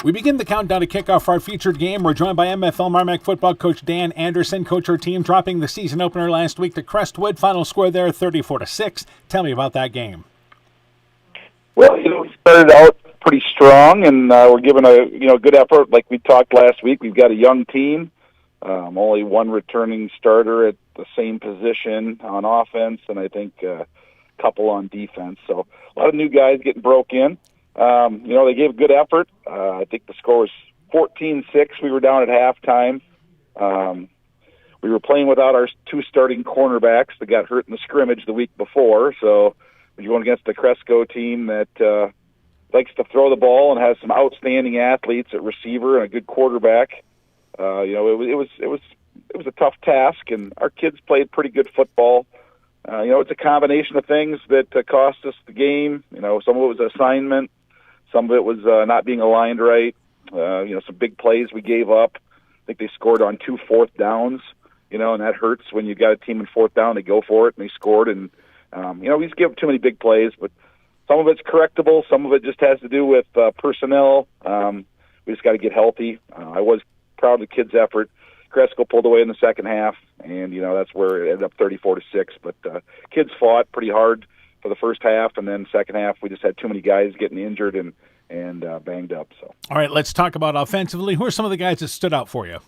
We begin the countdown to kick off our featured game. We're joined by MFL MarMac football coach Dan Anderson. Coach, our team dropping the season opener last week to Crestwood. Final score there, 34-6. Tell me about that game. Well, we started out pretty strong, and we're giving a good effort. Like we talked last week, we've got a young team, only one returning starter at the same position on offense, and I think a couple on defense. So a lot of new guys getting broke in. They gave a good effort. I think the score was 14-6. We were down at halftime. We were playing without our two starting cornerbacks that got hurt in the scrimmage the week before. So we're going against the Cresco team that likes to throw the ball and has some outstanding athletes at receiver and a good quarterback. It was a tough task, and our kids played pretty good football. It's a combination of things that cost us the game. Some of it was assignment. Some of it was not being aligned right. Some big plays we gave up. I think they scored on 2 fourth downs, and that hurts when you got a team in fourth down. They go for it, and they scored. And, we just give up too many big plays. But some of it's correctable. Some of it just has to do with personnel. We just got to get healthy. I was proud of the kids' effort. Cresco pulled away in the second half, and, that's where it ended up 34-6. But kids fought pretty hard for the first half, and then second half we just had too many guys getting injured and banged up. So, all right, let's talk about offensively. Who are some of the guys that stood out for you?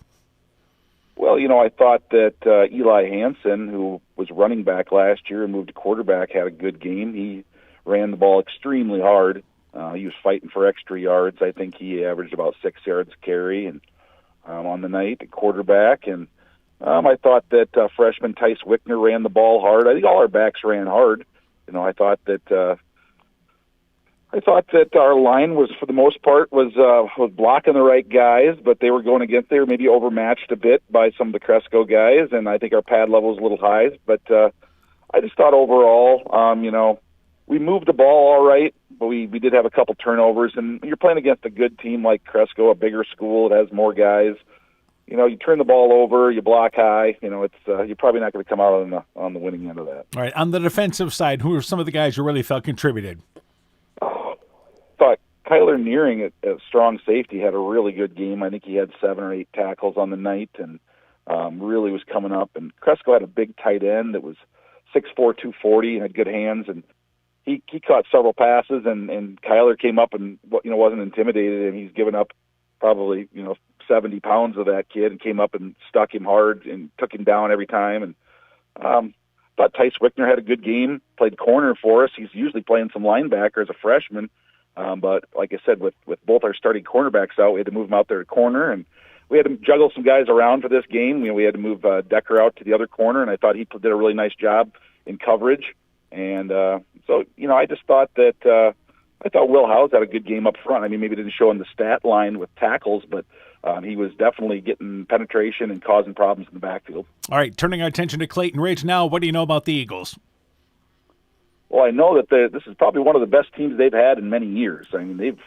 Well, I thought that Eli Hansen, who was running back last year and moved to quarterback, had a good game. He ran the ball extremely hard. He was fighting for extra yards. I think he averaged about 6 yards a carry and on the night at quarterback. And I thought that freshman Tice Wickner ran the ball hard. I think all our backs ran hard. I thought that our line was, for the most part, was blocking the right guys, but they were maybe overmatched a bit by some of the Cresco guys, and I think our pad level was a little high. But I just thought overall, we moved the ball all right, but we did have a couple turnovers. And you're playing against a good team like Cresco, a bigger school. It has more guys. You turn the ball over, you block high. It's you're probably not going to come out on the winning end of that. All right. On the defensive side, who are some of the guys you really felt contributed? Thought Kyler Nearing at strong safety had a really good game. I think he had 7 or 8 tackles on the night, and really was coming up. And Cresco had a big tight end that was 6'4", 240, and had good hands, and he caught several passes. And Kyler came up and wasn't intimidated, and he's given up probably 70 pounds of that kid, and came up and stuck him hard and took him down every time. And thought Tice Wickner had a good game, played corner for us. He's usually playing some linebacker as a freshman. But like I said, with both our starting cornerbacks out, we had to move them out there at corner, and we had to juggle some guys around for this game. We had to move Decker out to the other corner, and I thought he did a really nice job in coverage. And so I just thought that I thought Will Howes had a good game up front. I mean, maybe didn't show in the stat line with tackles, but he was definitely getting penetration and causing problems in the backfield. All right, turning our attention to Clayton Ridge now. What do you know about the Eagles? Well, I know that this is probably one of the best teams they've had in many years. I mean,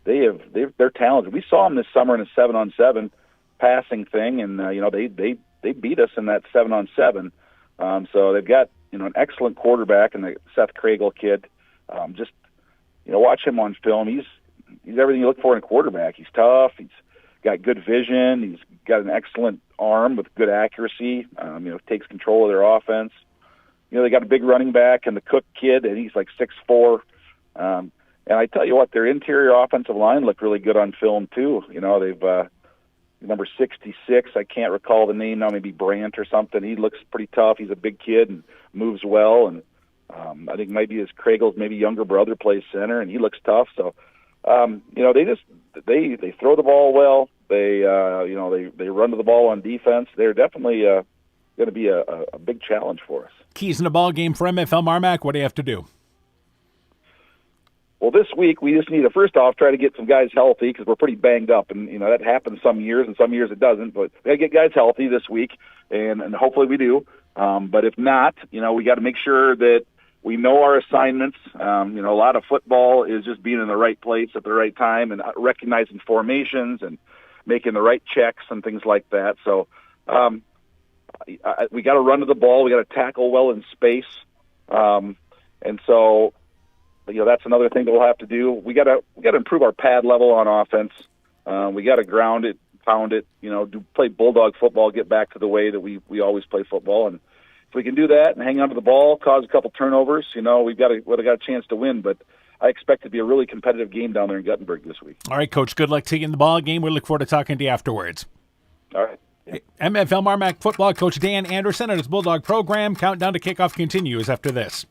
they're talented. We saw them this summer in a 7-on-7 passing thing, and they beat us in that 7-on-7. So they've got an excellent quarterback and the Seth Craigle kid. Just watch him on film. He's everything you look for in a quarterback. He's tough. He's got good vision. He's got an excellent arm with good accuracy. Takes control of their offense. They got a big running back and the Cook kid, and he's like 6'4". And I tell you what, their interior offensive line looked really good on film too. They've number 66. I can't recall the name now. Maybe Brandt or something. He looks pretty tough. He's a big kid and moves well. And I think maybe his Craigle's maybe younger brother plays center, and he looks tough. So they throw the ball well. They run to the ball on defense. They're definitely going to be a big challenge for us. Keys in the ball game for MFL MarMac. What do you have to do? Well, this week we just need to, first off, try to get some guys healthy because we're pretty banged up, and that happens some years and some years it doesn't. But we got to get guys healthy this week, and hopefully we do. But if not, we got to make sure that we know our assignments. A lot of football is just being in the right place at the right time and recognizing formations and making the right checks and things like that. So we got to run to the ball. We got to tackle well in space, and so that's another thing that we'll have to do. We got to improve our pad level on offense. We got to ground it, pound it, play Bulldog football, get back to the way that we always play football. And if we can do that and hang on to the ball, cause a couple turnovers, we've got a chance to win. But I expect it to be a really competitive game down there in Guttenberg this week. All right, Coach, good luck to you in the ball game. We look forward to talking to you afterwards. All right. Yeah. MFL MarMac football coach Dan Anderson and his Bulldog program. Countdown to kickoff continues after this.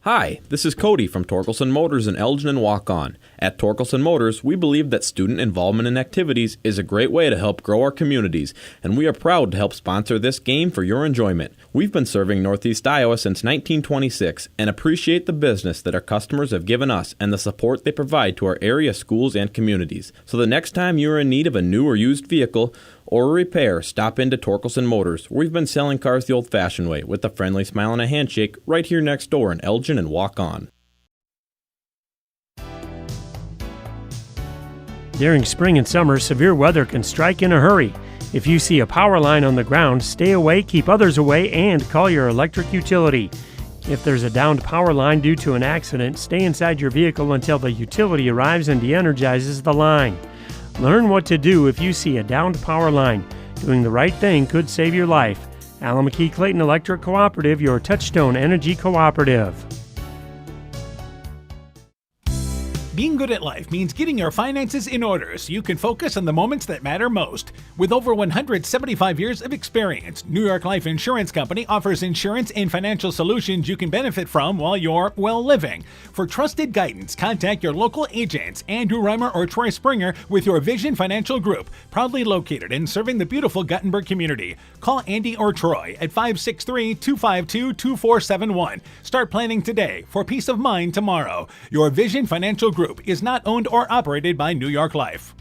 Hi, this is Cody from Torkelson Motors in Elgin and Walk-On. At Torkelson Motors, we believe that student involvement in activities is a great way to help grow our communities, and we are proud to help sponsor this game for your enjoyment. We've been serving Northeast Iowa since 1926 and appreciate the business that our customers have given us and the support they provide to our area schools and communities. So the next time you are in need of a new or used vehicle or a repair, stop into Torkelson Motors. We've been selling cars the old-fashioned way with a friendly smile and a handshake right here next door in Elgin and Walk-On. During spring and summer, severe weather can strike in a hurry. If you see a power line on the ground, stay away, keep others away, and call your electric utility. If there's a downed power line due to an accident, stay inside your vehicle until the utility arrives and de-energizes the line. Learn what to do if you see a downed power line. Doing the right thing could save your life. Alameda Clayton Electric Cooperative, your Touchstone Energy Cooperative. Being good at life means getting your finances in order so you can focus on the moments that matter most. With over 175 years of experience, New York Life Insurance Company offers insurance and financial solutions you can benefit from while you're well living. For trusted guidance, contact your local agents, Andrew Reimer or Troy Springer with your Vision Financial Group, proudly located and serving the beautiful Guttenberg community. Call Andy or Troy at 563-252-2471. Start planning today for peace of mind tomorrow. Your Vision Financial Group is not owned or operated by New York Life.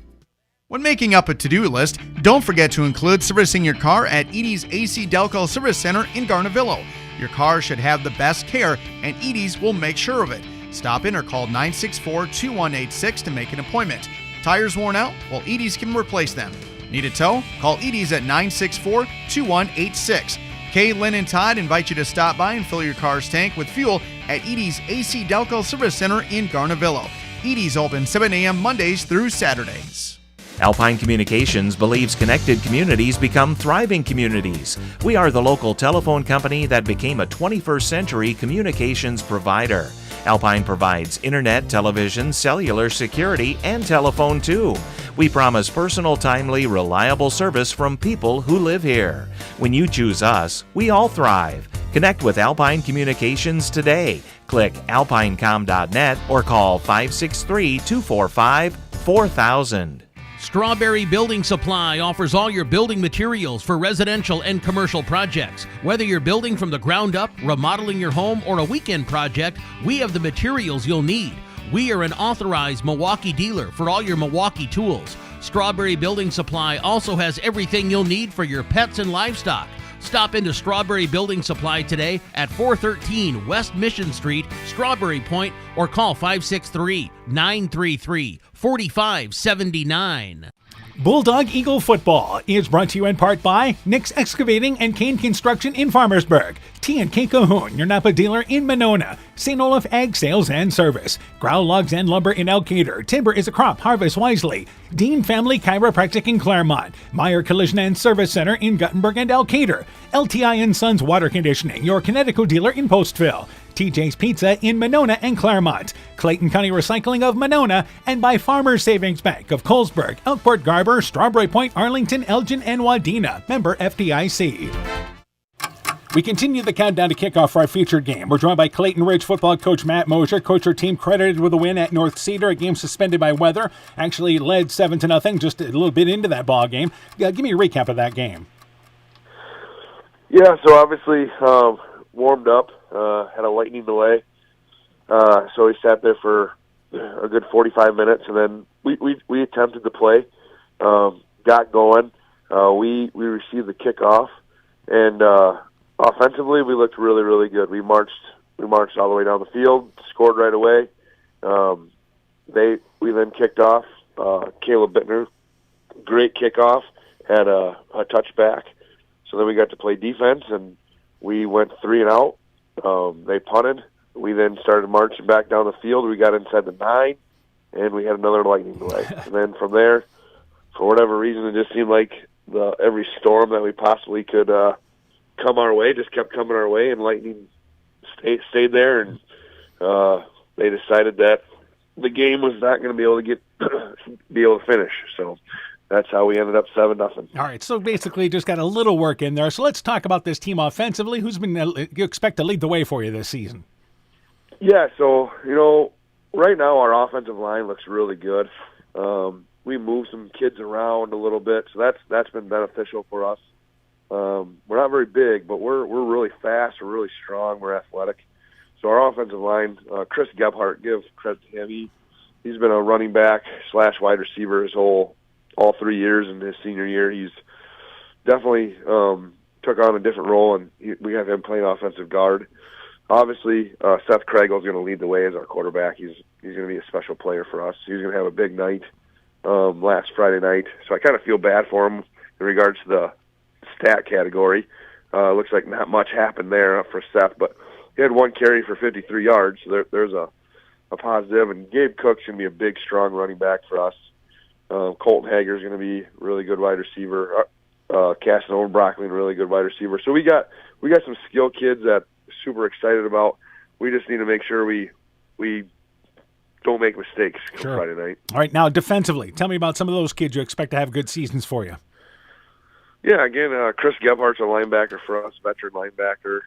When making up a to-do list, don't forget to include servicing your car at Edie's AC Delco Service Center in Garnavillo. Your car should have the best care, and Edie's will make sure of it. Stop in or call 964-2186 to make an appointment. Tires worn out? Well, Edie's can replace them. Need a tow? Call Edie's at 964-2186. Kay, Lynn, and Todd invite you to stop by and fill your car's tank with fuel at Edie's AC Delco Service Center in Garnavillo. Edie's open 7 a.m. Mondays through Saturdays. Alpine Communications believes connected communities become thriving communities. We are the local telephone company that became a 21st century communications provider. Alpine provides internet, television, cellular security, and telephone too. We promise personal, timely, reliable service from people who live here. When you choose us, we all thrive. Connect with Alpine Communications today. Click alpinecom.net or call 563-245-4000. Strawberry Building Supply offers all your building materials for residential and commercial projects. Whether you're building from the ground up, remodeling your home, or a weekend project, we have the materials you'll need. We are an authorized Milwaukee dealer for all your Milwaukee tools. Strawberry Building Supply also has everything you'll need for your pets and livestock. Stop into Strawberry Building Supply today at 413 West Mission Street, Strawberry Point, or call 563-933-4579. Bulldog Eagle Football is brought to you in part by Nick's Excavating and Kane Construction in Farmersburg, T&K Cahoon, your Napa dealer in Monona, St. Olaf Ag Sales and Service, Growl Logs and Lumber in Elkader, Timber is a Crop, Harvest Wisely, Dean Family Chiropractic in Claremont, Meyer Collision and Service Center in Guttenberg and Elkader, LTI & Sons Water Conditioning, your Connecticut dealer in Postville, TJ's Pizza in Monona and Claremont, Clayton County Recycling of Monona, and by Farmers Savings Bank of Colesburg, Elkport Garber, Strawberry Point, Arlington, Elgin, and Wadena. Member FDIC. We continue the countdown to kickoff for our featured game. We're joined by Clayton Ridge football coach Matt Mosier. Coach, your team credited with a win at North Cedar, a game suspended by weather. Actually led 7-0 just a little bit into that ball game. Give me a recap of that game. Yeah, so obviously warmed up, had a lightning delay. So we sat there for a good 45 minutes, and then we attempted to play, got going. We received the kickoff, and offensively we looked really, really good. We marched all the way down the field, scored right away. We then kicked off. Caleb Bittner, great kickoff, had a touchback. So then we got to play defense, and we went 3 and out. They punted. We then started marching back down the field. We got inside the 9, and we had another lightning delay. And then from there, for whatever reason, it just seemed like every storm that we possibly could come our way just kept coming our way, and lightning stayed there, and they decided that the game was not going to be able to finish. So that's how we ended up 7-0. All right, so basically just got a little work in there. So let's talk about this team offensively. Who's been you expect to lead the way for you this season? Yeah, so, right now our offensive line looks really good. We moved some kids around a little bit, so that's been beneficial for us. We're not very big, but we're really fast, we're really strong, we're athletic. So our offensive line, Chris Gebhardt, give credit to him. He's been a running back / wide receiver all 3 years. In his senior year, he's definitely took on a different role, and we have him playing offensive guard. Obviously, Seth Craigle is going to lead the way as our quarterback. He's going to be a special player for us. He's going to have a big night last Friday night, so I kind of feel bad for him in regards to the stat category. Looks like not much happened there for Seth, but he had 1 carry for 53 yards, so there's a positive. And Gabe Cook's going to be a big, strong running back for us. Colton Hager's going to be a really good wide receiver. Casanova Brockman, really good wide receiver. So we got some skill kids that super excited about. We just need to make sure we don't make mistakes come Friday night. All right, now defensively, tell me about some of those kids you expect to have good seasons for you. Yeah, again, Chris Gebhardt's a linebacker for us, veteran linebacker.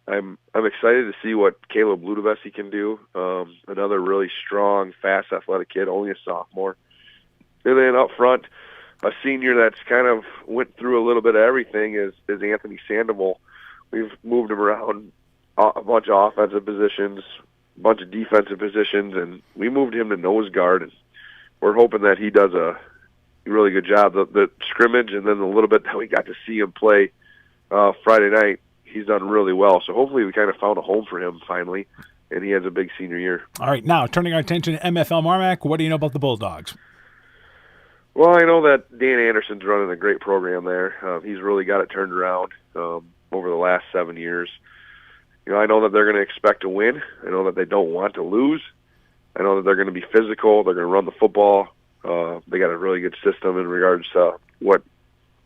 I'm excited to see what Caleb Ludovesi can do. Another really strong, fast, athletic kid, only a sophomore. And then up front, a senior that's kind of went through a little bit of everything is Anthony Sandoval. We've moved him around a bunch of offensive positions, a bunch of defensive positions, and we moved him to nose guard. And we're hoping that he does a really good job. The scrimmage and then the little bit that we got to see him play Friday night, he's done really well. So hopefully we kind of found a home for him finally, and he has a big senior year. All right, now turning our attention to MFL MarMac, what do you know about the Bulldogs? Well, I know that Dan Anderson's running a great program there. He's really got it turned around over the last 7 years. I know that they're going to expect to win. I know that they don't want to lose. I know that they're going to be physical. They're going to run the football. They got a really good system in regards to what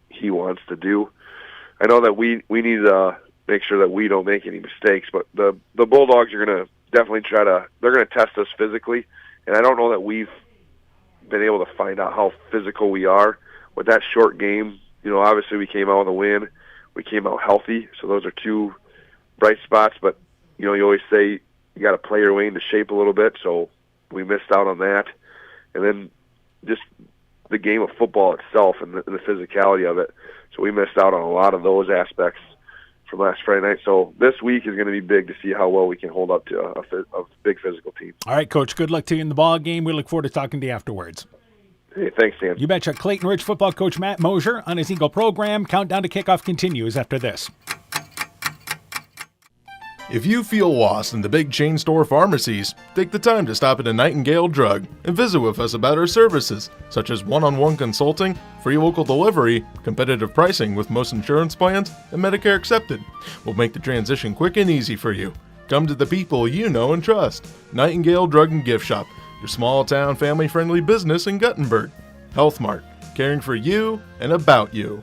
he wants to do. I know that we need to make sure that we don't make any mistakes, but the Bulldogs are going to definitely they're going to test us physically, and I don't know that we've been able to find out how physical we are with that short game. Obviously we came out with a win. We came out healthy, so those are 2 bright spots, but you always say you got to play your way into shape a little bit, so we missed out on that. And then just the game of football itself and the physicality of it, so we missed out on a lot of those aspects from last Friday night. So this week is going to be big to see how well we can hold up to a big physical team. All right, Coach, good luck to you in the ball game. We look forward to talking to you afterwards. Hey, thanks, Sam. You betcha. Clayton Ridge football coach Matt Mosier on his Eagle program. Countdown to kickoff continues after this. If you feel lost in the big chain store pharmacies, take the time to stop at a Nightingale Drug and visit with us about our services, such as one-on-one consulting, free local delivery, competitive pricing with most insurance plans, and Medicare accepted. We'll make the transition quick and easy for you. Come to the people you know and trust. Nightingale Drug and Gift Shop, your small-town family-friendly business in Guttenberg. Health Mart, caring for you and about you.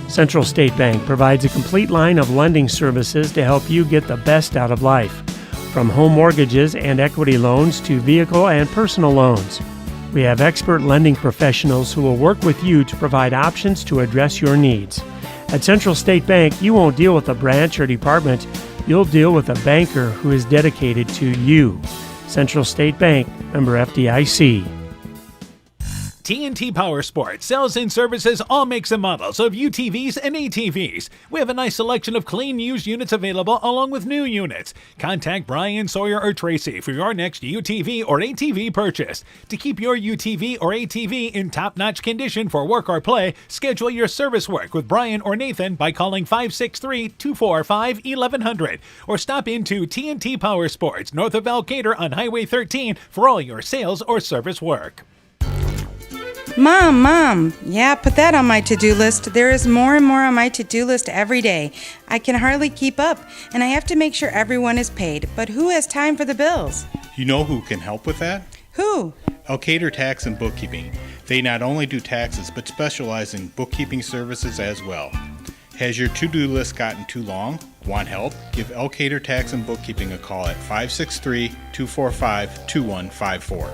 Central State Bank provides a complete line of lending services to help you get the best out of life, from home mortgages and equity loans to vehicle and personal loans. We have expert lending professionals who will work with you to provide options to address your needs. At Central State Bank, you won't deal with a branch or department, you'll deal with a banker who is dedicated to you. Central State Bank, member FDIC. TNT Power Sports sells and services all makes and models of UTVs and ATVs. We have a nice selection of clean used units available along with new units. Contact Brian, Sawyer, or Tracy for your next UTV or ATV purchase. To keep your UTV or ATV in top-notch condition for work or play, schedule your service work with Brian or Nathan by calling 563-245-1100 or stop into TNT Power Sports north of Valcator on Highway 13 for all your sales or service work. Mom, yeah, put that on my to-do list. There is more and more on my to-do list every day. I can hardly keep up, and I have to make sure everyone is paid. But who has time for the bills? You know who can help with that? Who? Elkader Tax and Bookkeeping. They not only do taxes, but specialize in bookkeeping services as well. Has your to-do list gotten too long? Want help? Give Elkader Tax and Bookkeeping a call at 563-245-2154.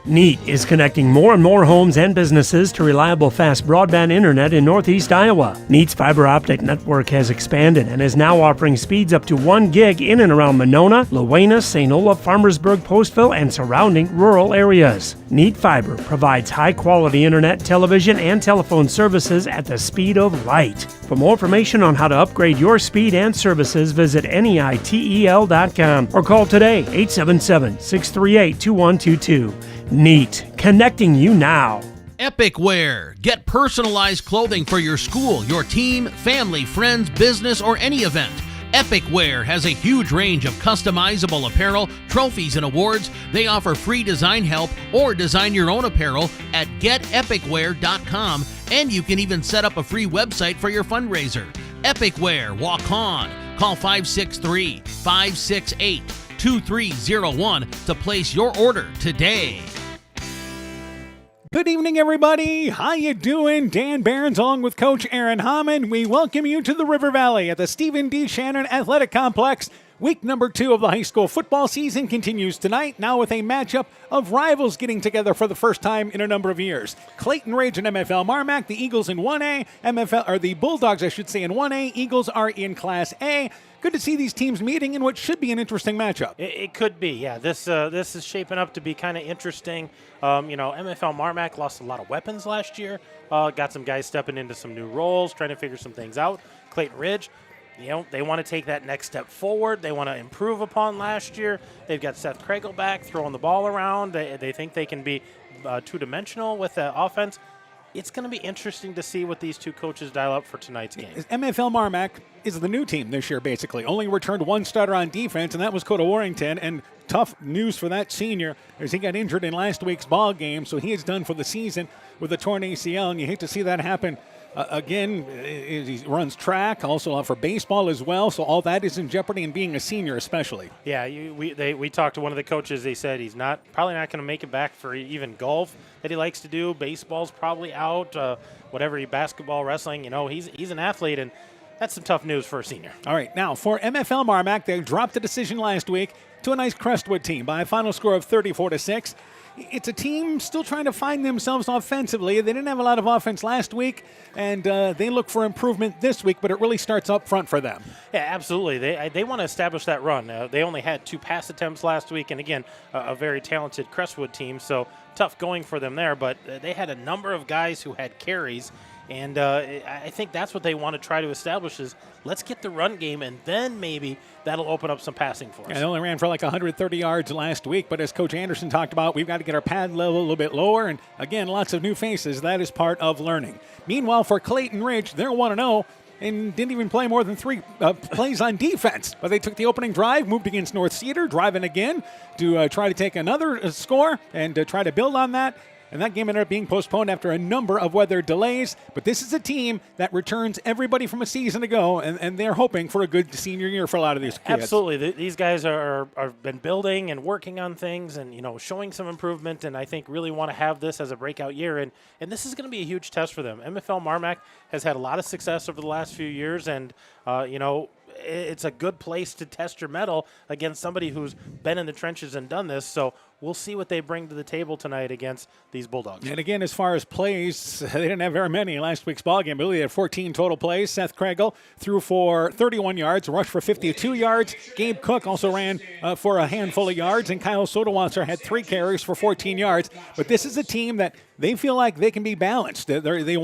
NEAT is connecting more and more homes and businesses to reliable, fast broadband internet in Northeast Iowa. NEAT's fiber optic network has expanded and is now offering speeds up to 1 gig in and around Monona, Luena, St. Olaf, Farmersburg, Postville, and surrounding rural areas. NEAT Fiber provides high-quality internet, television, and telephone services at the speed of light. For more information on how to upgrade your speed and services, visit NEITEL.com or call today 877-638-2122. NEAT, connecting you now. Epic Wear. Get personalized clothing for your school, your team, family, friends, business, or any event. Epic Wear has a huge range of customizable apparel, trophies, and awards. They offer free design help or design your own apparel at getepicwear.com, and you can even set up a free website for your fundraiser. Epic Wear, walk on. Call 563-568-2301 to place your order today. Good evening, everybody. How you doing? Dan Barons along with Coach Aaron Hammond. We welcome you to the River Valley at the Stephen D. Shannon Athletic Complex. Week number 2 of the high school football season continues tonight, now with a matchup of rivals getting together for the first time in a number of years. Clayton Ridge and MFL MarMac, the Eagles in 1A, the Bulldogs, I should say, in 1A. Eagles are in Class A. Good to see these teams meeting in what should be an interesting matchup. It could be, yeah. This is shaping up to be kind of interesting. MFL MarMac lost a lot of weapons last year. Got some guys stepping into some new roles, trying to figure some things out. Clayton Ridge, they want to take that next step forward. They want to improve upon last year. They've got Seth Kregel back throwing the ball around. They think they can be two-dimensional with the offense. It's going to be interesting to see what these two coaches dial up for tonight's game. MFL MarMac is the new team this year, basically. Only returned one starter on defense, and that was Coda Warrington. And tough news for that senior as he got injured in last week's ball game, so he is done for the season with a torn ACL, and you hate to see that happen. Again, he runs track, also for baseball as well, so all that is in jeopardy, and being a senior especially. Yeah, we talked to one of the coaches. They said he's probably not going to make it back for even golf that he likes to do. Baseball's probably out, basketball, wrestling. He's an athlete, and that's some tough news for a senior. All right, now for MFL MarMac, they dropped a decision last week to a nice Crestwood team by a final score of 34-6. It's a team still trying to find themselves offensively. They didn't have a lot of offense last week, and they look for improvement this week, but it really starts up front for them. Yeah, absolutely. They want to establish that run. They only had 2 pass attempts last week, and again, a very talented Crestwood team, so tough going for them there, but they had a number of guys who had carries, and I think that's what they want to try to establish is let's get the run game, and then maybe that'll open up some passing for us. Yeah, they only ran for like 130 yards last week, but as Coach Anderson talked about, we've got to get our pad level a little bit lower, and again, lots of new faces. That is part of learning. Meanwhile, for Clayton Ridge, they're 1-0 and didn't even play more than 3 plays on defense. But they took the opening drive, moved against North Cedar, driving again to try to take another score and try to build on that. And that game ended up being postponed after a number of weather delays. But this is a team that returns everybody from a season ago, and they're hoping for a good senior year for a lot of these kids. Absolutely. These guys are been building and working on things and, showing some improvement, and I think really want to have this as a breakout year. And this is going to be a huge test for them. MFL MarMac has had a lot of success over the last few years, and, it's a good place to test your mettle against somebody who's been in the trenches and done this. So we'll see what they bring to the table tonight against these Bulldogs. And again, as far as plays, they didn't have very many in last week's ballgame. They had 14 total plays. Seth Kregel threw for 31 yards, rushed for 52 yards. Gabe Cook also ran for a handful of yards, and Kyle Sodawasser had 3 carries for 14 yards. But this is a team that they feel like they can be balanced. They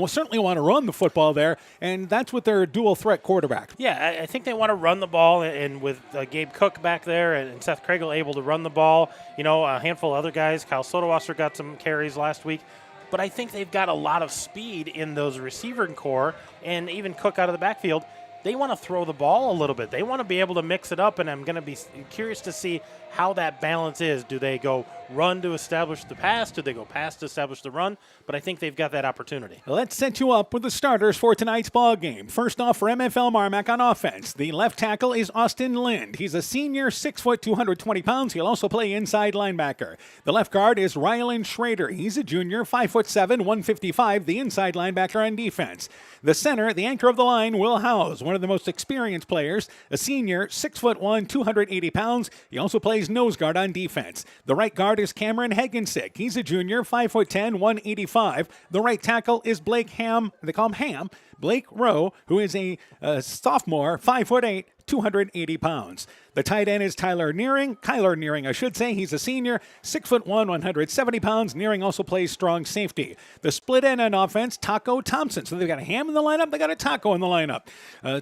certainly want to run the football there, and that's with their dual-threat quarterback. Yeah, I think they want to run the ball, and with Gabe Cook back there and Seth Kregel able to run the ball, a handful of other guys. Kyle Sodawasser got some carries last week. But I think they've got a lot of speed in those receiving core, and even Cook out of the backfield. they want to throw the ball a little bit. They want to be able to mix it up, and I'm going to be curious to see how that balance is. Do they go run to establish the pass? Do they go pass to establish the run? But I think they've got that opportunity. Let's set you up with the starters for tonight's ball game. First off, for MFL MarMac on offense, the left tackle is Austin Lind. He's a senior, 6 foot, 220 pounds. He'll also play inside linebacker. The left guard is Rylan Schrader. He's a junior, 5'7", 155, the inside linebacker on defense. The center, the anchor of the line, Will Howes, one of the most experienced players, a senior, 6'1", 280 pounds. He also plays nose guard on defense. The right guard is Cameron Hagensick. He's a junior, 5'10", 185. The right tackle is Blake Ham. They call him Ham. Blake Rowe, who is a sophomore, 5'8", 280 pounds. The tight end is Kyler Nearing, I should say. He's a senior, 6'1", 170 pounds. Nearing also plays strong safety. The split end on offense, Taco Thompson. So they've got a Ham in the lineup, they got a Taco in the lineup.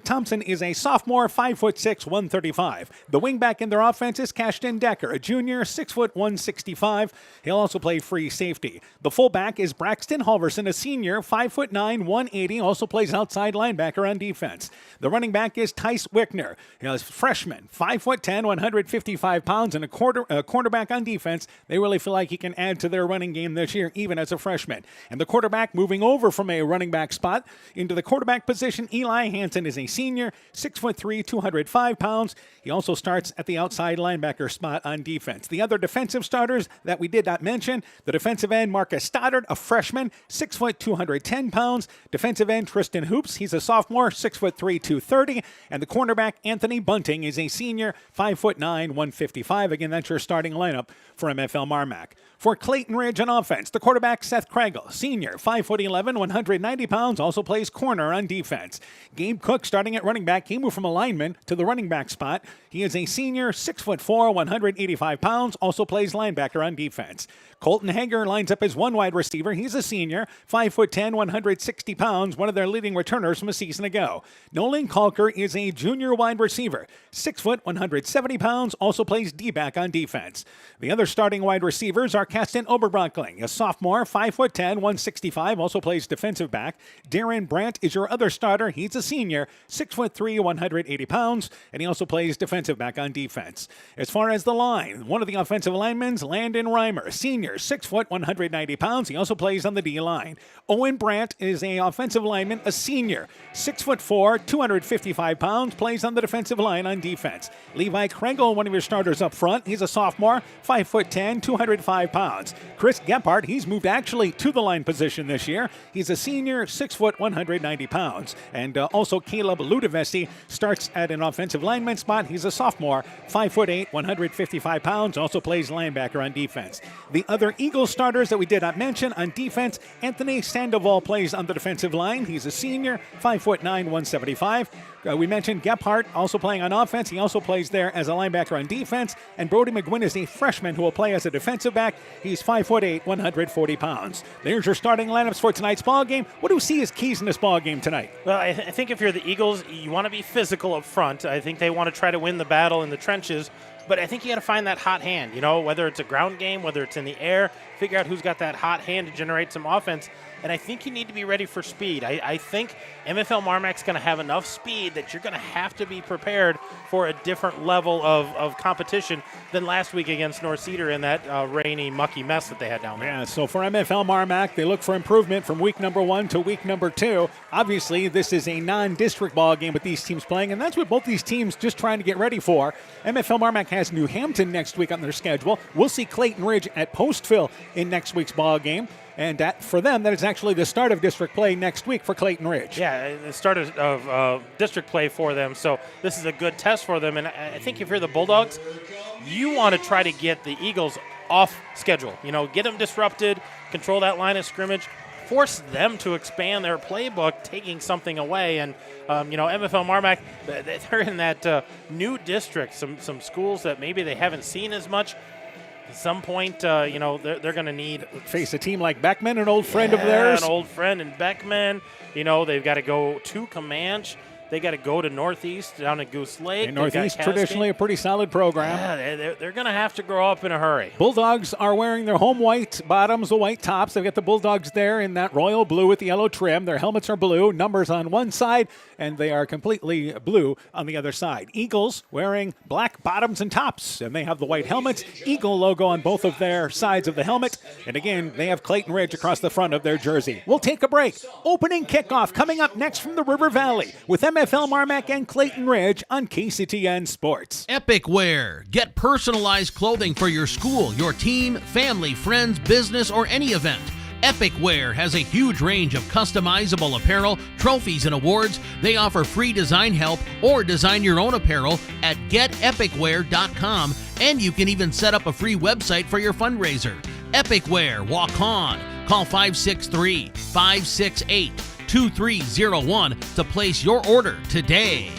Thompson is a sophomore, 5'6", 135. The wingback in their offense is Cashton Decker, a junior, 6', 165. He'll also play free safety. The fullback is Braxton Halverson, a senior, 5'9", 180. Also plays outside linebacker on defense. The running back is Tice Wickner. He's a freshman, 5'10", 155 pounds, and a cornerback on defense. They really feel like he can add to their running game this year, even as a freshman. And the quarterback moving over from a running back spot into the quarterback position, Eli Hansen is a senior, 6'3", 205 pounds. He also starts at the outside linebacker spot on defense. The other defensive starters that we did not mention, the defensive end, Marcus Stoddard, a freshman, 6 foot, 210 pounds. Defensive end, Tristan Hoops, he's a sophomore, 6'3", 230. And the cornerback, Anthony Bunting, is a senior, 5'9", 155. Again, that's your starting lineup for MFL MarMac. For Clayton Ridge on offense, the quarterback, Seth Kragel, senior, 5'11", 190 pounds, also plays corner on defense. Gabe Cook, starting at running back, he moved from a lineman to the running back spot. He is a senior, 6'4", 185 pounds, also plays linebacker on defense. Colton Hager lines up as one wide receiver. He's a senior, 5'10", 160 pounds, one of their leading returners from a season ago. Nolan Kalker is a junior wide receiver, 6 foot, 170 pounds, also plays D-back on defense. The other starting wide receivers are Kasten Oberbrockling, a sophomore, 5'10", 165, also plays defensive back. Darren Brandt is your other starter. He's a senior, 6'3", 180 pounds, and he also plays defensive back on defense. As far as the line, one of the offensive linemen, Landon Reimer, senior, 6 foot, 190 pounds. He also plays on the D line. Owen Brandt is an offensive lineman, a senior, 6'4", 255 pounds, plays on the defensive line on defense. Levi Krengel, one of your starters up front. He's a sophomore, 5'10", 205 pounds. Chris Gephardt, he's moved actually to the line position this year. He's a senior, 6 foot, 190 pounds. And also Caleb Ludovesti starts at an offensive lineman spot. He's a sophomore, 5'8", 155 pounds, also plays linebacker on defense. The other Eagles starters that we did not mention on defense, Anthony Sandoval plays on the defensive line. He's a senior, 5'9", 175. We mentioned Gephardt also playing on offense. He also plays there as a linebacker on defense. And Brody McGuinn is a freshman who will play as a defensive back. He's 5'8", 140 pounds. There's your starting lineups for tonight's ball game. What do we see as keys in this ball game tonight? Well, I think if you're the Eagles, you want to be physical up front. I think they want to try to win the battle in the trenches. But I think you got to find that hot hand, whether it's a ground game, whether it's in the air, figure out who's got that hot hand to generate some offense. And I think you need to be ready for speed. I think MFL MarMac's going to have enough speed that you're going to have to be prepared for a different level of competition than last week against North Cedar in that rainy, mucky mess that they had down there. Yeah, so for MFL MarMac, they look for improvement from week number 1 to week number 2. Obviously, this is a non-district ball game with these teams playing, and that's what both these teams just trying to get ready for. MFL MarMac has New Hampton next week on their schedule. We'll see Clayton Ridge at Postville in next week's ball game. And for them, that is actually the start of district play next week for Clayton Ridge. Yeah, the start of district play for them. So this is a good test for them. And I think if you're the Bulldogs, you want to try to get the Eagles off schedule. Get them disrupted, control that line of scrimmage, force them to expand their playbook, taking something away. And, MFL MarMac, they're in that new district, some schools that maybe they haven't seen as much. At some point, they're going to need face a team like Beckman, an old friend of theirs. An old friend in Beckman. They've got to go to Comanche. They got to go to Northeast down at Goose Lake. And Northeast, traditionally a pretty solid program. Yeah, they're going to have to grow up in a hurry. Bulldogs are wearing their home white bottoms, the white tops. They've got the Bulldogs there in that royal blue with the yellow trim. Their helmets are blue, numbers on one side, and they are completely blue on the other side. Eagles wearing black bottoms and tops, and they have the white helmets, Eagle logo on both of their sides of the helmet. And again, they have Clayton Ridge across the front of their jersey. We'll take a break. Opening kickoff coming up next from the River Valley with MFL MarMac and Clayton Ridge on KCTN Sports. Epic Wear. Get personalized clothing for your school, your team, family, friends, business, or any event. Epic Wear has a huge range of customizable apparel, trophies, and awards. They offer free design help or design your own apparel at getepicwear.com, and you can even set up a free website for your fundraiser. Epic Wear, walk on. Call 563-568-2301 to place your order today.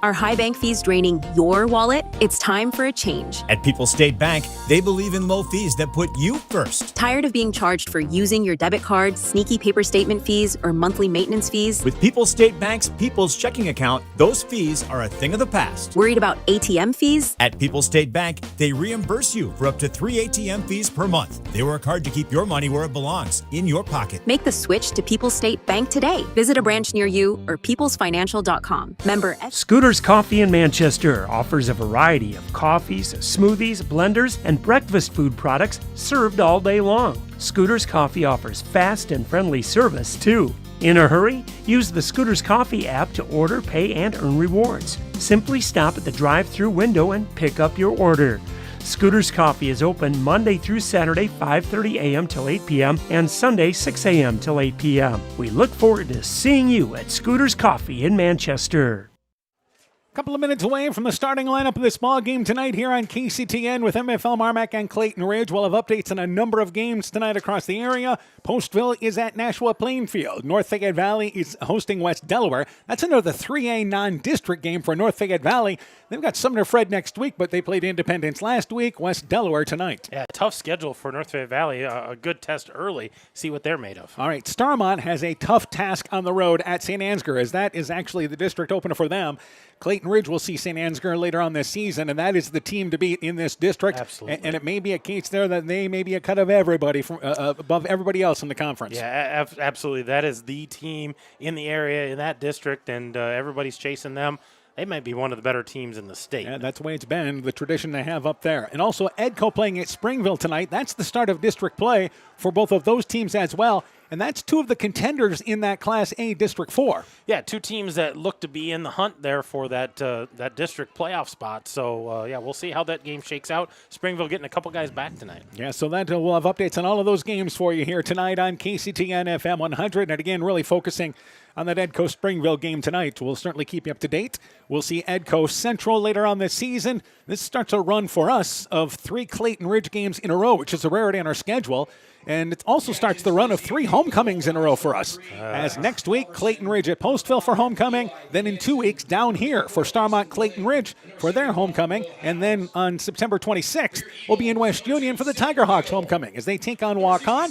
Are high bank fees draining your wallet? It's time for a change. At People's State Bank, they believe in low fees that put you first. Tired of being charged for using your debit card, sneaky paper statement fees, or monthly maintenance fees? With People's State Bank's People's Checking Account, those fees are a thing of the past. Worried about ATM fees? At People's State Bank, they reimburse you for up to 3 ATM fees per month. They work hard to keep your money where it belongs, in your pocket. Make the switch to People's State Bank today. Visit a branch near you or peoplesfinancial.com. Member Scooter's Coffee in Manchester offers a variety of coffees, smoothies, blenders, and breakfast food products served all day long. Scooter's Coffee offers fast and friendly service, too. In a hurry? Use the Scooter's Coffee app to order, pay, and earn rewards. Simply stop at the drive-thru window and pick up your order. Scooter's Coffee is open Monday through Saturday, 5:30 a.m. till 8 p.m. and Sunday, 6 a.m. till 8 p.m. We look forward to seeing you at Scooter's Coffee in Manchester. Couple of minutes away from the starting lineup of this ball game tonight here on KCTN with MFL MarMac and Clayton Ridge. We'll have updates on a number of games tonight across the area. Postville is at Nashua Plainfield. North Fayette Valley is hosting West Delaware. That's another 3A non-district game for North Fayette Valley. They've got Sumner Fred next week, but they played Independence last week. West Delaware tonight. Yeah, tough schedule for North Fayette Valley. A good test early. See what they're made of. All right, Starmont has a tough task on the road at St. Ansgar, as that is actually the district opener for them. Clayton Ridge will see St. Ansgar later on this season, and that is the team to beat in this district. Absolutely. And it may be a case there that they may be a cut of everybody from above everybody else in the conference. Yeah, absolutely. That is the team in the area, in that district, and everybody's chasing them. They might be one of the better teams in the state. Yeah, that's the way it's been, the tradition they have up there. And also Edco playing at Springville tonight. That's the start of district play for both of those teams as well. And that's two of the contenders in that Class A District 4. Yeah, two teams that look to be in the hunt there for that district playoff spot. So, we'll see how that game shakes out. Springville getting a couple guys back tonight. Yeah, so that we'll have updates on all of those games for you here tonight on KCTN FM 100. And again, really focusing on that Edco Springville game tonight. We'll certainly keep you up to date. We'll see Edco Central later on this season. This starts a run for us of 3 Clayton Ridge games in a row, which is a rarity on our schedule. And it also starts the run of 3 homecomings in a row for us. As next week, Clayton Ridge at Postville for homecoming. Then in 2 weeks, down here for Starmont Clayton Ridge for their homecoming. And then on September 26th, we'll be in West Union for the Tiger Hawks homecoming as they take on Walk-On.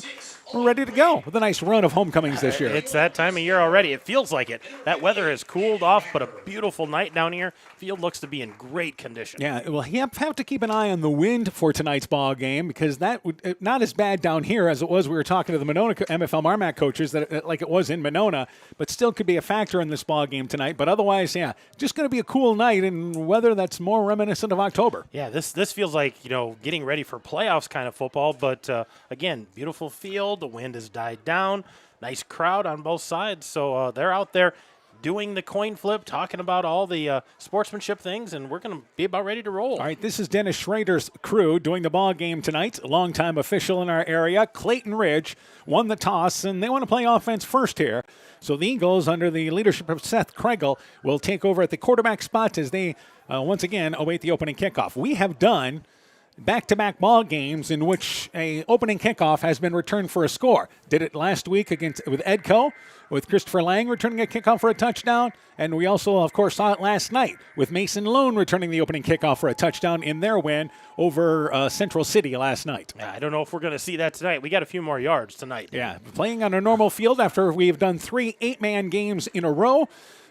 We're ready to go with a nice run of homecomings this year. It's that time of year already. It feels like it. That weather has cooled off, but a beautiful night down here. Field looks to be in great condition. Yeah, well, you have to keep an eye on the wind for tonight's ball game because that would not as bad down here as it was. We were talking to the Monona MFL MarMac coaches that like it was in Monona, but still could be a factor in this ball game tonight. But otherwise, yeah, just going to be a cool night and weather that's more reminiscent of October. Yeah, this feels like getting ready for playoffs kind of football. But again, beautiful field. The wind has died down. Nice crowd on both sides. So they're out there doing the coin flip, talking about all the sportsmanship things, and we're going to be about ready to roll. All right, this is Dennis Schrader's crew doing the ball game tonight. A longtime official in our area. Clayton Ridge won the toss, and they want to play offense first here. So the Eagles, under the leadership of Seth Kregel, will take over at the quarterback spot as they once again await the opening kickoff. We have done back-to-back ball games in which a opening kickoff has been returned for a score. Did it last week with Edco, with Christopher Lang returning a kickoff for a touchdown, and we also, of course, saw it last night with Mason Lone returning the opening kickoff for a touchdown in their win over Central City last night. Yeah, I don't know if we're going to see that tonight. We got a few more yards tonight. Yeah, playing on a normal field after we've done 3 8-man games in a row,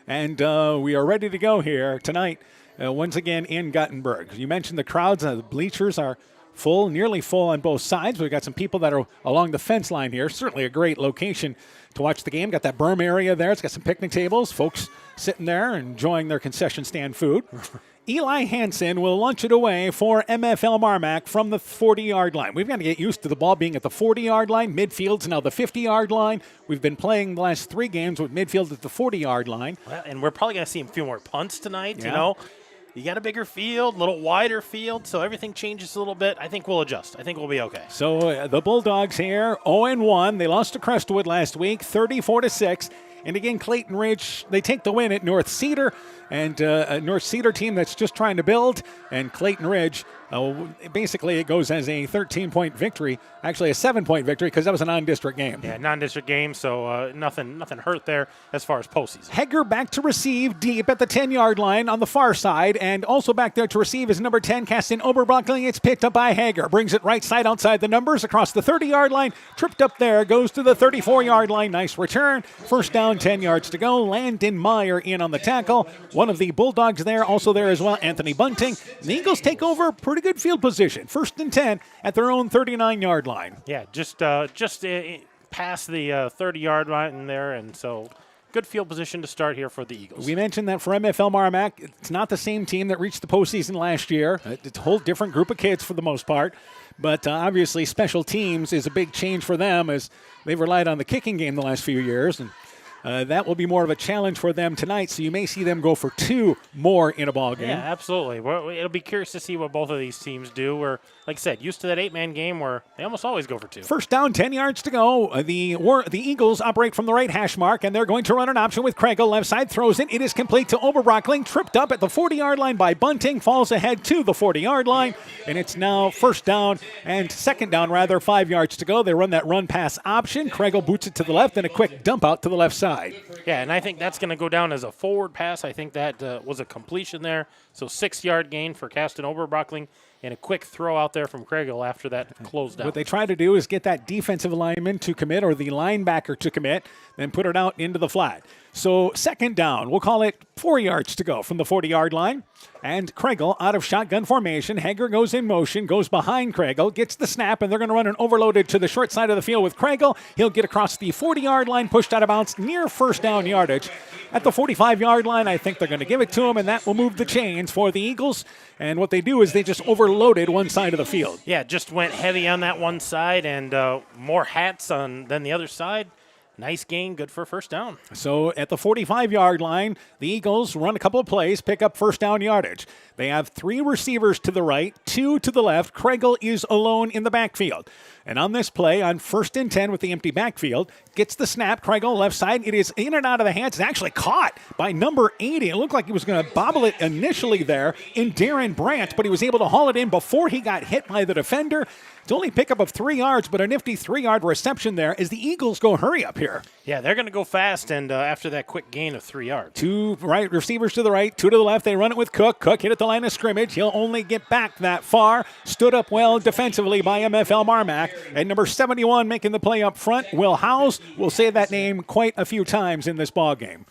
and we are ready to go here tonight. Once again in Guttenberg. You mentioned the crowds. The bleachers are full, nearly full on both sides. We've got some people that are along the fence line here. Certainly a great location to watch the game. Got that berm area there. It's got some picnic tables. Folks sitting there enjoying their concession stand food. Eli Hansen will launch it away for MFL MarMac from the 40-yard line. We've got to get used to the ball being at the 40-yard line. Midfield's now the 50-yard line. We've been playing the last 3 games with midfield at the 40-yard line. Well, and we're probably going to see a few more punts tonight, you know. You got a bigger field, a little wider field, so everything changes a little bit. I think we'll adjust. I think we'll be okay. So the Bulldogs here, 0-1. They lost to Crestwood last week, 34-6. And again, Clayton Ridge, they take the win at North Cedar, and a North Cedar team that's just trying to build. And Clayton Ridge, basically it goes as a 13-point victory, actually a 7-point victory because that was a non-district game. Yeah, non-district game, so nothing hurt there as far as postseason. Hegger back to receive deep at the 10-yard line on the far side, and also back there to receive is number 10, Caston Oberbrockling. It's picked up by Hegger, brings it right side outside the numbers across the 30-yard line, tripped up there, goes to the 34-yard line. Nice return. First down, 10 yards to go. Landon Meyer in on the tackle. One of the Bulldogs there, also there as well, Anthony Bunting. The Eagles take over pretty good field position. First and 10 at their own 39-yard line. Yeah, just past the 30-yard line there, and so good field position to start here for the Eagles. We mentioned that for MFL MarMac, it's not the same team that reached the postseason last year. It's a whole different group of kids for the most part. But obviously special teams is a big change for them as they've relied on the kicking game the last few years. And that will be more of a challenge for them tonight, so you may see them go for 2 more in a ball game. Yeah, absolutely. Well, it'll be curious to see what both of these teams do. We're, like I said, used to that 8-man game where they almost always go for 2. First down, 10 yards to go. The Eagles operate from the right hash mark, and they're going to run an option with Kregel. Left side throws it. It is complete to Oberbrockling. Tripped up at the 40-yard line by Bunting. Falls ahead to the 40-yard line, and it's now first down and second down, 5 yards to go. They run that run-pass option. Kregel boots it to the left, and a quick dump out to the left side. Yeah, and I think that's going to go down as a forward pass. I think that was a completion there. So 6-yard gain for Caston Oberbrockling and a quick throw out there from Kregel after that closed out. What they try to do is get that defensive lineman to commit or the linebacker to commit, then put it out into the flat. So second down, we'll call it 4 yards to go from the 40-yard line. And Kregel out of shotgun formation. Hegger goes in motion, goes behind Kregel, gets the snap, and they're going to run an overloaded to the short side of the field with Kregel. He'll get across the 40-yard line, pushed out of bounds near first down yardage. At the 45-yard line, I think they're going to give it to him, and that will move the chains for the Eagles. And what they do is they just overloaded one side of the field. Yeah, just went heavy on that one side and more hats than the other side. Nice gain, good for first down. So at the 45-yard line, the Eagles run a couple of plays, pick up first down yardage. They have 3 receivers to the right, 2 to the left. Kregel is alone in the backfield. And on this play, on first and 10 with the empty backfield, gets the snap. Kregel left side. It is in and out of the hands. It's actually caught by number 80. It looked like he was going to bobble it initially there in Darren Brandt, but he was able to haul it in before he got hit by the defender. It's only pickup of 3 yards, but a nifty 3-yard reception there as the Eagles go hurry up here. Yeah, they're going to go fast, and after that quick gain of 3 yards. 2 right receivers to the right, 2 to the left. They run it with Cook. Cook hit at the line of scrimmage. He'll only get back that far. Stood up well defensively by MFL MarMac. And number 71 making the play up front, Will Howes. We'll say that name quite a few times in this ball game.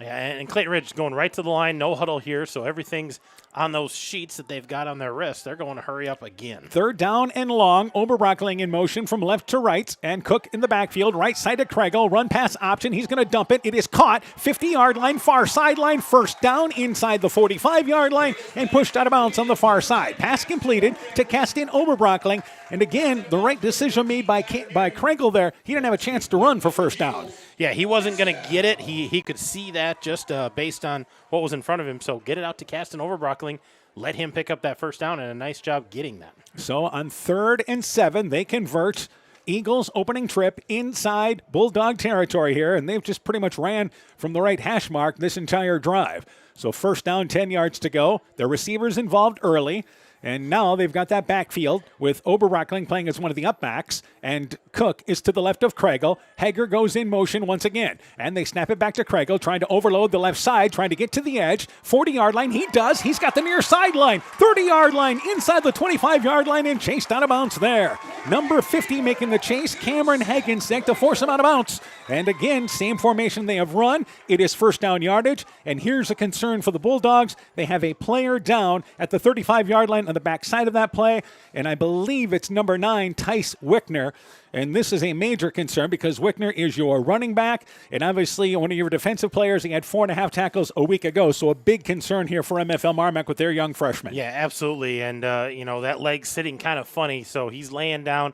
Yeah, and Clayton Ridge going right to the line, no huddle here, so everything's on those sheets that they've got on their wrists. They're going to hurry up again. Third down and long. Oberbrockling in motion from left to right, and Cook in the backfield. Right side to Kregel. Run pass option. He's going to dump it. It is caught. 50-yard line, far sideline. First down inside the 45-yard line and pushed out of bounds on the far side. Pass completed to Caston Oberbrockling. And again, the right decision made by Kregel there. He didn't have a chance to run for first down. Yeah, he wasn't going to get it. He could see that just based on what was in front of him. So get it out to Caston Oberbrockling. Let him pick up that first down, and a nice job getting that. So on 3rd and 7, they convert. Eagles opening trip inside Bulldog territory here, and they've just pretty much ran from the right hash mark this entire drive. So first down, 10 yards to go. Their receivers involved early. And now they've got that backfield with Oberrockling playing as one of the up-backs, and Cook is to the left of Kregel. Hager goes in motion once again, and they snap it back to Kregel, trying to overload the left side, trying to get to the edge. 40-yard line, he does. He's got the near sideline. 30-yard line, inside the 25-yard line, and chased out of bounds there. Number 50 making the chase, Cameron Hagensick, to force him out of bounds. And again, same formation they have run. It is first down yardage, and here's a concern for the Bulldogs. They have a player down at the 35-yard line on the backside of that play, and I believe it's number 9, Tice Wickner. And this is a major concern because Wickner is your running back, and obviously one of your defensive players. He had 4.5 tackles a week ago, so a big concern here for MFL MarMac with their young freshman. Yeah, absolutely, and that leg's sitting kind of funny, so he's laying down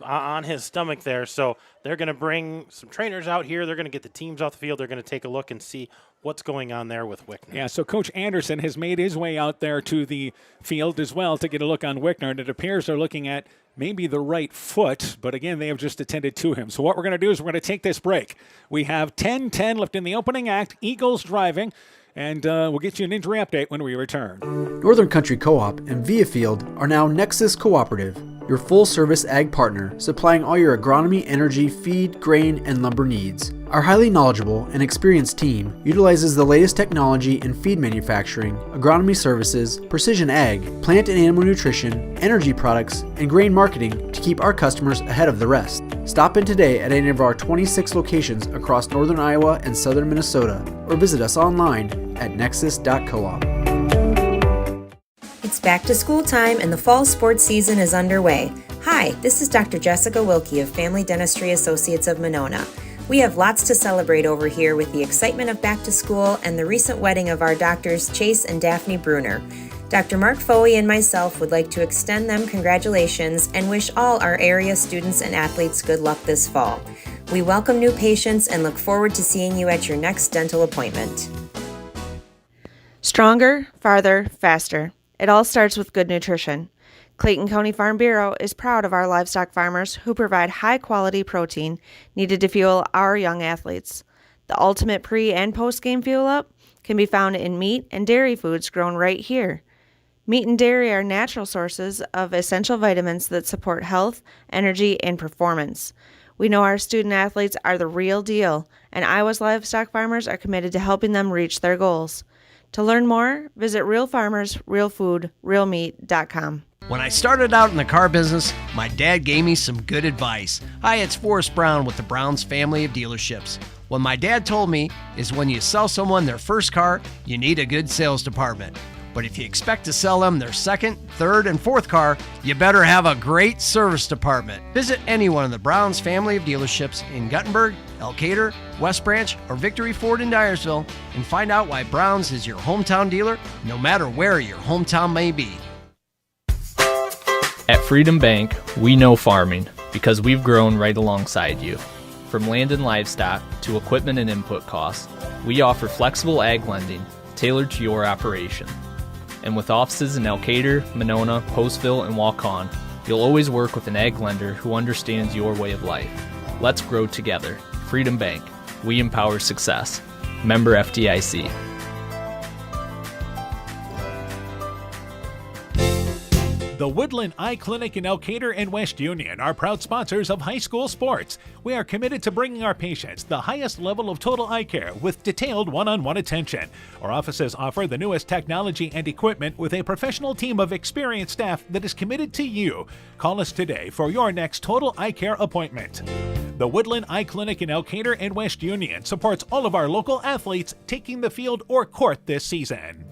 on his stomach there. So they're going to bring some trainers out here. They're going to get the teams off the field. They're going to take a look and see what's going on there with Wickner. Yeah, so Coach Anderson has made his way out there to the field as well to get a look on Wickner, and it appears they're looking at maybe the right foot, but again, they have just attended to him. So what we're going to do is we're going to take this break. We have 10-10 left in the opening act, Eagles driving, and we'll get you an injury update when we return. Northern Country Co-op and Via Field are now Nexus Cooperative, your full-service ag partner, supplying all your agronomy, energy, feed, grain, and lumber needs. Our highly knowledgeable and experienced team utilizes the latest technology in feed manufacturing, agronomy services, precision ag, plant and animal nutrition, energy products, and grain marketing to keep our customers ahead of the rest. Stop in today at any of our 26 locations across northern Iowa and southern Minnesota, or visit us online at nexus.coop. It's back to school time and the fall sports season is underway. Hi, this is Dr. Jessica Wilkie of Family Dentistry Associates of Monona. We have lots to celebrate over here with the excitement of back to school and the recent wedding of our doctors Chase and Daphne Bruner. Dr. Mark Foley and myself would like to extend them congratulations and wish all our area students and athletes good luck this fall. We welcome new patients and look forward to seeing you at your next dental appointment. Stronger, farther, faster. It all starts with good nutrition. Clayton County Farm Bureau is proud of our livestock farmers who provide high-quality protein needed to fuel our young athletes. The ultimate pre- and post-game fuel-up can be found in meat and dairy foods grown right here. Meat and dairy are natural sources of essential vitamins that support health, energy, and performance. We know our student athletes are the real deal, and Iowa's livestock farmers are committed to helping them reach their goals. To learn more, visit realfarmersrealfoodrealmeat.com. When I started out in the car business, my dad gave me some good advice. Hi, it's Forrest Brown with the Brown's family of dealerships. What my dad told me is when you sell someone their first car, you need a good sales department. But if you expect to sell them their second, third, and fourth car, you better have a great service department. Visit any one of the Brown's family of dealerships in Guttenberg, Elkader, West Branch, or Victory Ford in Dyersville and find out why Brown's is your hometown dealer, no matter where your hometown may be. At Freedom Bank, we know farming because we've grown right alongside you. From land and livestock to equipment and input costs, we offer flexible ag lending tailored to your operation. And with offices in Elkader, Monona, Postville, and Waukon, you'll always work with an ag lender who understands your way of life. Let's grow together. Freedom Bank. We empower success. Member FDIC. The Woodland Eye Clinic in Elkader and West Union are proud sponsors of high school sports. We are committed to bringing our patients the highest level of total eye care with detailed one-on-one attention. Our offices offer the newest technology and equipment with a professional team of experienced staff that is committed to you. Call us today for your next total eye care appointment. The Woodland Eye Clinic in Elkader and West Union supports all of our local athletes taking the field or court this season.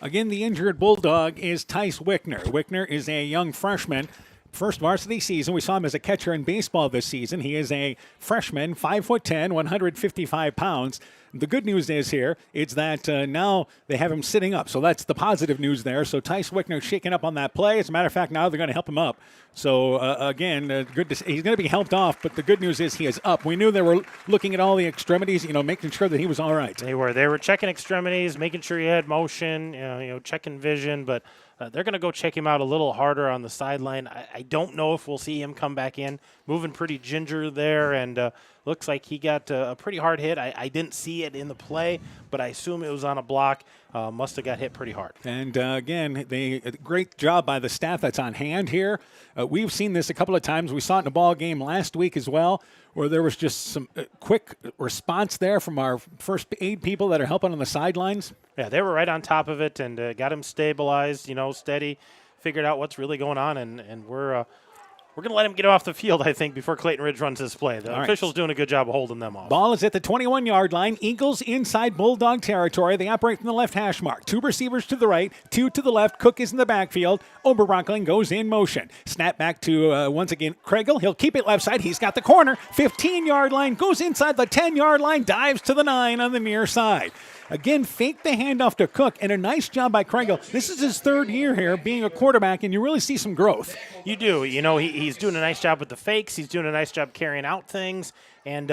Again, the injured Bulldog is Tice Wickner. Wickner is a young freshman. First varsity season. We saw him as a catcher in baseball this season. He is a freshman, 5'10", 155 pounds. The good news is here, it's that now they have him sitting up. So that's the positive news there. So Tice Wickner shaking up on that play. As a matter of fact, now they're going to help him up. So again, good to see. He's going to be helped off, but the good news is he is up. We knew they were looking at all the extremities, making sure that he was all right. They were checking extremities, making sure he had motion, checking vision, but they're going to go check him out a little harder on the sideline. I don't know if we'll see him come back in, moving pretty ginger there, and Looks like he got a pretty hard hit. I didn't see it in the play, but I assume it was on a block. Must have got hit pretty hard. And again, great job by the staff that's on hand here. We've seen this a couple of times. We saw it in a ball game last week as well, where there was just some quick response there from our first aid people that are helping on the sidelines. Yeah, they were right on top of it and got him stabilized, steady, figured out what's really going on, and we're going to let him get off the field, I think, before Clayton Ridge runs his play. The official's doing a good job of holding them off. Ball is at the 21-yard line. Eagles inside Bulldog territory. They operate from the left hash mark. 2 receivers to the right, 2 to the left. Cook is in the backfield. Oberbrockling goes in motion. Snap back to, once again, Kregel. He'll keep it left side. He's got the corner. 15-yard line. Goes inside the 10-yard line. Dives to the 9 on the near side. Again, fake the handoff to Cook, and a nice job by Kregel. This is his 3rd year here being a quarterback, and you really see some growth. You do. He's doing a nice job with the fakes. He's doing a nice job carrying out things and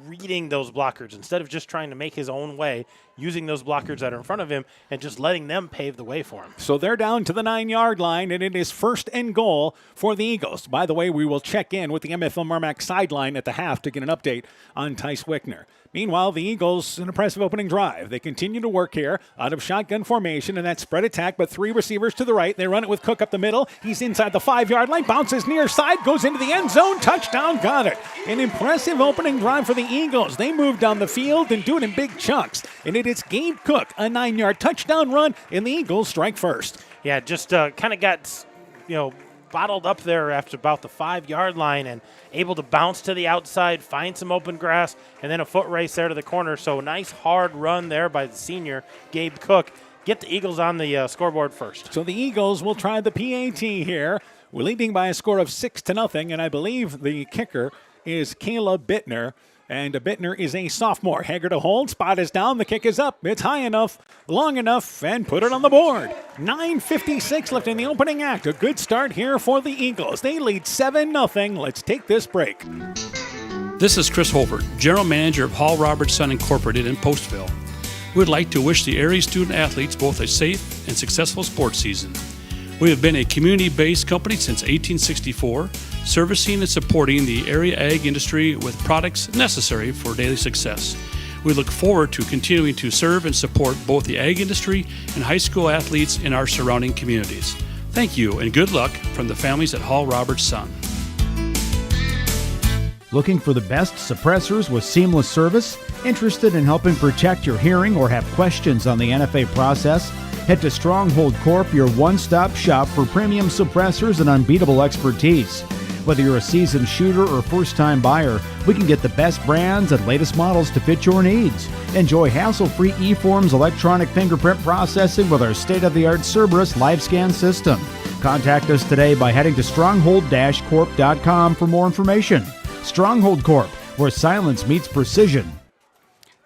reading those blockers instead of just trying to make his own way, using those blockers that are in front of him and just letting them pave the way for him. So they're down to the 9-yard line, and it is 1st and goal for the Eagles. By the way, we will check in with the MFL MarMac sideline at the half to get an update on Tice Wickner. Meanwhile, the Eagles, an impressive opening drive. They continue to work here out of shotgun formation and that spread attack, but 3 receivers to the right. They run it with Cook up the middle. He's inside the 5-yard line, bounces near side, goes into the end zone, touchdown, got it. An impressive opening drive for the Eagles. They move down the field and do it in big chunks. And it is Gabe Cook, a 9-yard touchdown run, and the Eagles strike first. Yeah, just kind of got, bottled up there after about the 5-yard line and able to bounce to the outside, find some open grass, and then a foot race there to the corner. So nice hard run there by the senior, Gabe Cook. Get the Eagles on the scoreboard first. So the Eagles will try the PAT here. We're leading by a score of 6-0, and I believe the kicker is Caleb Bittner. And Bittner is a sophomore. Hager to hold. Spot is down. The kick is up. It's high enough, long enough, and put it on the board. 9:56 left in the opening act. A good start here for the Eagles. They lead 7-0. Let's take this break. This is Chris Holbert, General Manager of Hall Roberts Son Incorporated in Postville. We would like to wish the area student athletes both a safe and successful sports season. We have been a community-based company since 1864, servicing and supporting the area ag industry with products necessary for daily success. We look forward to continuing to serve and support both the ag industry and high school athletes in our surrounding communities. Thank you and good luck from the families at Hall Roberts Son. Looking for the best suppressors with seamless service? Interested in helping protect your hearing or have questions on the NFA process? Head to Stronghold Corp, your one-stop shop for premium suppressors and unbeatable expertise. Whether you're a seasoned shooter or first-time buyer, we can get the best brands and latest models to fit your needs. Enjoy hassle-free eForms electronic fingerprint processing with our state-of-the-art Cerberus live scan system. Contact us today by heading to stronghold-corp.com for more information. Stronghold Corp, where silence meets precision.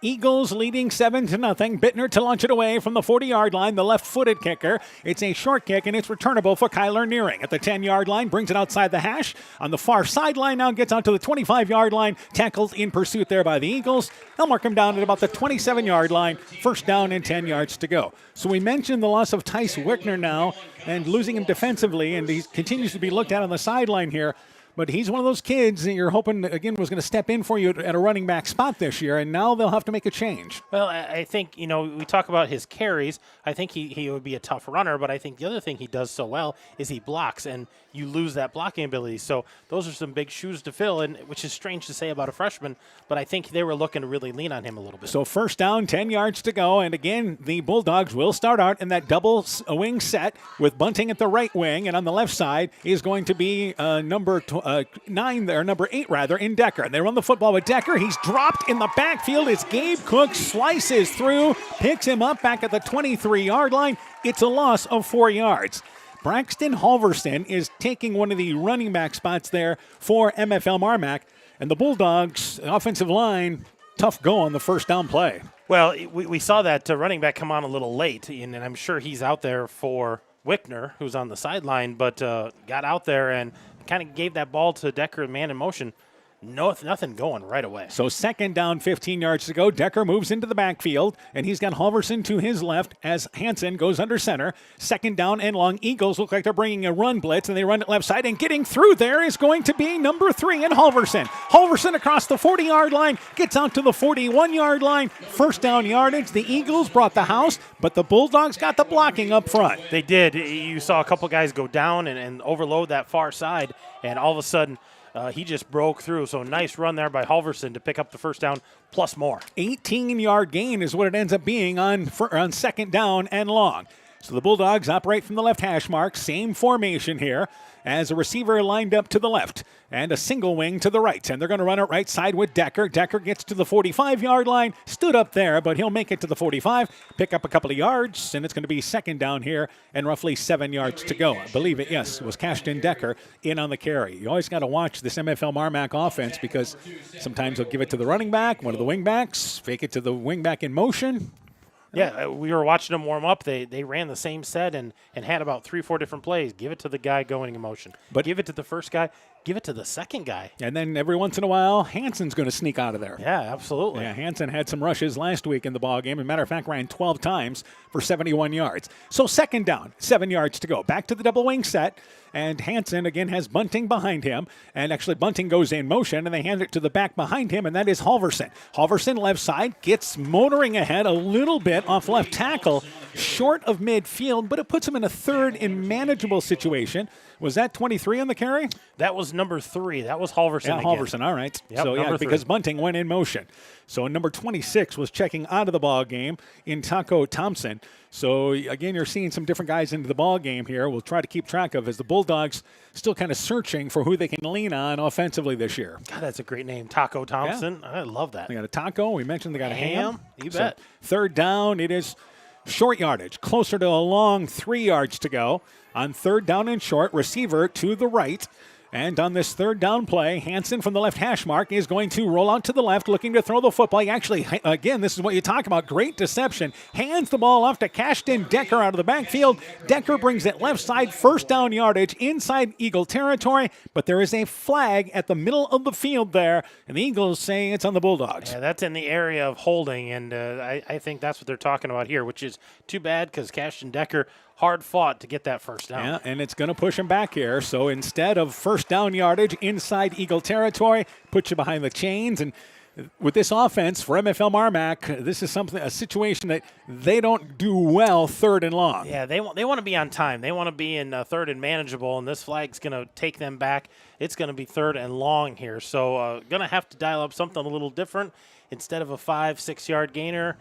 Eagles leading 7-0. Bittner to launch it away from the 40-yard line, the left-footed kicker. It's a short kick, and it's returnable for Kyler Nearing. At the 10-yard line, brings it outside the hash. On the far sideline now, gets out to the 25-yard line. Tackled in pursuit there by the Eagles. They'll mark him down at about the 27-yard line. First down and 10 yards to go. So we mentioned the loss of Tice Wickner now and losing him defensively, and he continues to be looked at on the sideline here. But he's one of those kids that you're hoping, again, was going to step in for you at a running back spot this year, and now they'll have to make a change. Well, I think, we talk about his carries. I think he would be a tough runner, but I think the other thing he does so well is he blocks, and you lose that blocking ability. So those are some big shoes to fill, and which is strange to say about a freshman, but I think they were looking to really lean on him a little bit. So first down, 10 yards to go, and again, the Bulldogs will start out in that double wing set with Bunting at the right wing, and on the left side is going to be number 8 rather, in Decker. They run the football with Decker. He's dropped in the backfield as Gabe Cook slices through, picks him up back at the 23-yard line. It's a loss of 4 yards. Braxton Halverson is taking one of the running back spots there for MFL MarMac, and the Bulldogs offensive line, tough go on the first down play. Well, we saw that running back come on a little late, and I'm sure he's out there for Wickner, who's on the sideline, but got out there and kind of gave that ball to Decker, man in motion. nothing going right away. So second down, 15 yards to go. Decker moves into the backfield, and he's got Halverson to his left as Hansen goes under center. Second down and long. Eagles look like they're bringing a run blitz, and they run it left side, and getting through there is going to be number 3 in Halverson. Halverson across the 40-yard line, gets out to the 41-yard line. First down yardage. The Eagles brought the house, but the Bulldogs got the blocking up front. They did. You saw a couple guys go down and overload that far side, and all of a sudden he just broke through. So nice run there by Halverson to pick up the first down plus more. 18-yard gain is what it ends up being on second down and long. So the Bulldogs operate from the left hash mark. Same formation here as a receiver lined up to the left and a single wing to the right. And they're going to run it right side with Decker. Decker gets to the 45-yard line. Stood up there, but he'll make it to the 45, pick up a couple of yards, and it's going to be second down here and roughly 7 yards to go. I believe it, yes, it was Cashton Decker in on the carry. You always got to watch this MFL MarMac offense because sometimes they'll give it to the running back, one of the wing backs, fake it to the wing back in motion. Yeah, we were watching them warm up. They ran the same set and had about 3-4 different plays. Give it to the guy going in motion. But give it to the first guy. Give it to the second guy. And then every once in a while, Hansen's going to sneak out of there. Yeah, absolutely. Yeah, Hansen had some rushes last week in the ballgame. As a matter of fact, ran 12 times for 71 yards. So second down, 7 yards to go. Back to the double wing set. And Hansen, again, has Bunting behind him. And actually, Bunting goes in motion, and they hand it to the back behind him, and that is Halverson. Halverson, left side, gets motoring ahead a little bit off left tackle, short of midfield, but it puts him in a third and manageable situation. Was that 23 on the carry? That was number 3. That was Halverson Yeah, again. Halverson, all right. Yep, so, yeah, number 3. because Bunting went in motion. So, number 26 was checking out of the ball game in Taco Thompson. So, again, you're seeing some different guys into the ball game here. We'll try to keep track of as the Bulldogs still kind of searching for who they can lean on offensively this year. God, that's a great name, Taco Thompson. Yeah. I love that. They got a taco. We mentioned they got a ham. You bet. So, third down, it is short yardage, closer to a long 3 yards to go. On third down and short, receiver to the right. And on this third down play, Hansen from the left hash mark is going to roll out to the left, looking to throw the football. He actually, again, this is what you talk about, great deception. Hands the ball off to Cashton Decker out of the backfield. Decker brings it left side, first down yardage inside Eagle territory, but there is a flag at the middle of the field there, and the Eagles say it's on the Bulldogs. Yeah, that's in the area of holding, and I think that's what they're talking about here, which is too bad because Cashton Decker hard fought to get that first down. Yeah, and it's going to push him back here. So instead of first down yardage inside Eagle territory, put you behind the chains. And with this offense for MFL MarMac, this is a situation that they don't do well third and long. Yeah, they want to be on time. They want to be in third and manageable, and this flag's going to take them back. It's going to be third and long here. So going to have to dial up something a little different. Instead of a 5-6 yard gainer,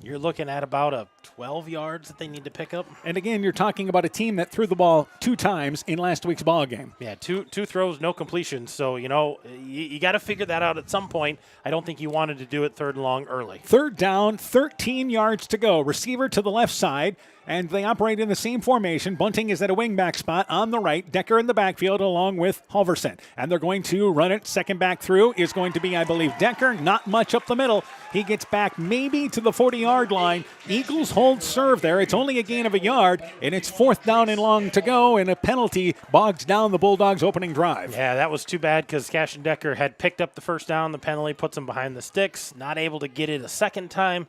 you're looking at about a 12 yards that they need to pick up. And again, you're talking about a team that threw the ball 2 times in last week's ball game. Yeah, two throws, no completions. So, you got to figure that out at some point. I don't think you wanted to do it third and long early. Third down, 13 yards to go. Receiver to the left side, and they operate in the same formation. Bunting is at a wingback spot on the right. Decker in the backfield along with Halverson. And they're going to run it. Second back through is going to be, I believe, Decker. Not much up the middle. He gets back maybe to the 40-yard line. Eagles hold serve there. It's only a gain of a yard, and it's fourth down and long to go, and a penalty bogs down the Bulldogs' opening drive. Yeah, that was too bad because Cashton Decker had picked up the first down. The penalty puts him behind the sticks. Not able to get it a second time.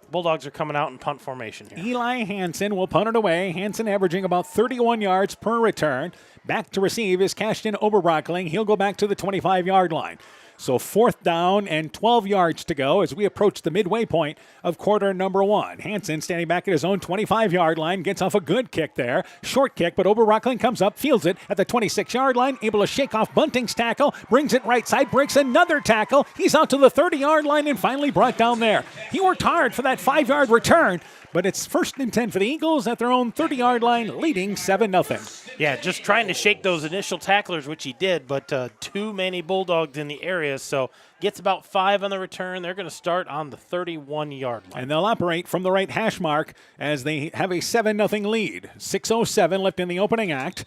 Bulldogs are coming out in punt formation here. Eli Hansen will punt it away. Hansen averaging about 31 yards per return. Back to receive is Cashton Oberbrockling. He'll go back to the 25-yard line. So fourth down and 12 yards to go as we approach the midway point of quarter number 1. Hansen standing back at his own 25-yard line, gets off a good kick there. Short kick, but Oberbrockling comes up, fields it at the 26-yard line, able to shake off Bunting's tackle, brings it right side, breaks another tackle. He's out to the 30-yard line and finally brought down there. He worked hard for that 5-yard return, but it's first and 10 for the Eagles at their own 30-yard line, leading 7-0. Yeah, just trying to shake those initial tacklers, which he did, but too many Bulldogs in the area, so gets about 5 on the return. They're going to start on the 31-yard line. And they'll operate from the right hash mark as they have a 7-0 lead. 6:07 left in the opening act.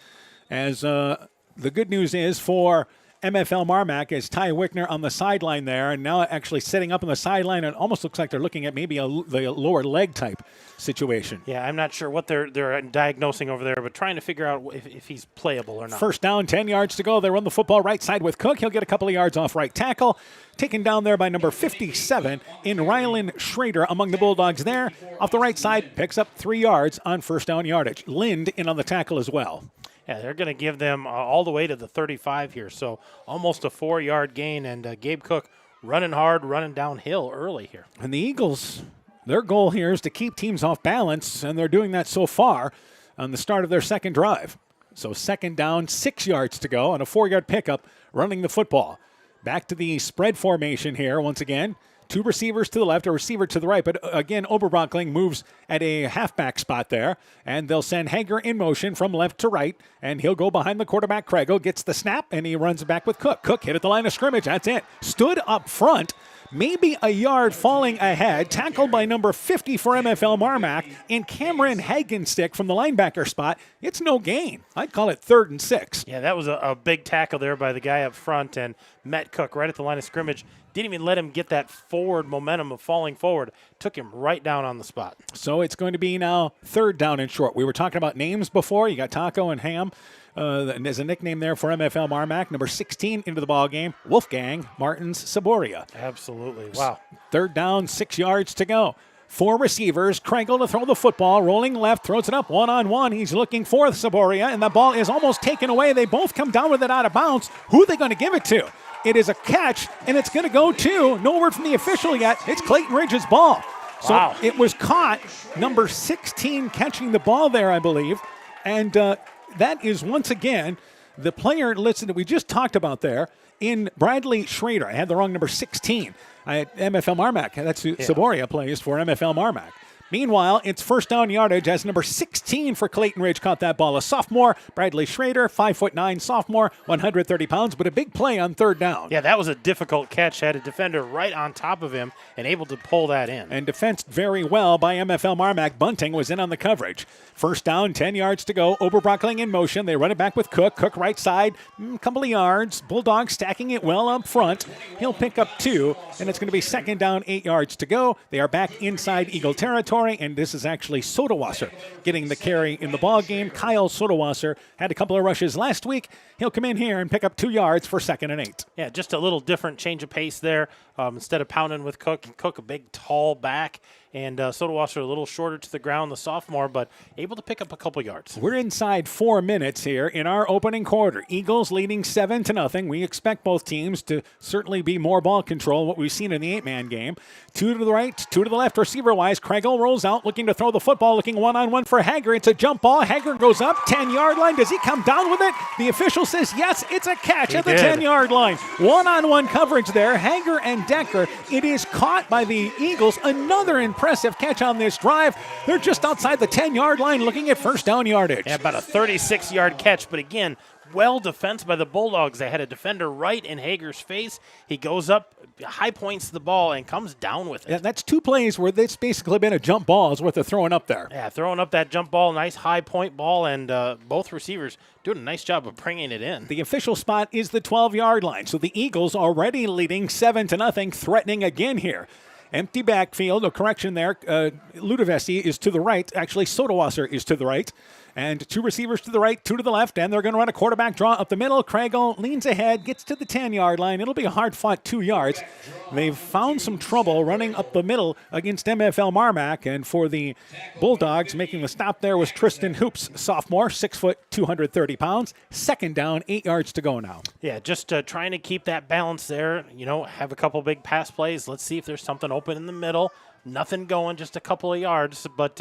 As the good news is for MFL MarMac is Ty Wickner on the sideline there, and now actually setting up on the sideline. It almost looks like they're looking at maybe the lower leg type situation. Yeah, I'm not sure what they're diagnosing over there, but trying to figure out if he's playable or not. First down, 10 yards to go. They run the football right side with Cook. He'll get a couple of yards off right tackle. Taken down there by number 57 in Rylan Schrader among the Bulldogs there. Off the right side, picks up 3 yards on first down yardage. Lind in on the tackle as well. Yeah, they're going to give them all the way to the 35 here, so almost a 4-yard gain, and Gabe Cook running hard, running downhill early here. And the Eagles, their goal here is to keep teams off balance, and they're doing that so far on the start of their second drive. So second down, 6 yards to go, and a 4-yard pickup running the football. Back to the spread formation here once again. 2 receivers to the left, a receiver to the right. But again, Oberbrockling moves at a halfback spot there. And they'll send Hager in motion from left to right. And he'll go behind the quarterback. Kregel gets the snap, and he runs back with Cook. Cook hit at the line of scrimmage. That's it. Stood up front. Maybe a yard falling ahead. Tackled by number 50 for MFL MarMac. And Cameron Hagenstick from the linebacker spot. It's no gain. I'd call it 3rd and 6. Yeah, that was a big tackle there by the guy up front. And met Cook right at the line of scrimmage. Didn't even let him get that forward momentum of falling forward. Took him right down on the spot. So it's going to be now 3rd down and short. We were talking about names before. You got Taco and Ham. There's a nickname there for MFL MarMac. Number 16 into the ball game. Wolfgang Martins Saboria. Absolutely. Wow. 3rd down, 6 yards to go. 4 receivers. Kregel to throw the football. Rolling left. Throws it up one-on-one. He's looking for Saboria, and the ball is almost taken away. They both come down with it out of bounds. Who are they going to give it to? It is a catch, and it's going to go to, no word from the official yet, it's Clayton Ridge's ball. So wow. It was caught, number 16 catching the ball there, I believe. And that is once again the player, listen, that we just talked about there in Bradley Schrader. I had the wrong number 16. I had MFL MarMac. That's who Saboria plays for MFL MarMac. Meanwhile, it's first down yardage as number 16 for Clayton Ridge caught that ball. A sophomore, Bradley Schrader, 5'9" sophomore, 130 pounds, but a big play on 3rd down. Yeah, that was a difficult catch. Had a defender right on top of him and able to pull that in. And defensed very well by MFL MarMac. Bunting was in on the coverage. First down, 10 yards to go. Oberbrockling in motion. They run it back with Cook. Cook right side, a couple of yards. Bulldogs stacking it well up front. He'll pick up 2, and it's going to be 2nd down, 8 yards to go. They are back inside Eagle territory. And this is actually Sodawasser getting the carry in the ball game. Kyle Sodawasser had a couple of rushes last week. He'll come in here and pick up 2 yards for 2nd and 8. Yeah, just a little different change of pace there. Instead of pounding with Cook a big, tall back. And Sodawasser a little shorter to the ground, the sophomore, but able to pick up a couple yards. We're inside 4 minutes here in our opening quarter. Eagles leading 7-0. We expect both teams to certainly be more ball control, what we've seen in the 8-man game. 2 to the right, 2 to the left, receiver-wise. Kregel rolls out, looking to throw the football, looking one-on-one for Hager. It's a jump ball. Hager goes up, 10-yard line. Does he come down with it? The official says, yes, it's a catch at the 10-yard line. One-on-one coverage there. Hager and Decker. It is caught by the Eagles. Another impressive catch on this drive. They're just outside the 10-yard line looking at first down yardage. Yeah, about a 36-yard catch, but again, well defensed by the Bulldogs. They had a defender right in Hager's face. He goes up, high points the ball, and comes down with it. Yeah, that's 2 plays where it's basically been a jump ball is what they're throwing up there. Yeah, throwing up that jump ball, nice high point ball, and both receivers doing a nice job of bringing it in. The official spot is the 12-yard line, so the Eagles already leading 7-0, threatening again here. Empty backfield, no correction there. Ludovesi is to the right. Actually, Sodawasser is to the right. And 2 receivers to the right, 2 to the left, and they're going to run a quarterback draw up the middle. Kregel leans ahead, gets to the 10-yard line. It'll be a hard-fought 2 yards. They've found some trouble running up the middle against MFL MarMac, and for the Bulldogs, making the stop there was Tristan Hoops, sophomore, 6 foot, 230 pounds. 2nd down, 8 yards to go now. Yeah, just trying to keep that balance there. You know, have a couple big pass plays. Let's see if there's something open in the middle. Nothing going, just a couple of yards, but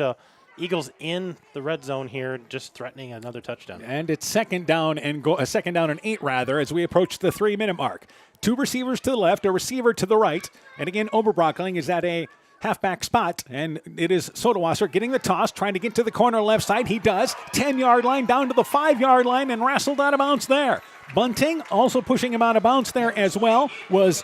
Eagles in the red zone here, just threatening another touchdown. And it's 2nd down and 2nd down and 8 rather, as we approach the 3-minute mark. 2 receivers to the left, a receiver to the right, and again Oberbrockling is at a halfback spot, and it is Sodawasser getting the toss, trying to get to the corner left side. He does. 10-yard line down to the 5-yard line and wrestled out of bounds there. Bunting also pushing him out of bounds there as well was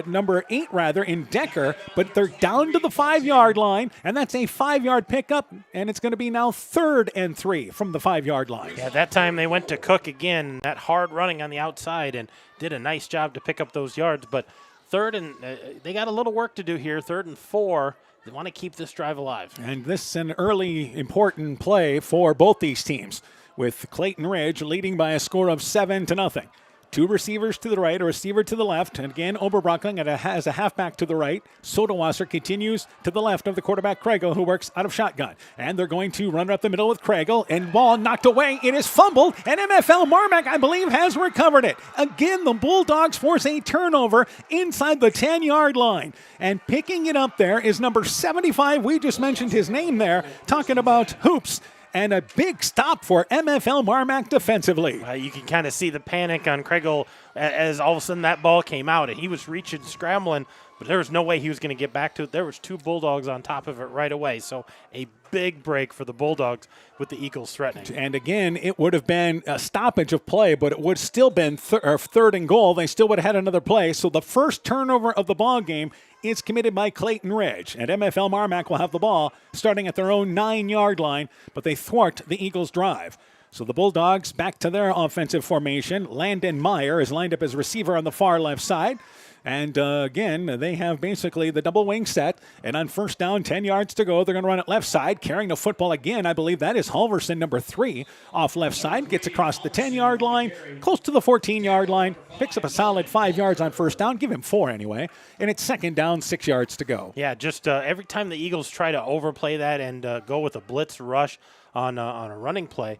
number 8 in Decker, but they're down to the 5-yard line, and that's a 5-yard pickup, and it's going to be now 3rd and 3 from the 5-yard line. Yeah, that time they went to Cook again, that hard running on the outside, and did a nice job to pick up those yards, but they got a little work to do here, 3rd and 4. They want to keep this drive alive. And this is an early important play for both these teams, with Clayton Ridge leading by a score of 7-0. 2 receivers to the right, a receiver to the left, and again, Oberbrockling has a halfback to the right. Sodawasser continues to the left of the quarterback, Kregel, who works out of shotgun. And they're going to run up the middle with Kregel, and ball knocked away. It is fumbled, and MFL MarMac, I believe, has recovered it. Again, the Bulldogs force a turnover inside the 10-yard line. And picking it up there is number 75. We just mentioned his name there, talking about hoops. And a big stop for MFL MarMac defensively. You can kind of see the panic on Kregel as all of a sudden that ball came out, and he was reaching, scrambling, but there was no way he was going to get back to it. There was 2 Bulldogs on top of it right away, so a big break for the Bulldogs with the Eagles threatening. And again, it would have been a stoppage of play, but it would still been 3rd and goal. They still would have had another play. So the first turnover of the ball game is committed by Clayton Ridge. And MFL MarMac will have the ball starting at their own 9-yard line, but they thwart the Eagles' drive. So the Bulldogs back to their offensive formation. Landon Meyer is lined up as receiver on the far left side. And again, they have basically the double wing set. And on first down, 10 yards to go, they're going to run it left side. Carrying the football again, I believe that is Halverson, number 3, off left side. Gets across the 10-yard line, close to the 14-yard line. Picks up a solid 5 yards on first down. Give him 4 anyway. And it's 2nd down, 6 yards to go. Yeah, just every time the Eagles try to overplay that and go with a blitz rush on a running play,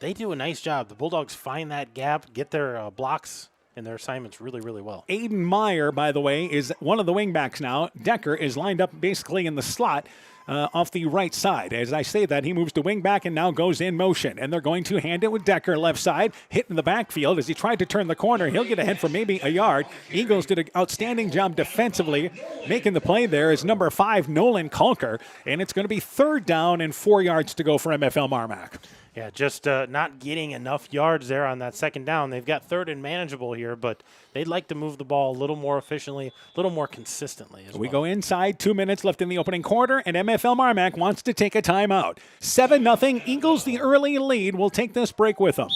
they do a nice job. The Bulldogs find that gap, get their blocks and their assignments really, really well. Aiden Meyer, by the way, is one of the wingbacks now. Decker is lined up basically in the slot off the right side. As I say that, he moves to wingback and now goes in motion. And they're going to hand it with Decker left side, hitting the backfield as he tried to turn the corner. He'll get ahead for maybe a yard. Eagles did an outstanding job defensively. Making the play there is number 5, Nolan Kalker. And it's going to be 3rd down and 4 yards to go for MFL MarMac. Yeah, just not getting enough yards there on that 2nd down. They've got 3rd and manageable here, but they'd like to move the ball a little more efficiently, a little more consistently as well. We go inside, 2 minutes left in the opening quarter, and MFL MarMac wants to take a timeout. 7-0, Eagles the early lead. Will take this break with them.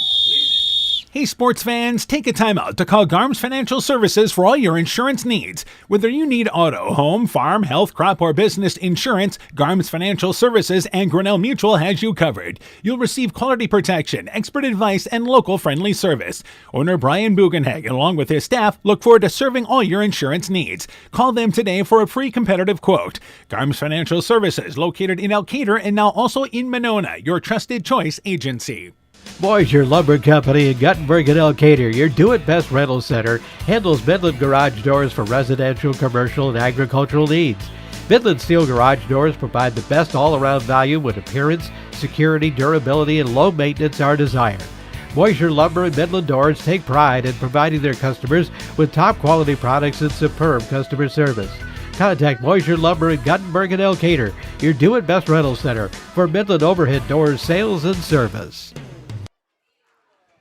Hey sports fans, take a time out to call Garms Financial Services for all your insurance needs. Whether you need auto, home, farm, health, crop, or business insurance, Garms Financial Services and Grinnell Mutual has you covered. You'll receive quality protection, expert advice, and local friendly service. Owner Brian Bugenhag, along with his staff, look forward to serving all your insurance needs. Call them today for a free competitive quote. Garms Financial Services, located in Elkader and now also in Monona, your trusted choice agency. Boisier Lumber Company in Guttenberg and Elkader, your do-it-best rental center, handles Midland garage doors for residential, commercial, and agricultural needs. Midland Steel garage doors provide the best all-around value when appearance, security, durability, and low maintenance are desired. Boisier Lumber and Midland Doors take pride in providing their customers with top-quality products and superb customer service. Contact Boisier Lumber in Guttenberg and Elkader, your do-it-best rental center, for Midland overhead doors sales and service.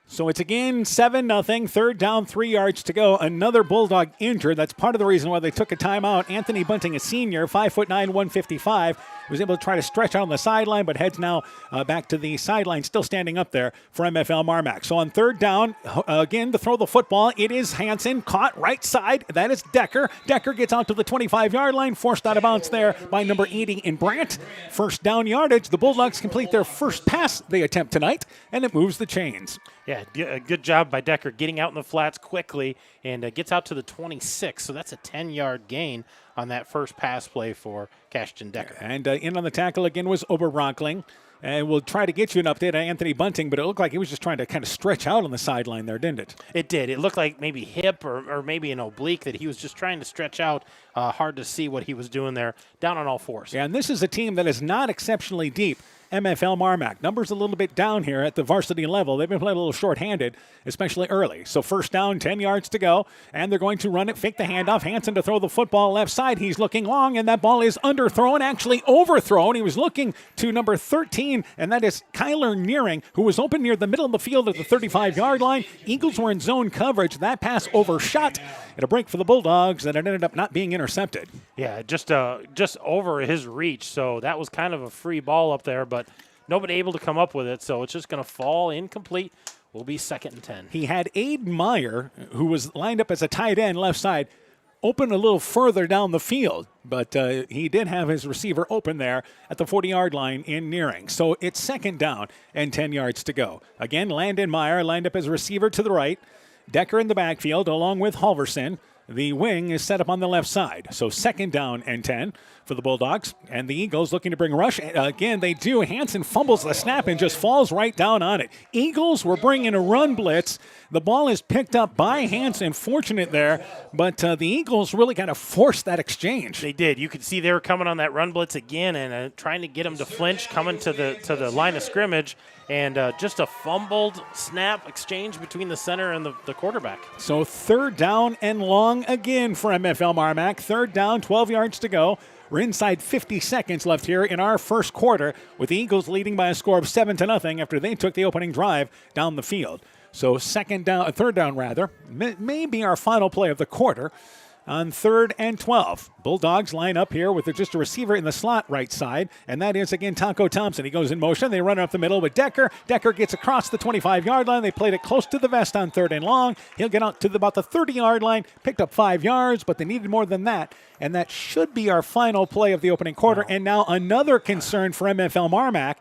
So it's again 7-0, 3rd down, 3 yards to go. Another Bulldog injured. That's part of the reason why they took a timeout. Anthony Bunting, a senior, 5'9", 155, was able to try to stretch out on the sideline, but heads now back to the sideline, still standing up there for MFL MarMac. So on 3rd down, again, to throw the football, it is Hansen, caught right side. That is Decker. Decker gets out to the 25-yard line, forced out of bounds there by number 80 in Brandt. 1st down yardage. The Bulldogs complete their first pass they attempt tonight, and it moves the chains. Yeah, a good job by Decker getting out in the flats quickly and gets out to the 26. So that's a 10-yard gain on that first pass play for Cashton Decker. And in on the tackle again was Oberbrockling. And we'll try to get you an update on Anthony Bunting, but it looked like he was just trying to kind of stretch out on the sideline there, didn't it? It did. It looked like maybe hip or maybe an oblique that he was just trying to stretch out. Hard to see what he was doing there, down on all fours. Yeah, and this is a team that is not exceptionally deep. MFL MarMac. Numbers a little bit down here at the varsity level. They've been playing a little shorthanded, especially early. So first down, 10 yards to go, and they're going to run it, fake the handoff. Hansen to throw the football left side. He's looking long, and that ball is underthrown, actually overthrown. He was looking to number 13, and that is Kyler Nearing, who was open near the middle of the field at the 35-yard line. Eagles were in zone coverage. That pass overshot. And a break for the Bulldogs, and it ended up not being intercepted. Yeah, just over his reach. So that was kind of a free ball up there, but nobody able to come up with it. So it's just going to fall incomplete. Will be 2nd and 10. He had Aid Meyer, who was lined up as a tight end left side, open a little further down the field, but he did have his receiver open there at the 40-yard line in Nearing. So it's 2nd down and 10 yards to go. Again, Landon Meyer lined up as a receiver to the right. Decker in the backfield along with Halverson. The wing is set up on the left side. So 2nd down and 10 for the Bulldogs. And the Eagles looking to bring rush. Again, they do. Hansen fumbles the snap and just falls right down on it. Eagles were bringing a run blitz. The ball is picked up by Hansen. Fortunate there. But the Eagles really kind of forced that exchange. They did. You could see they were coming on that run blitz again and trying to get him to flinch, coming to the line of scrimmage. And just a fumbled snap exchange between the center and the quarterback. So 3rd down and long again for MFL MarMac. 3rd down, 12 yards to go. We're inside 50 seconds left here in our first quarter, with the Eagles leading by a score of 7-0 after they took the opening drive down the field. So 3rd down, may be our final play of the quarter. On 3rd and 12. Bulldogs line up here with just a receiver in the slot right side, and that is, again, Taco Thompson. He goes in motion. They run it up the middle with Decker. Decker gets across the 25-yard line. They played it close to the vest on 3rd and long. He'll get out to about the 30-yard line, picked up 5 yards, but they needed more than that, and that should be our final play of the opening quarter. And now another concern for MFL MarMac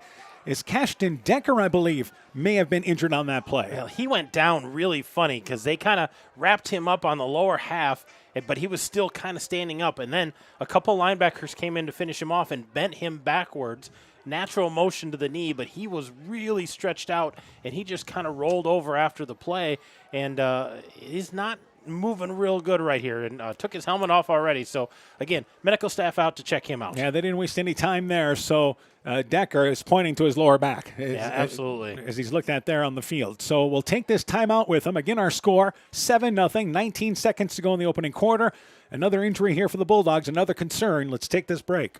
is Cashton Decker, I believe, may have been injured on that play. Well, he went down really funny because they kind of wrapped him up on the lower half, but he was still kind of standing up. And then a couple linebackers came in to finish him off and bent him backwards. Natural motion to the knee, but he was really stretched out, and he just kind of rolled over after the play. And he's not moving real good right here, and took his helmet off already. So, again, medical staff out to check him out. Yeah, they didn't waste any time there. So Decker is pointing to his lower back. Yeah, absolutely. As he's looked at there on the field. So we'll take this timeout with him. Again, our score, 7-0, 19 seconds to go in the opening quarter. Another injury here for the Bulldogs, another concern. Let's take this break.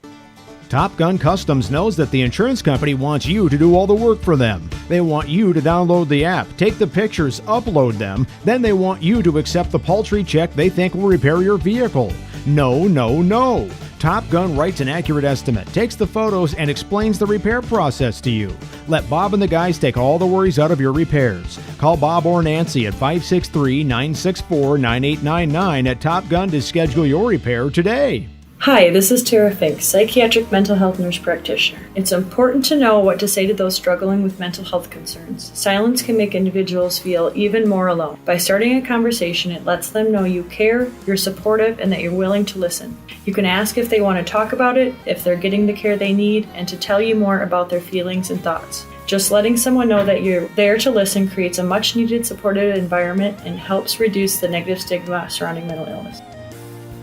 Top Gun Customs knows that the insurance company wants you to do all the work for them. They want you to download the app, take the pictures, upload them, then they want you to accept the paltry check they think will repair your vehicle. No, no, no. Top Gun writes an accurate estimate, takes the photos, and explains the repair process to you. Let Bob and the guys take all the worries out of your repairs. Call Bob or Nancy at 563-964-9899 at Top Gun to schedule your repair today. Hi, this is Tara Fink, psychiatric mental health nurse practitioner. It's important to know what to say to those struggling with mental health concerns. Silence can make individuals feel even more alone. By starting a conversation, it lets them know you care, you're supportive, and that you're willing to listen. You can ask if they want to talk about it, if they're getting the care they need, and to tell you more about their feelings and thoughts. Just letting someone know that you're there to listen creates a much-needed supportive environment and helps reduce the negative stigma surrounding mental illness.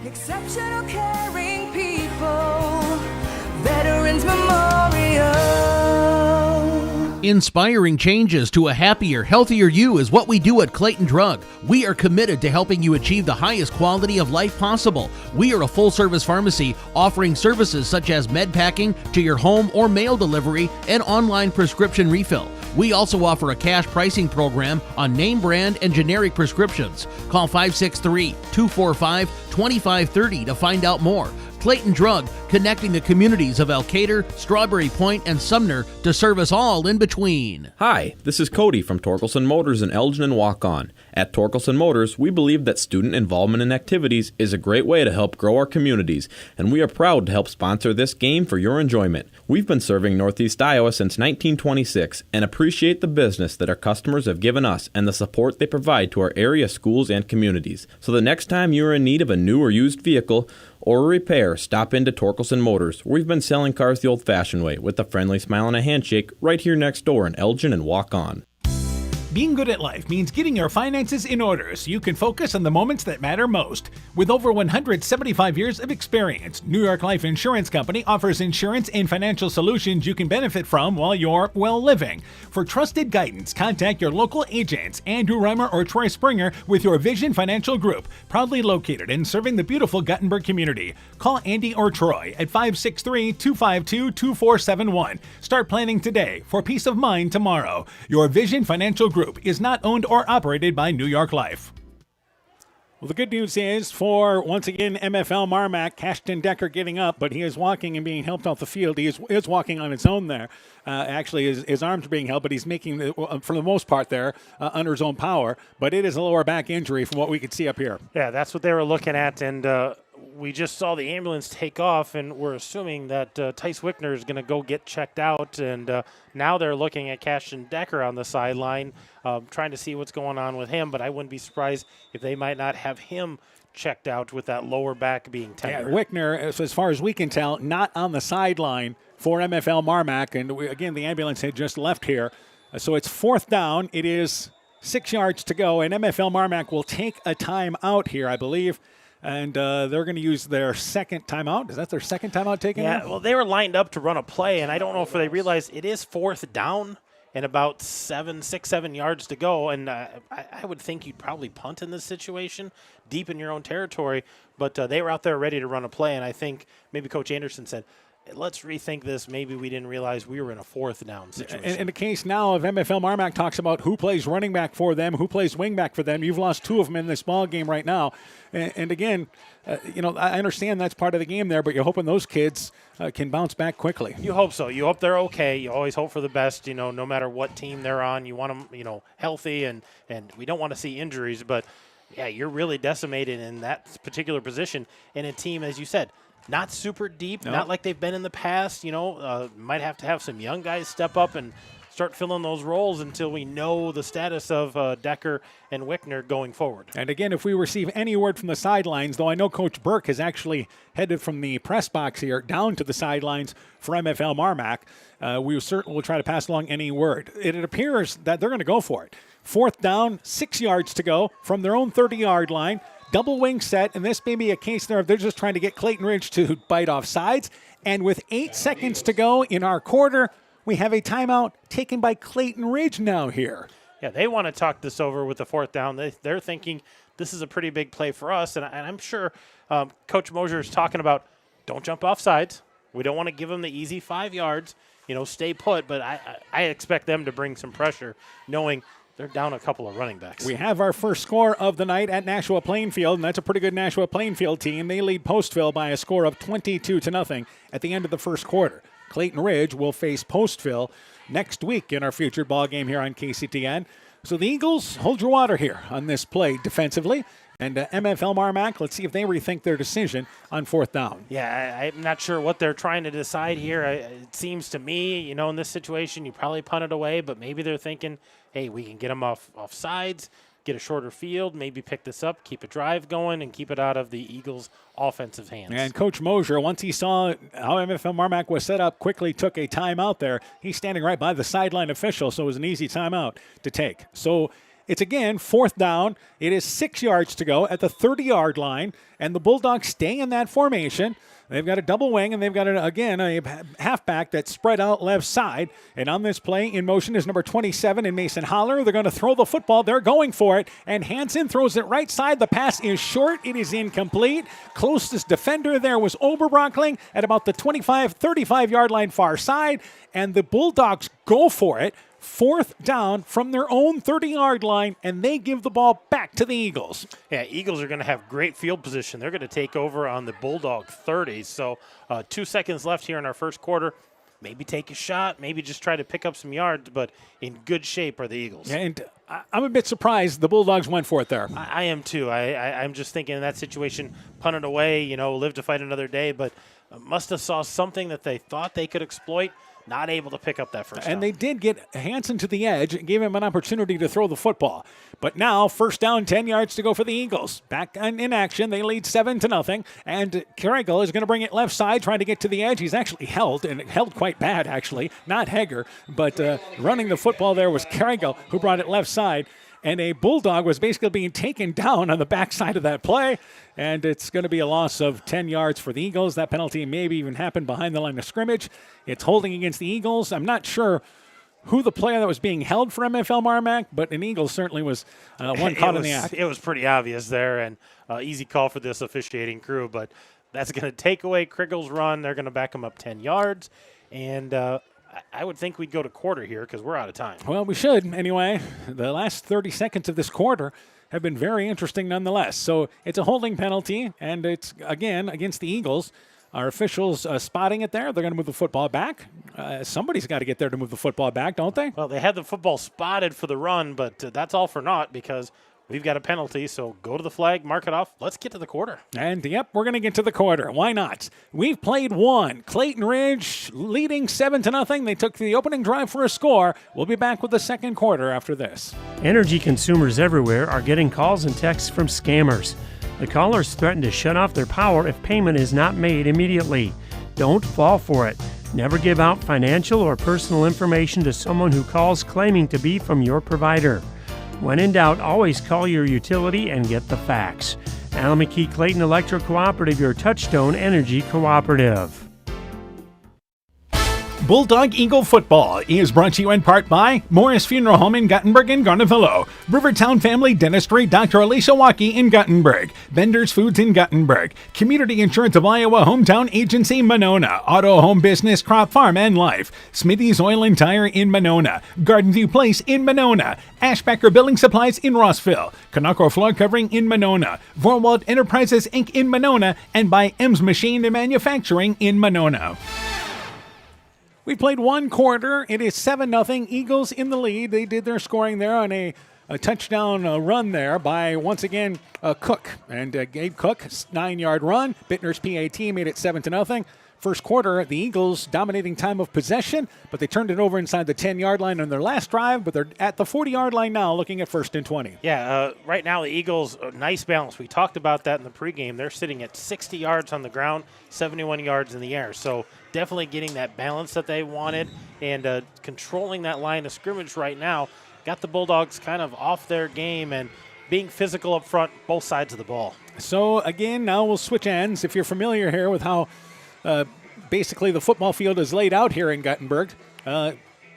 Exceptional caring people, Veterans Memorial. Inspiring changes to a happier, healthier you is what we do at Clayton Drug. We are committed to helping you achieve the highest quality of life possible. We are a full-service pharmacy offering services such as med packing to your home or mail delivery and online prescription refill. We also offer a cash pricing program on name brand and generic prescriptions. Call 563-245-2530 to find out more. Clayton Drug, connecting the communities of Elkader, Strawberry Point, and Sumner to serve us all in between. Hi, this is Cody from Torkelson Motors in Elgin and Walk-On. At Torkelson Motors, we believe that student involvement in activities is a great way to help grow our communities, and we are proud to help sponsor this game for your enjoyment. We've been serving Northeast Iowa since 1926 and appreciate the business that our customers have given us and the support they provide to our area schools and communities. So the next time you are in need of a new or used vehicle or a repair, stop into Torkelson Motors. We've been selling cars the old-fashioned way with a friendly smile and a handshake right here next door in Elgin and Walk-On. Being good at life means getting your finances in order so you can focus on the moments that matter most. With over 175 years of experience, New York Life Insurance Company offers insurance and financial solutions you can benefit from while you're well living. For trusted guidance, contact your local agents, Andrew Reimer or Troy Springer with your Vision Financial Group, proudly located and serving the beautiful Guttenberg community. Call Andy or Troy at 563-252-2471. Start planning today for peace of mind tomorrow. Your Vision Financial Group is not owned or operated by New York Life. Well, the good news is for, once again, MFL MarMac, Cashton Decker getting up, but he is walking and being helped off the field. He is walking on his own there. Actually, his arms are being held, but he's making, for the most part there, under his own power. But it is a lower back injury from what we could see up here. Yeah, that's what they were looking at, and we just saw the ambulance take off, and we're assuming that Tice Wickner is going to go get checked out, and now they're looking at Cashton Decker on the sideline, trying to see what's going on with him, but I wouldn't be surprised if they might not have him checked out with that lower back being tender. Yeah, Wickner, as far as we can tell, not on the sideline for MFL MarMac, and again, the ambulance had just left here. So it's 4th down. It is 6 yards to go, and MFL MarMac will take a timeout here, I believe. And they're going to use their second timeout. Is that their second timeout taken? Yeah, well, they were lined up to run a play, and I don't know if they realize it is 4th down and about 7 yards to go. And I would think you'd probably punt in this situation, deep in your own territory. But they were out there ready to run a play, and I think maybe Coach Anderson said, let's rethink this. Maybe we didn't realize we were in a 4th down situation. In the case now of MFL MarMac talks about who plays running back for them, who plays wing back for them. You've lost 2 of them in this ball game right now. And again, I understand that's part of the game there, but you're hoping those kids can bounce back quickly. You hope so. You hope they're okay. You always hope for the best, no matter what team they're on. You want them, healthy, and we don't want to see injuries. But, yeah, you're really decimated in that particular position in a team, as you said, not super deep, not like they've been in the past. Might have to have some young guys step up and start filling those roles until we know the status of Decker and Wickner going forward. And again, if we receive any word from the sidelines, though I know Coach Burke has actually headed from the press box here down to the sidelines for MFL MarMac, we certainly will try to pass along any word. It appears that they're going to go for it. 4th down, 6 yards to go from their own 30-yard line. Double wing set, and this may be a case there of they're just trying to get Clayton Ridge to bite off sides. And with 8 seconds to go in our quarter, we have a timeout taken by Clayton Ridge now here. Yeah, they want to talk this over with the 4th down. They're thinking this is a pretty big play for us, and I'm sure Coach Mosier is talking about don't jump off sides. We don't want to give them the easy 5 yards. Stay put, but I expect them to bring some pressure, knowing they're down a couple of running backs. We have our first score of the night at Nashua Plainfield, and that's a pretty good Nashua Plainfield team. They lead Postville by a score of 22-0 at the end of the first quarter. Clayton Ridge will face Postville next week in our featured ball game here on KCTN. So the Eagles, hold your water here on this play defensively. And MFL MarMac, let's see if they rethink their decision on 4th down. Yeah, I'm not sure what they're trying to decide here. It seems to me, in this situation, you probably punt it away, but maybe they're thinking, hey, we can get them off sides, get a shorter field, maybe pick this up, keep a drive going, and keep it out of the Eagles' offensive hands. And Coach Mosier, once he saw how MFL MarMac was set up, quickly took a timeout there. He's standing right by the sideline official, so it was an easy timeout to take. So it's again 4th down. It is 6 yards to go at the 30-yard line, and the Bulldogs stay in that formation. They've got a double wing, and they've got, a halfback that's spread out left side. And on this play, in motion is number 27 in Mason Holler. They're going to throw the football. They're going for it, and Hansen throws it right side. The pass is short. It is incomplete. Closest defender there was Oberbrockling at about the 35-yard line far side, and the Bulldogs go for it. 4th down from their own 30-yard line, and they give the ball back to the Eagles. Yeah, Eagles are going to have great field position. They're going to take over on the Bulldog 30. So 2 seconds left here in our first quarter. Maybe take a shot, maybe just try to pick up some yards, but in good shape are the Eagles. Yeah, and I'm a bit surprised the Bulldogs went for it there. I am too. I'm just thinking in that situation, punt it away, live to fight another day, but must have saw something that they thought they could exploit. not able to pick up that first down. And they did get Hansen to the edge and gave him an opportunity to throw the football. But now, first down, 10 yards to go for the Eagles. Back in action, they lead 7-0. And Kerrigal is going to bring it left side, trying to get to the edge. He's actually held, and held quite bad, actually. Not Hager, but running the football there was Kerrigal, who brought it left side. And a Bulldog was basically being taken down on the backside of that play. And it's going to be a loss of 10 yards for the Eagles. That penalty maybe even happened behind the line of scrimmage. It's holding against the Eagles. I'm not sure who the player that was being held for MFL MarMac, but an Eagle certainly was one caught in the act. It was pretty obvious there, and easy call for this officiating crew. But that's going to take away Krigel's run. They're going to back him up 10 yards. And I would think we'd go to quarter here because we're out of time. Well, we should anyway. The last 30 seconds of this quarter have been very interesting nonetheless. So it's a holding penalty, and it's, again, against the Eagles. Our officials spotting it there. They're going to move the football back. Somebody's got to get there to move the football back, don't they? Well, they had the football spotted for the run, but that's all for naught because we've got a penalty, so go to the flag, mark it off. Let's get to the quarter. And, yep, we're going to get to the quarter. Why not? We've played one. Clayton Ridge leading 7-0. They took the opening drive for a score. We'll be back with the second quarter after this. Energy consumers everywhere are getting calls and texts from scammers. The callers threaten to shut off their power if payment is not made immediately. Don't fall for it. Never give out financial or personal information to someone who calls claiming to be from your provider. When in doubt, always call your utility and get the facts. Alameda Clayton Electric Cooperative, your Touchstone Energy Cooperative. Bulldog Eagle Football is brought to you in part by Morris Funeral Home in Guttenberg and Garnavillo, Rivertown Family Dentistry, Dr. Alicia Waukee in Guttenberg, Bender's Foods in Guttenberg, Community Insurance of Iowa Hometown Agency Monona, Auto Home Business, Crop Farm and Life, Smithy's Oil and Tire in Monona, Garden View Place in Monona, Ashbacker Building Supplies in Rossville, Kanako Floor Covering in Monona, Vorwald Enterprises Inc. in Monona, and by M's Machine and Manufacturing in Monona. We played one quarter. It is 7-0. Eagles in the lead. They did their scoring there on a touchdown run there by, once again, Cook. And Gabe Cook, 9-yard run. Bittner's PAT made it 7-0. First quarter, the Eagles dominating time of possession, but they turned it over inside the 10-yard line on their last drive, but they're at the 40-yard line now looking at 1st and 20. Yeah, right now the Eagles, nice balance. We talked about that in the pregame. They're sitting at 60 yards on the ground, 71 yards in the air. So definitely getting that balance that they wanted and controlling that line of scrimmage right now. Got the Bulldogs kind of off their game and being physical up front, both sides of the ball. So, again, now we'll switch ends. If you're familiar here with how basically the football field is laid out here in Guttenberg,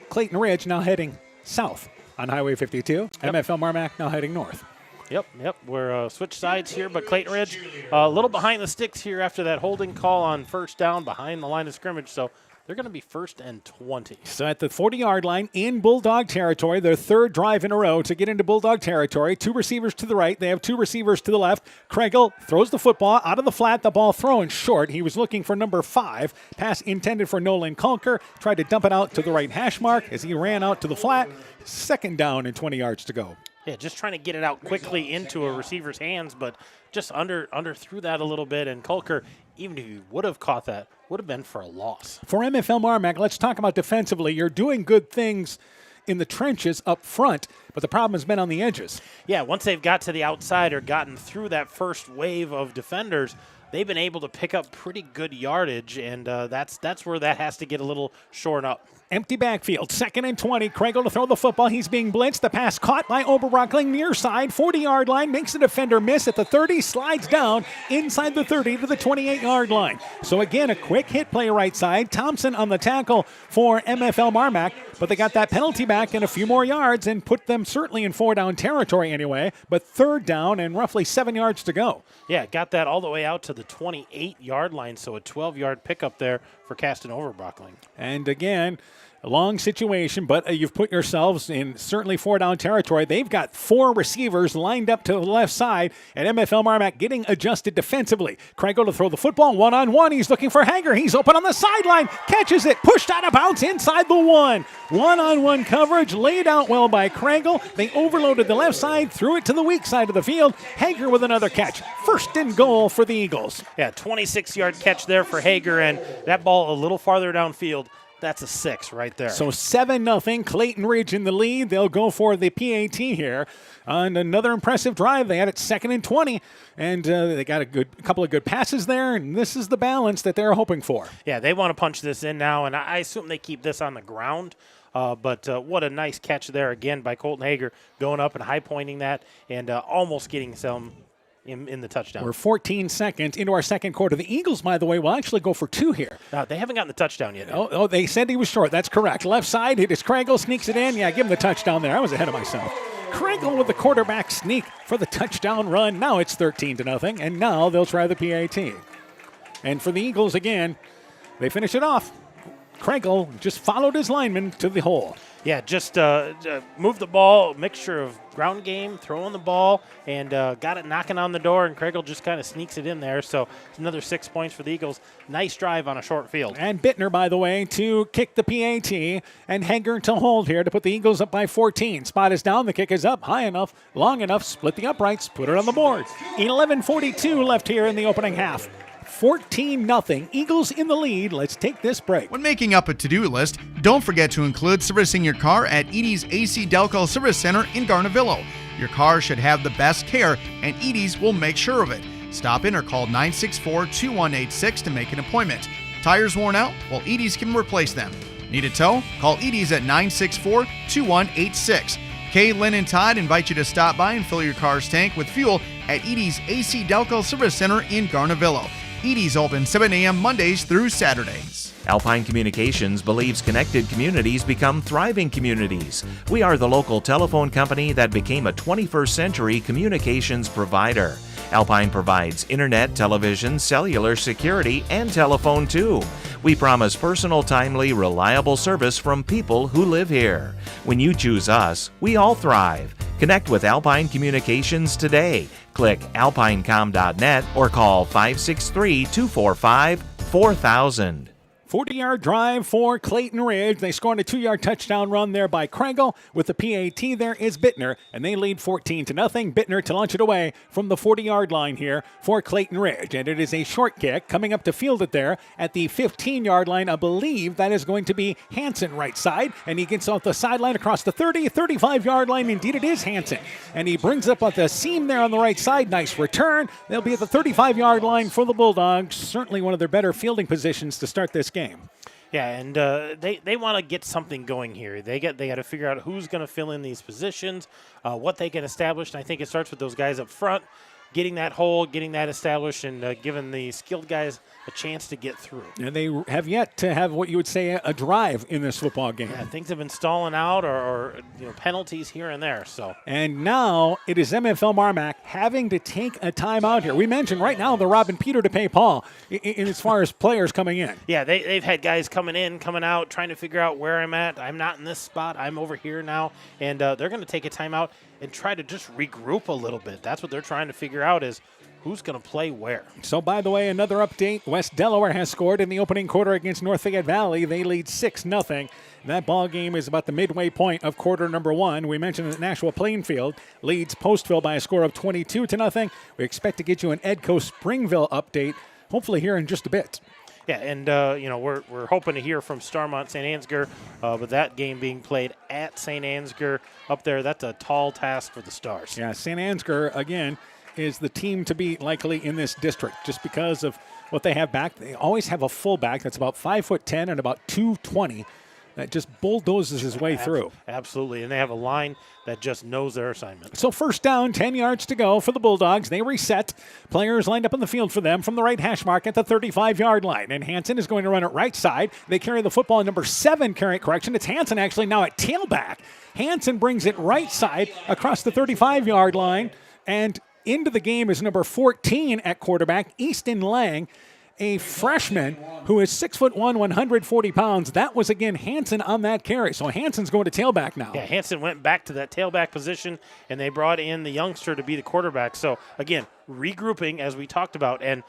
Clayton Ridge now heading south on Highway 52. Yep. MFL MarMac now heading north. Yep. We're switch sides here, but Clayton Ridge a little behind the sticks here after that holding call on first down behind the line of scrimmage. So they're going to be 1st and 20. So at the 40-yard line in Bulldog territory, their third drive in a row to get into Bulldog territory. 2 receivers to the right. They have 2 receivers to the left. Kriegel throws the football out of the flat. The ball thrown short. He was looking for number 5. Pass intended for Nolan Kulker. Tried to dump it out to the right hash mark as he ran out to the flat. 2nd down and 20 yards to go. Yeah, just trying to get it out quickly into a receiver's hands, but just under threw that a little bit. And Kulker, even if he would have caught that, would have been for a loss. For MFL MarMac, let's talk about defensively. You're doing good things in the trenches up front, but the problem has been on the edges. Yeah, once they've got to the outside or gotten through that first wave of defenders, they've been able to pick up pretty good yardage, and that's where that has to get a little shorn up. Empty backfield, 2nd and 20. Kriegel to throw the football. He's being blitzed. The pass caught by Oberbrockling near side. 40-yard line. Makes the defender miss at the 30. Slides down inside the 30 to the 28-yard line. So again, a quick hit play right side. Thompson on the tackle for MFL MarMac. But they got that penalty back and a few more yards and put them certainly in 4-down territory anyway. But 3rd down and roughly 7 yards to go. Yeah, got that all the way out to the 28-yard line. So a 12-yard pickup there for Caston Overbrockling. And again, a long situation, but you've put yourselves in certainly 4-down territory. They've got 4 receivers lined up to the left side, and MFL MarMac getting adjusted defensively. Kriegel to throw the football one-on-one. He's looking for Hager. He's open on the sideline. Catches it. Pushed out of bounds inside the 1. One-on-one coverage laid out well by Kriegel. They overloaded the left side, threw it to the weak side of the field. Hager with another catch. 1st and goal for the Eagles. Yeah, 26-yard catch there for Hager, and that ball a little farther downfield. That's a 6 right there. So 7-0, Clayton Ridge in the lead. They'll go for the PAT here on another impressive drive. They had it 2nd and 20, and they got a couple of good passes there, and this is the balance that they're hoping for. Yeah, they want to punch this in now, and I assume they keep this on the ground. But what a nice catch there again by Colton Hager, going up and high-pointing that and almost getting some in the touchdown. We're 14 seconds into our second quarter. The Eagles, by the way, will actually go for 2 here. They haven't gotten the touchdown yet. Oh, they said he was short. That's correct. Left side, it is Krangle, sneaks it in. Yeah, give him the touchdown there. I was ahead of myself. Krangle with the quarterback sneak for the touchdown run. Now it's 13-0, and now they'll try the PAT. And for the Eagles, again, they finish it off. Krangle just followed his lineman to the hole. Yeah, just move the ball, mixture of ground game, throwing the ball, and got it knocking on the door, and Krangle just kind of sneaks it in there. So it's another 6 points for the Eagles. Nice drive on a short field. And Bittner, by the way, to kick the PAT, and Hager to hold here to put the Eagles up by 14. Spot is down, the kick is up, high enough, long enough, split the uprights, put it on the board. 11:42 left here in the opening half. 14-0. Eagles in the lead. Let's take this break. When making up a to-do list, don't forget to include servicing your car at Edie's AC Delco Service Center in Garnavillo. Your car should have the best care, and Edie's will make sure of it. Stop in or call 964-2186 to make an appointment. Tires worn out? Well, Edie's can replace them. Need a tow? Call Edie's at 964-2186. Kay, Lynn, and Todd invite you to stop by and fill your car's tank with fuel at Edie's AC Delco Service Center in Garnavillo. Edie's open 7 a.m. Mondays through Saturdays. Alpine Communications believes connected communities become thriving communities. We are the local telephone company that became a 21st century communications provider. Alpine provides internet, television, cellular security, and telephone too. We promise personal, timely, reliable service from people who live here. When you choose us, we all thrive. Connect with Alpine Communications today. Click alpinecom.net or call 563-245-4000. 40-yard drive for Clayton Ridge. They scored a 2-yard touchdown run there by Krangle. With the PAT there is Bittner, and they lead 14-0. Bittner to launch it away from the 40-yard line here for Clayton Ridge. And it is a short kick coming up to field it there at the 15-yard line. I believe that is going to be Hansen right side, and he gets off the sideline across the 30, 35-yard line. Indeed, it is Hansen. And he brings up at the seam there on the right side. Nice return. They'll be at the 35-yard line for the Bulldogs. Certainly one of their better fielding positions to start this game. Yeah, and they want to get something going here. They got to figure out who's going to fill in these positions, what they can establish. And I think it starts with those guys up front, getting that hole, getting that established, and giving the skilled guys a chance to get through. And they have yet to have what you would say a drive in this football game. Yeah, things have been stalling out or penalties here and there. So. And now it is MFL MarMac having to take a timeout here. We mentioned right now the Robin Peter to pay Paul in as far as players coming in. Yeah, they've had guys coming in, coming out, trying to figure out where I'm at. I'm not in this spot. I'm over here now. And they're going to take a timeout and try to just regroup a little bit. That's what they're trying to figure out is who's going to play where. So, by the way, another update. West Delaware has scored in the opening quarter against North Fayette Valley. They lead 6-0. That ball game is about the midway point of quarter number 1. We mentioned that Nashua Plainfield leads Postville by a score of 22-0. We expect to get you an Edco Springville update, hopefully here in just a bit. Yeah, and we're hoping to hear from Starmont St. Ansgar, but that game being played at St. Ansgar up there, that's a tall task for the Stars. Yeah, St. Ansgar, again, is the team to beat likely in this district just because of what they have back. They always have a fullback that's about 5'10" and about 220 that just bulldozes his way through. Absolutely, and they have a line that just knows their assignment. So first down, 10 yards to go for the Bulldogs. They reset. Players lined up on the field for them from the right hash mark at the 35-yard line. And Hansen is going to run it right side. They carry the football in number 7 correction. It's Hansen actually now at tailback. Hansen brings it right side across the 35-yard line. And into the game is number 14 at quarterback, Easton Lang, a freshman who is 6'1", 140 pounds. That was, again, Hansen on that carry. So Hansen's going to tailback now. Yeah, Hansen went back to that tailback position, and they brought in the youngster to be the quarterback. So, again, regrouping, as we talked about, and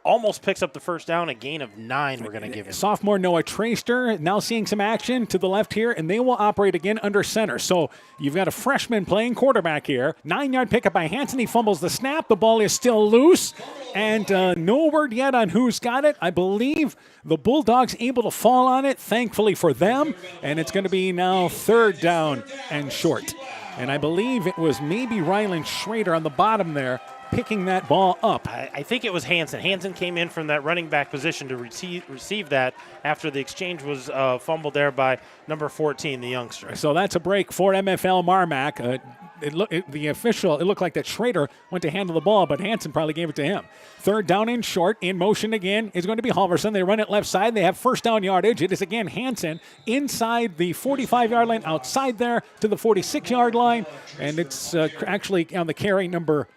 almost picks up the first down, a gain of 9 we're going to give him. Sophomore Noah Traster now seeing some action to the left here, and they will operate again under center. So you've got a freshman playing quarterback here. 9-yard pickup by Hansen. He fumbles the snap. The ball is still loose, and no word yet on who's got it. I believe the Bulldogs able to fall on it, thankfully for them, and it's going to be now 3rd down and short. And I believe it was maybe Rylan Schrader on the bottom there picking that ball up. I think it was Hansen. Hansen came in from that running back position to receive that after the exchange was fumbled there by number 14, the youngster. So that's a break for MFL MarMac. It looked like that Schrader went to handle the ball, but Hansen probably gave it to him. 3rd down and short. In motion again is going to be Halverson. They run it left side. They have first down yardage. It is again Hansen inside the 45-yard line, outside there to the 46-yard line. And it's actually on the carry number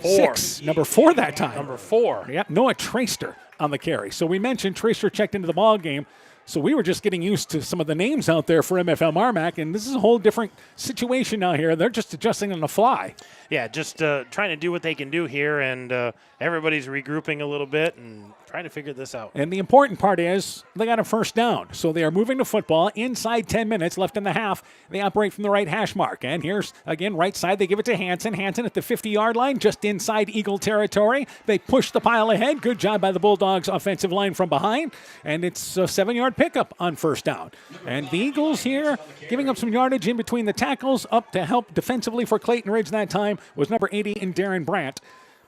6. Number 4 that time. Number 4. Yep, Noah Traster on the carry. So we mentioned Traster checked into the ball game. So we were just getting used to some of the names out there for MFL MarMac, and this is a whole different situation now here. They're just adjusting on the fly. Yeah, just trying to do what they can do here, and everybody's regrouping a little bit and trying to figure this out. And the important part is they got a first down. So they are moving the football inside 10 minutes left in the half. They operate from the right hash mark. And here's, again, right side. They give it to Hansen. Hansen at the 50-yard line, just inside Eagle territory. They push the pile ahead. Good job by the Bulldogs offensive line from behind. And it's a 7-yard pickup on first down. And the Eagles here giving up some yardage in between the tackles. Up to help defensively for Clayton Ridge that time was number 80 in Darren Brandt.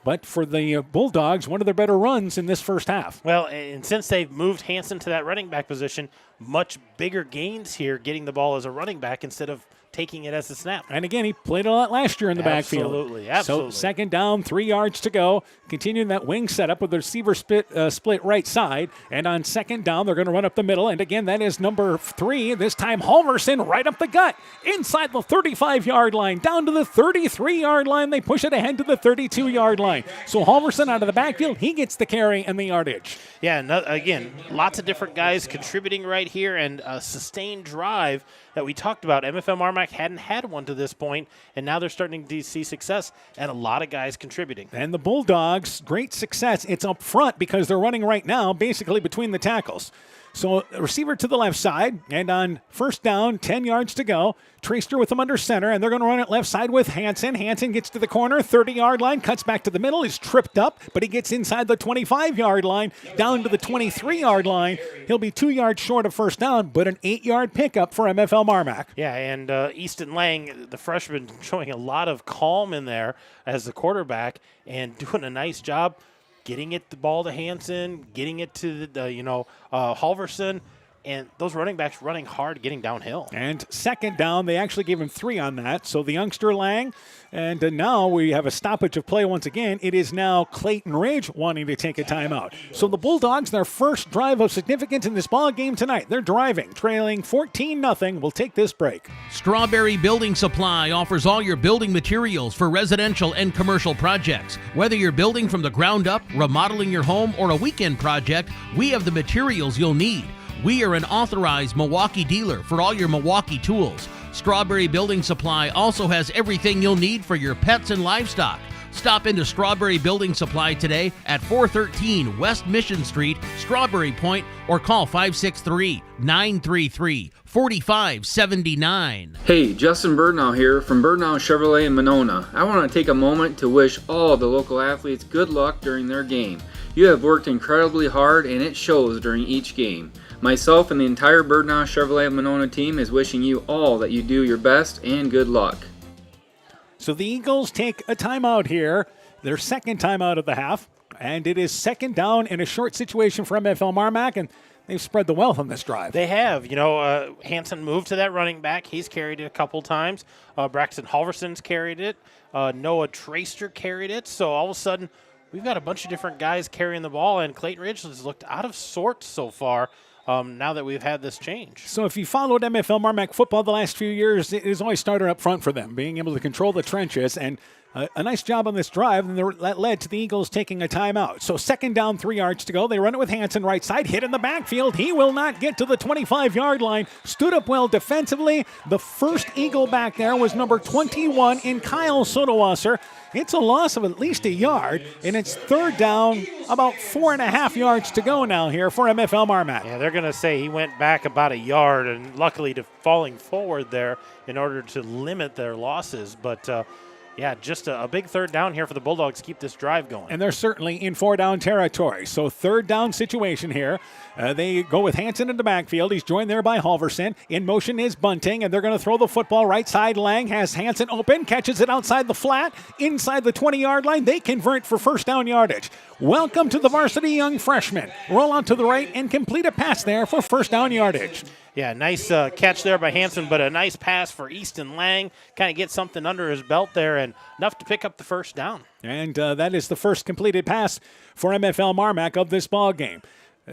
But for the Bulldogs, one of their better runs in this first half. Well, and since they've moved Hansen to that running back position, much bigger gains here getting the ball as a running back instead of taking it as a snap. And again, he played a lot last year in the backfield. Absolutely. So 2nd down, 3 yards to go. Continuing that wing setup with the receiver split right side. And on 2nd down, they're going to run up the middle. And again, that is number 3. This time, Halverson right up the gut. Inside the 35-yard line, down to the 33-yard line. They push it ahead to the 32-yard line. So Halverson out of the backfield, he gets the carry and the yardage. Yeah, again, lots of different guys contributing right here, and a sustained drive that we talked about. MFL MarMac hadn't had one to this point, and now they're starting to see success, and a lot of guys contributing. And the Bulldogs, great success. It's up front because they're running right now basically between the tackles. So receiver to the left side, and on first down, 10 yards to go. Traster with them under center, and they're going to run it left side with Hansen. Hansen gets to the corner, 30-yard line, cuts back to the middle. He's tripped up, but he gets inside the 25-yard line, down to the 23-yard line. He'll be 2 yards short of first down, but an 8-yard pickup for MFL MarMac. Yeah, and Easton Lang, the freshman, showing a lot of calm in there as the quarterback and doing a nice job getting the ball to Hansen, getting it to Halverson, and those running backs running hard, getting downhill. And 2nd down, they actually gave him 3 on that. So the youngster Lang, and now we have a stoppage of play once again. It is now Clayton Ridge wanting to take a timeout. So the Bulldogs, their first drive of significance in this ball game tonight. They're driving, trailing 14-0. We'll take this break. Strawberry Building Supply offers all your building materials for residential and commercial projects. Whether you're building from the ground up, remodeling your home, or a weekend project, we have the materials you'll need. We are an authorized Milwaukee dealer for all your Milwaukee tools. Strawberry Building Supply also has everything you'll need for your pets and livestock. Stop into Strawberry Building Supply today at 413 West Mission Street, Strawberry Point, or call 563-933-4579. Hey, Justin Birdnow here from Birdnow Chevrolet in Monona. I want to take a moment to wish all the local athletes good luck during their game. You have worked incredibly hard, and it shows during each game. Myself and the entire Birdnow Chevrolet Monona team is wishing you all that you do your best and good luck. So the Eagles take a timeout here, their 2nd timeout of the half, and it is 2nd down in a short situation for MFL MarMac, and they've spread the wealth on this drive. They have. Hansen moved to that running back. He's carried it a couple times. Braxton Halverson's carried it. Noah Traster carried it. So all of a sudden, we've got a bunch of different guys carrying the ball, and Clayton Ridge has looked out of sorts so far. Now that we've had this change. So if you followed MFL MarMac football the last few years, it has always started up front for them, being able to control the trenches. And a nice job on this drive, and that led to the Eagles taking a timeout. So 2nd down, 3 yards to go. They run it with Hansen right side, hit in the backfield. He will not get to the 25-yard line. Stood up well defensively. The first Eagle back there was number 21 in Kyle Sodowasser. It's a loss of at least a yard, and it's 3rd down, about 4.5 yards to go now here for MFL MarMac. Yeah, they're going to say he went back about a yard, and luckily to falling forward there in order to limit their losses. But yeah, just a big 3rd down here for the Bulldogs to keep this drive going. And they're certainly in 4-down territory. So 3rd down situation here. They go with Hansen in the backfield. He's joined there by Halverson. In motion is Bunting, and they're going to throw the football right side. Lang has Hansen open, catches it outside the flat, inside the 20-yard line. They convert for 1st down yardage. Welcome to the varsity young freshman. Roll out to the right and complete a pass there for 1st down yardage. Yeah, nice catch there by Hansen, but a nice pass for Easton Lang. Kind of get something under his belt there, and enough to pick up the 1st down. And that is the first completed pass for MFL MarMac of this ball game.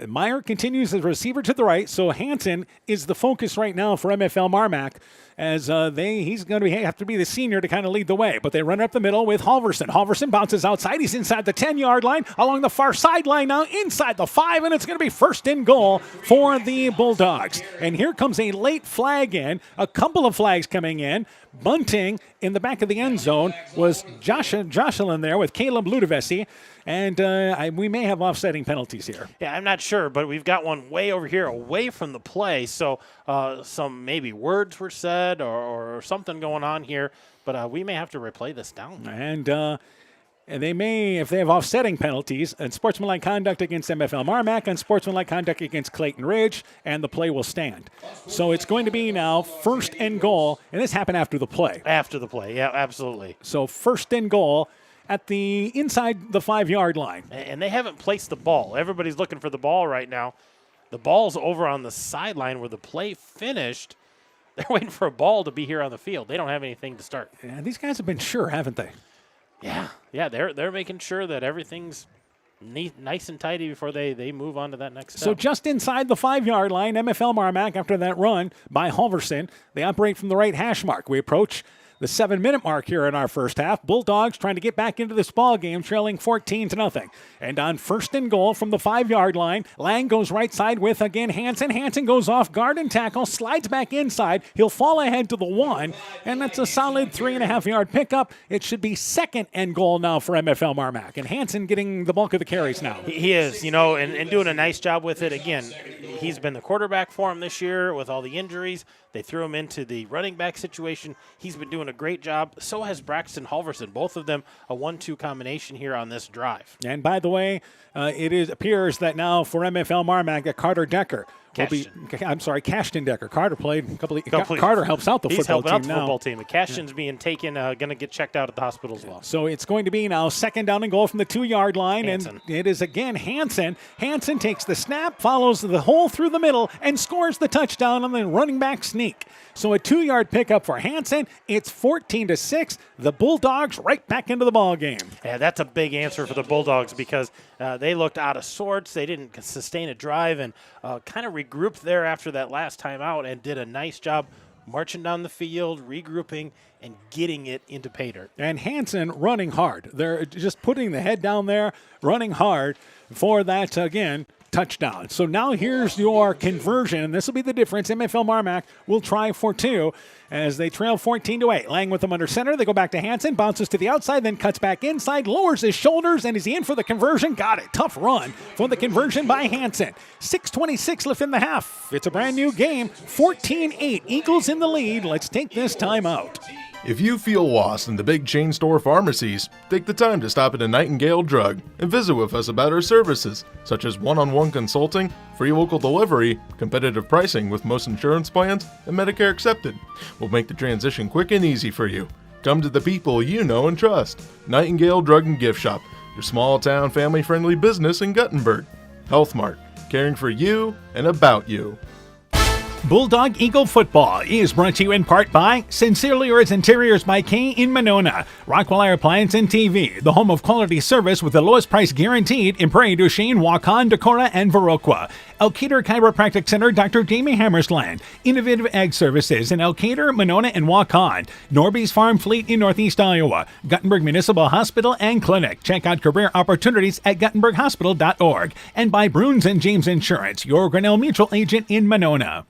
Meyer continues as receiver to the right, so Hansen is the focus right now for MFL MarMac, as he's going to have to be the senior to kind of lead the way. But they run up the middle with Halverson. Halverson bounces outside. He's inside the 10-yard line, along the far sideline now, inside the 5, and it's going to be 1st and goal for the Bulldogs. And here comes a late flag in, a couple of flags coming in. Bunting in the back of the end zone was Jocelyn there with Caleb Ludovesi. And we may have offsetting penalties here. Yeah, I'm not sure, but we've got one way over here away from the play. So some maybe words were said or something going on here. But we may have to replay this down. And they may, if they have offsetting penalties, and sportsmanlike conduct against MFL MarMac and sportsmanlike conduct against Clayton Ridge, and the play will stand. So it's going to be now 1st and goal, and this happened after the play. After the play, yeah, absolutely. So 1st and goal at the inside the 5-yard line. And they haven't placed the ball. Everybody's looking for the ball right now. The ball's over on the sideline where the play finished. They're waiting for a ball to be here on the field. They don't have anything to start. Yeah, these guys have been sure, haven't they? Yeah, they're making sure that everything's nice and tidy before they move on to that next step. So just inside the 5-yard line, MFL MarMac, after that run by Halverson, they operate from the right hash mark. We approach the 7-minute mark here in our first half. Bulldogs trying to get back into this ball game, trailing 14-0. And on 1st and goal from the 5-yard line, Lang goes right side with, again, Hansen. Hansen goes off guard and tackle, slides back inside. He'll fall ahead to the 1, and that's a solid 3.5-yard pickup. It should be 2nd and goal now for MFL MarMac. And Hansen getting the bulk of the carries now. He is, and doing a nice job with it. Again, he's been the quarterback for him this year with all the injuries. They threw him into the running back situation. He's been doing a great job. So has Braxton Halverson. Both of them a 1-2 combination here on this drive. And by the way, it appears that now for MFL MarMac that Carter Decker Cashton Decker. Carter played a couple of Carter helps out the football team now. He's helping out the football team. And Cashton's being taken, going to get checked out at the hospital as well. So it's going to be now 2nd down and goal from the 2-yard line. Hansen. And it is again Hansen. Hansen takes the snap, follows the hole through the middle, and scores the touchdown on the running back sneak. So a 2-yard pickup for Hansen. It's 14-6. The Bulldogs right back into the ball game. Yeah, that's a big answer for the Bulldogs because they looked out of sorts. They didn't sustain a drive and kind of regrouped there after that last time out and did a nice job marching down the field, regrouping, and getting it into pay dirt. And Hansen running hard. They're just putting the head down there, running hard for that, again, touchdown. So now here's your conversion, and this will be the difference. MFL MarMac will try for 2 as they trail 14-8. Lang with them under center. They go back to Hansen, bounces to the outside, then cuts back inside, lowers his shoulders, and is he in for the conversion? Got it. Tough run for the conversion by Hansen. 6:26 left in the half. It's a brand new game. 14-8. Eagles in the lead. Let's take this time out. If you feel lost in the big chain store pharmacies, take the time to stop at a Nightingale Drug and visit with us about our services, such as one-on-one consulting, free local delivery, competitive pricing with most insurance plans, and Medicare accepted. We'll make the transition quick and easy for you. Come to the people you know and trust. Nightingale Drug and Gift Shop, your small-town family-friendly business in Guttenberg. Health Mart, caring for you and about you. Bulldog Eagle Football is brought to you in part by Sincerely Yours Interiors by K in Monona, Rockwell Appliance and TV, the home of quality service with the lowest price guaranteed in Prairie du Chien, Waukon, Decorah, and Viroqua. Elkader Chiropractic Center, Dr. Jamie Hammersland. Innovative Ag Services in Elkader, Monona, and Waukon. Norby's Farm Fleet in Northeast Iowa. Guttenberg Municipal Hospital and Clinic. Check out career opportunities at guttenberghospital.org. And by Bruins and James Insurance, your Grinnell Mutual agent in Monona.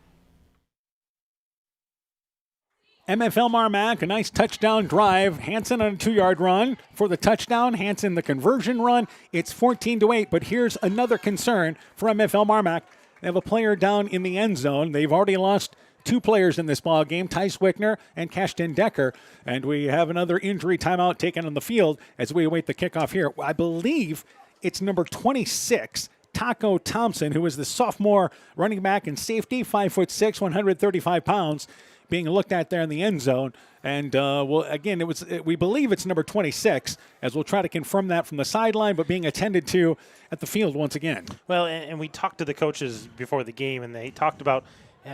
MFL MarMac, a nice touchdown drive. Hansen on a 2-yard run for the touchdown. Hansen the conversion run. It's 14-8, but here's another concern for MFL MarMac. They have a player down in the end zone. They've already lost 2 players in this ball game, Tice Wickner and Cashton Decker, and we have another injury timeout taken on the field as we await the kickoff here. I believe it's number 26, Taco Thompson, who is the sophomore running back and safety, 5'6", 135 pounds. Being looked at there in the end zone. And, we believe it's number 26, as we'll try to confirm that from the sideline, but being attended to at the field once again. Well, and we talked to the coaches before the game, and they talked about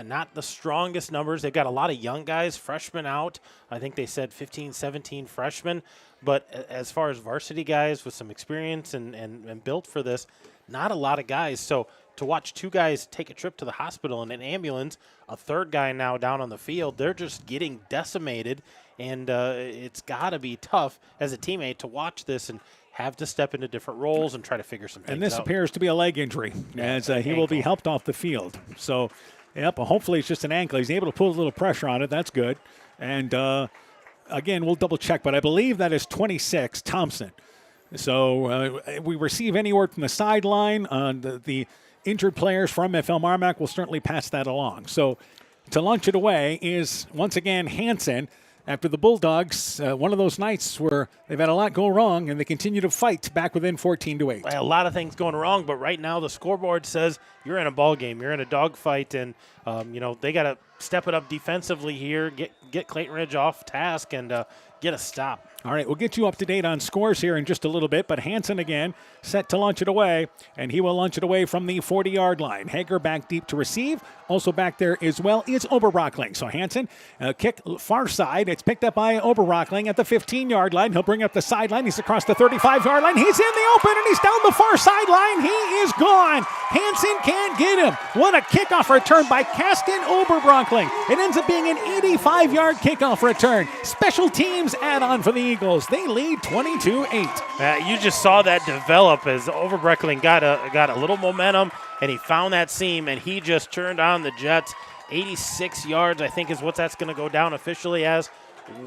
not the strongest numbers. They've got a lot of young guys, freshmen out. I think they said 15, 17 freshmen. But as far as varsity guys with some experience and built for this, not a lot of guys. So to watch 2 guys take a trip to the hospital in an ambulance, a 3rd guy now down on the field, they're just getting decimated, and it's got to be tough as a teammate to watch this and have to step into different roles and try to figure some things out. And this appears to be a leg injury, as he will be helped off the field. So, hopefully it's just an ankle. He's able to put a little pressure on it. That's good. And, again, we'll double-check, but I believe that is 26, Thompson. So we receive any word from the sideline on the injured players from MFL MarMac. Will certainly pass that along. So to launch it away is, once again, Hansen. After the Bulldogs, one of those nights where they've had a lot go wrong, and they continue to fight back within 14-8. A lot of things going wrong, but right now the scoreboard says you're in a ball game. You're in a dogfight, and they got to step it up defensively here, get Clayton Ridge off task, and get a stop. All right, we'll get you up to date on scores here in just a little bit, but Hansen again set to launch it away, and he will launch it away from the 40-yard line. Hager back deep to receive. Also back there as well is Oberbrockling. So Hansen, kick far side. It's picked up by Oberbrockling at the 15-yard line. He'll bring up the sideline. He's across the 35-yard line. He's in the open, and he's down the far sideline. He is gone. Hansen can't get him. What a kickoff return by Caston Oberbrockling. It ends up being an 85-yard kickoff return. Special teams add-on for the Eagles. They lead 22-8. You just saw that develop as Oberbrockling got a little momentum, and he found that seam, and he just turned on the Jets. 86 yards, I think, is what that's going to go down officially as.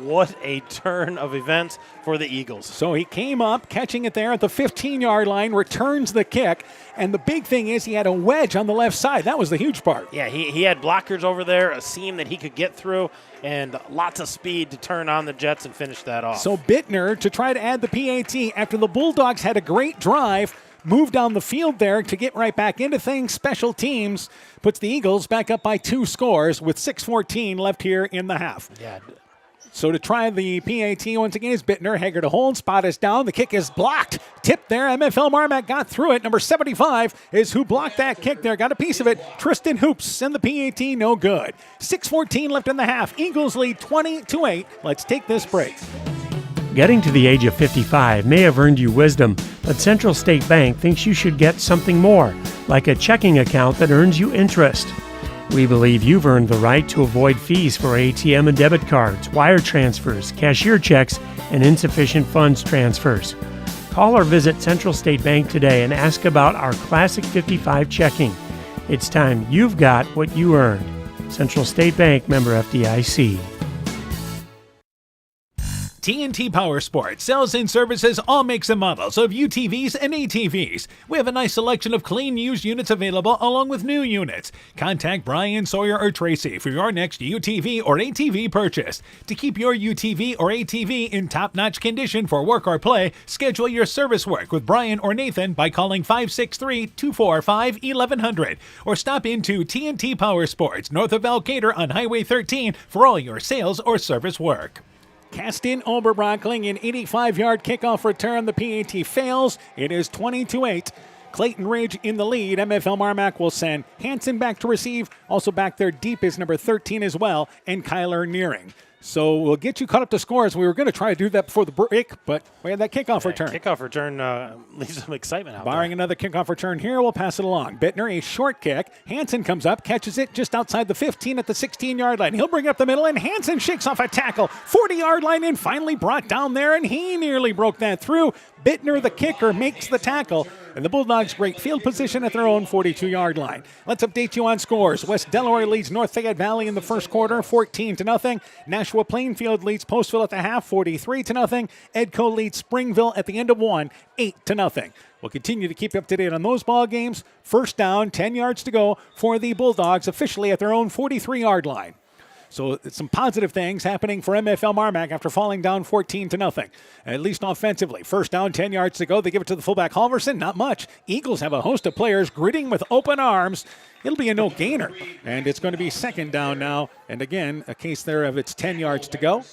What a turn of events for the Eagles. So he came up, catching it there at the 15-yard line, returns the kick, and the big thing is he had a wedge on the left side. That was the huge part. Yeah, he had blockers over there, a seam that he could get through, and lots of speed to turn on the Jets and finish that off. So Bittner to try to add the PAT after the Bulldogs had a great drive, moved down the field there to get right back into things. Special teams puts the Eagles back up by 2 scores with 6:14 left here in the half. Yeah. So to try the PAT once again is Bittner. Hager to hold. Spot is down. The kick is blocked. Tipped there. MFL MarMac got through it. Number 75 is who blocked that kick there. Got a piece of it. Tristan Hoops and the PAT no good. 6:14 left in the half. Eagles lead 20-8. Let's take this break. Getting to the age of 55 may have earned you wisdom, but Central State Bank thinks you should get something more, like a checking account that earns you interest. We believe you've earned the right to avoid fees for ATM and debit cards, wire transfers, cashier checks, and insufficient funds transfers. Call or visit Central State Bank today and ask about our Classic 55 checking. It's time you've got what you earned. Central State Bank, member FDIC. TNT Power Sports sells and services all makes and models of UTVs and ATVs. We have a nice selection of clean used units available along with new units. Contact Brian, Sawyer, or Tracy for your next UTV or ATV purchase. To keep your UTV or ATV in top-notch condition for work or play, schedule your service work with Brian or Nathan by calling 563-245-1100 or stop into TNT Power Sports north of Elkader on Highway 13 for all your sales or service work. Caston Oberbrockling, an 85-yard kickoff return. The PAT fails. It is 20-8. Clayton Ridge in the lead. MFL MarMac will send Hansen back to receive. Also back there deep is number 13 as well, and Kyler Nearing. So we'll get you caught up to scores. We were going to try to do that before the break, but we had that kickoff return. Kickoff return leaves some excitement out Barring another kickoff return here, we'll pass it along. Bittner, a short kick. Hansen comes up, catches it just outside the 15 at the 16-yard line. He'll bring it up the middle, and Hansen shakes off a tackle. 40-yard line and finally brought down there, and he nearly broke that through. Bittner, the kicker, makes the tackle. And the Bulldogs great field position at their own 42-yard line. Let's update you on scores. West Delaware leads North Fayette Valley in the first quarter, 14-0. Nashua Plainfield leads Postville at the half, 43-0. Edco leads Springville at the end of one, 8-0. We'll continue to keep you up to date on those ball games. First down, 10 yards to go for the Bulldogs, officially at their own 43-yard line. So some positive things happening for MFL MarMac after falling down 14-0, at least offensively. First down, 10 yards to go. They give it to the fullback, Halverson. Not much. Eagles have a host of players gritting with open arms. It'll be a no-gainer, and it's going to be second down now. And again, a case there of it's 10 yards to go.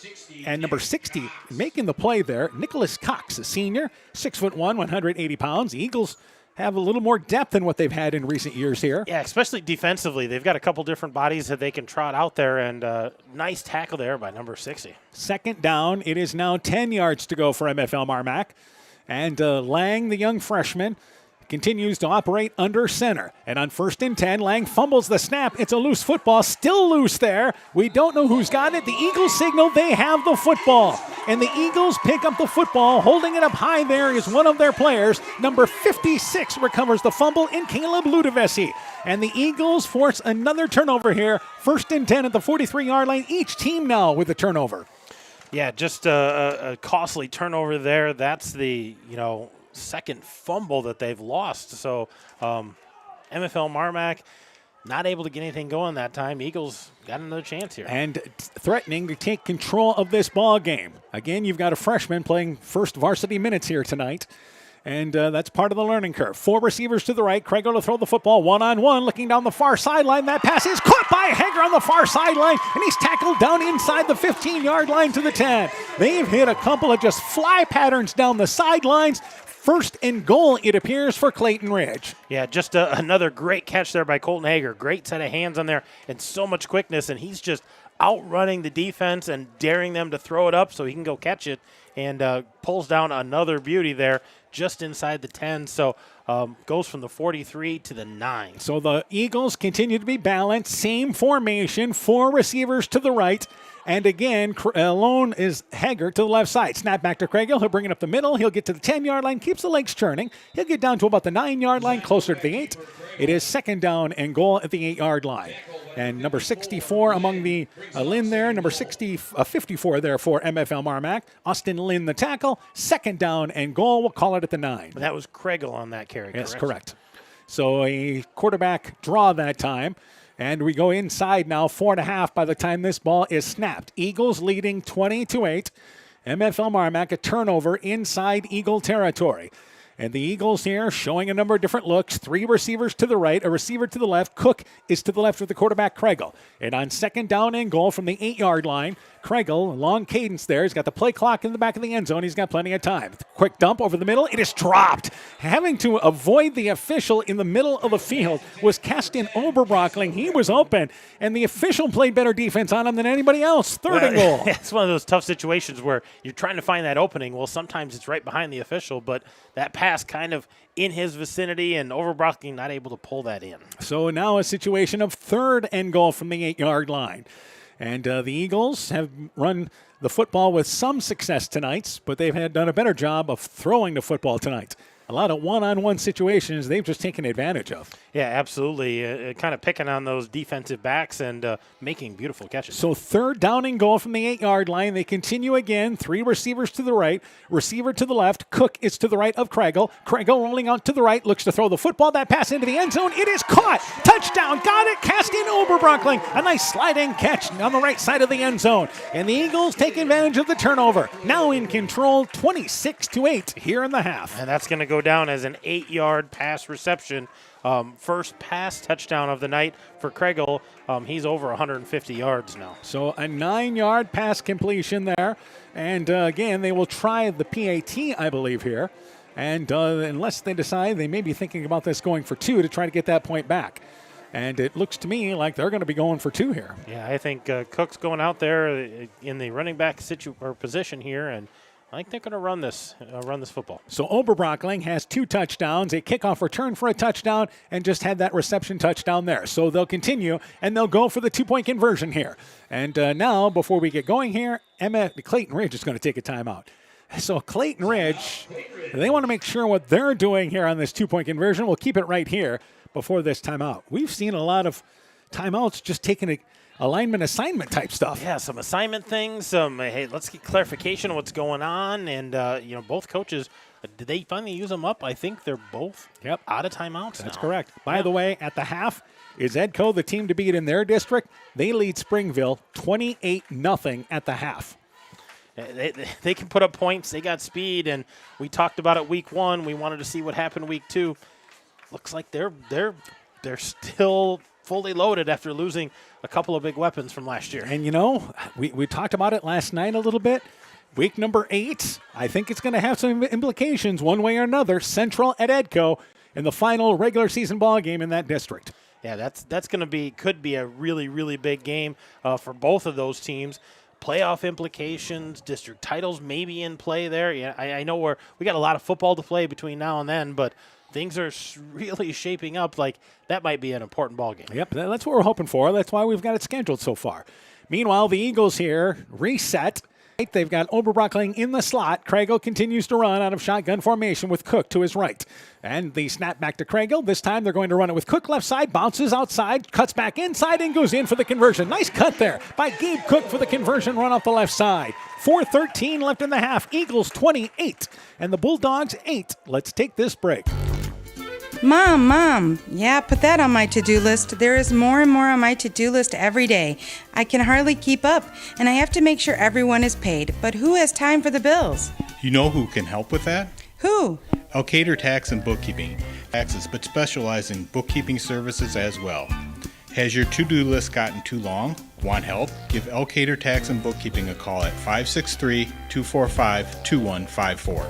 And number 60 making the play there, Nicholas Cox, a senior, 6'1", 180 pounds. The Eagles have a little more depth than what they've had in recent years here. Yeah, especially defensively. They've got a couple different bodies that they can trot out there, and nice tackle there by number 60. Second down. It is now 10 yards to go for MFL MarMac. And Lang, the young freshman, continues to operate under center. And on 1st and 10, Lang fumbles the snap. It's a loose football, still loose there. We don't know who's got it. The Eagles signal they have the football. And the Eagles pick up the football. Holding it up high there is one of their players. Number 56 recovers the fumble in Caleb Ludovesi. And the Eagles force another turnover here. 1st and 10 at the 43-yard line. Each team now with a turnover. Yeah, just a costly turnover there. That's the, second fumble that they've lost. So MFL MarMac not able to get anything going that time. Eagles got another chance here. And threatening to take control of this ball game. Again, you've got a freshman playing first varsity minutes here tonight. And that's part of the learning curve. 4 receivers to the right. Craig to throw the football one-on-one, looking down the far sideline. That pass is caught by Hager on the far sideline, and he's tackled down inside the 15-yard line to the 10. They've hit a couple of just fly patterns down the sidelines. First and goal, it appears, for Clayton Ridge. Yeah, just another great catch there by Colton Hager. Great set of hands on there and so much quickness, and he's just outrunning the defense and daring them to throw it up so he can go catch it, and pulls down another beauty there just inside the 10. So goes from the 43 to the 9. So the Eagles continue to be balanced. Same formation, 4 receivers to the right. And again, alone is Hager to the left side. Snap back to Craigill. He'll bring it up the middle. He'll get to the 10-yard line, keeps the legs churning. He'll get down to about the 9-yard line, closer to the 8. It is second down and goal at the 8-yard line. And number 64 among the Lynn there, number 54 there for MFL MarMac. Austin Lynn, the tackle. Second down and goal. We'll call it at the 9. That was Craigill on that carry, Yes, correct. So a quarterback draw that time. And we go inside now, 4.5 by the time this ball is snapped. Eagles leading 20-8. MFL MarMac, a turnover inside Eagle territory. And the Eagles here showing a number of different looks. 3 receivers to the right, a receiver to the left. Cook is to the left with the quarterback, Craigill. And on second down and goal from the 8-yard line, Craigill, long cadence there. He's got the play clock in the back of the end zone. He's got plenty of time. Quick dump over the middle. It is dropped. Having to avoid the official in the middle of the field was Caston Oberbrockling. He was open, and the official played better defense on him than anybody else. Third and goal. It's one of those tough situations where you're trying to find that opening. Well, sometimes it's right behind the official, but that pass kind of in his vicinity, and Overbrockling not able to pull that in. So now a situation of third and goal from the 8-yard line. And the Eagles have run the football with some success tonight, but they've done a better job of throwing the football tonight. A lot of one-on-one situations they've just taken advantage of. Yeah, absolutely. Kind of picking on those defensive backs and making beautiful catches. So third down and goal from the 8-yard line. They continue again. 3 receivers to the right, receiver to the left. Cook is to the right of Craigill. Craigill rolling out to the right, looks to throw the football. That pass into the end zone. It is caught. Touchdown. Got it. Casting Oberbrockling. A nice sliding catch on the right side of the end zone. And the Eagles take advantage of the turnover. Now in control, 26-8 here in the half. And that's going to go down as an 8-yard pass reception. First pass touchdown of the night for Craigill. He's over 150 yards now. So a 9-yard pass completion there. And again, they will try the PAT, I believe, here. And unless they decide, they may be thinking about this going for 2 to try to get that point back. And it looks to me like they're going to be going for 2 here. Yeah, I think Cook's going out there in the running back position here, and I think they're going to run this football. So Oberbrockling has 2 touchdowns, a kickoff return for a touchdown, and just had that reception touchdown there. So they'll continue, and they'll go for the 2-point conversion here. And now, before we get going here, Clayton Ridge is going to take a timeout. So Clayton Ridge, they want to make sure what they're doing here on this 2-point conversion. We'll keep it right here before this timeout. We've seen a lot of timeouts just taking alignment assignment type stuff. Yeah, some assignment things. Hey, let's get clarification on what's going on. And, both coaches, did they finally use them up? I think they're both out of timeouts That's now. correct. By the way, at the half, is Edco the team to beat in their district? They lead Springville 28-0 at the half. They can put up points. They got speed, and we talked about it week 1. We wanted to see what happened week 2. Looks like they're still fully loaded after losing a couple of big weapons from last year. And, we talked about it last night a little bit. Week number 8, I think it's going to have some implications one way or another. Central at Edco in the final regular season ball game in that district. Yeah, that's going to could be a really, really big game for both of those teams. Playoff implications, district titles maybe in play there. Yeah, I know we got a lot of football to play between now and then, but things are really shaping up like that might be an important ball game. Yep, that's what we're hoping for. That's why we've got it scheduled so far. Meanwhile, the Eagles here reset. They've got Oberbrockling in the slot. Craigle continues to run out of shotgun formation with Cook to his right. And the snap back to Craigle. This time they're going to run it with Cook left side, bounces outside, cuts back inside, and goes in for the conversion. Nice cut there by Gabe Cook for the conversion run off the left side. 4:13 left in the half. Eagles 28 and the Bulldogs 8. Let's take this break. Mom, yeah, put that on my to-do list. There is more and more on my to-do list every day. I can hardly keep up, and I have to make sure everyone is paid. But who has time for the bills? You know who can help with that? Who? Elkader Tax and Bookkeeping. Taxes, but specialize in bookkeeping services as well. Has your to-do list gotten too long? Want help? Give Elkader Tax and Bookkeeping a call at 563-245-2154.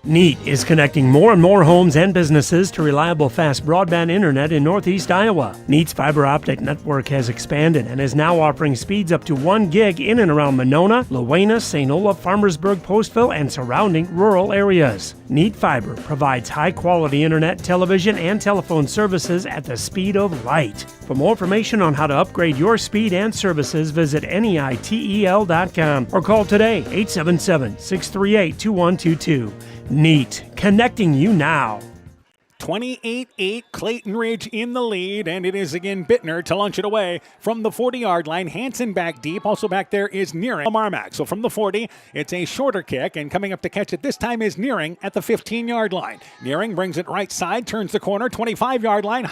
NEAT is connecting more and more homes and businesses to reliable, fast broadband internet in Northeast Iowa. NEAT's fiber optic network has expanded and is now offering speeds up to 1 gig in and around Monona, Luena, St. Olaf, Farmersburg, Postville, and surrounding rural areas. NEAT Fiber provides high-quality internet, television, and telephone services at the speed of light. For more information on how to upgrade your speed and services, visit NEITEL.com or call today 877-638-2122. NEAT, connecting you now. 28-8, Clayton Ridge in the lead, and it is again Bittner to launch it away from the 40-yard line. Hansen back deep. Also back there is Nearing. MarMac. So from the 40, it's a shorter kick, and coming up to catch it this time is Nearing at the 15-yard line. Nearing brings it right side, turns the corner, 25-yard line.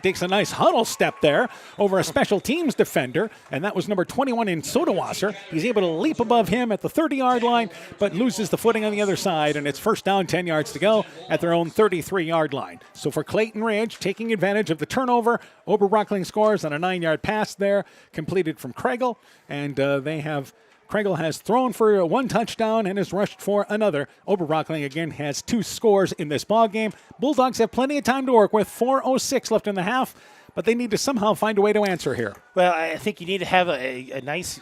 Takes a nice huddle step there over a special teams defender, and that was number 21 in Sodawasser. He's able to leap above him at the 30-yard line, but loses the footing on the other side, and it's first down, 10 yards to go at their own 33-yard line. So for Clayton Ridge, taking advantage of the turnover, Oberbrockling scores on a 9-yard pass there, completed from Craigle, and Craigle has thrown for 1 touchdown and has rushed for another. Oberbrockling again has 2 scores in this ball game. Bulldogs have plenty of time to work with. 4:06 left in the half, but they need to somehow find a way to answer here. Well, I think you need to have a nice,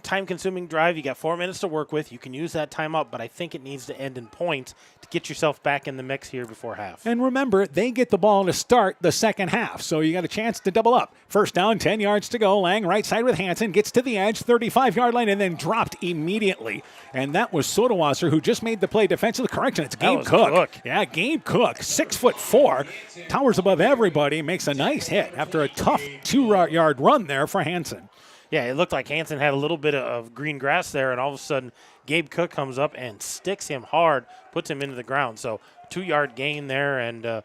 time-consuming drive. You got 4 minutes to work with. You can use that time up, but I think it needs to end in points to get yourself back in the mix here before half. And remember, they get the ball to start the second half, so you got a chance to double up. First down, 10 yards to go. Lang right side with Hansen, gets to the edge, 35-yard line, and then dropped immediately. And that was Sodawasser, who just made the play defensive correction. It's Gabe Cook. Yeah, Gabe Cook, 6'4", towers above everybody, makes a nice hit after a tough 2-yard run there for Hansen. Yeah, it looked like Hansen had a little bit of green grass there, and all of a sudden Gabe Cook comes up and sticks him hard, puts him into the ground. So 2-yard gain there, and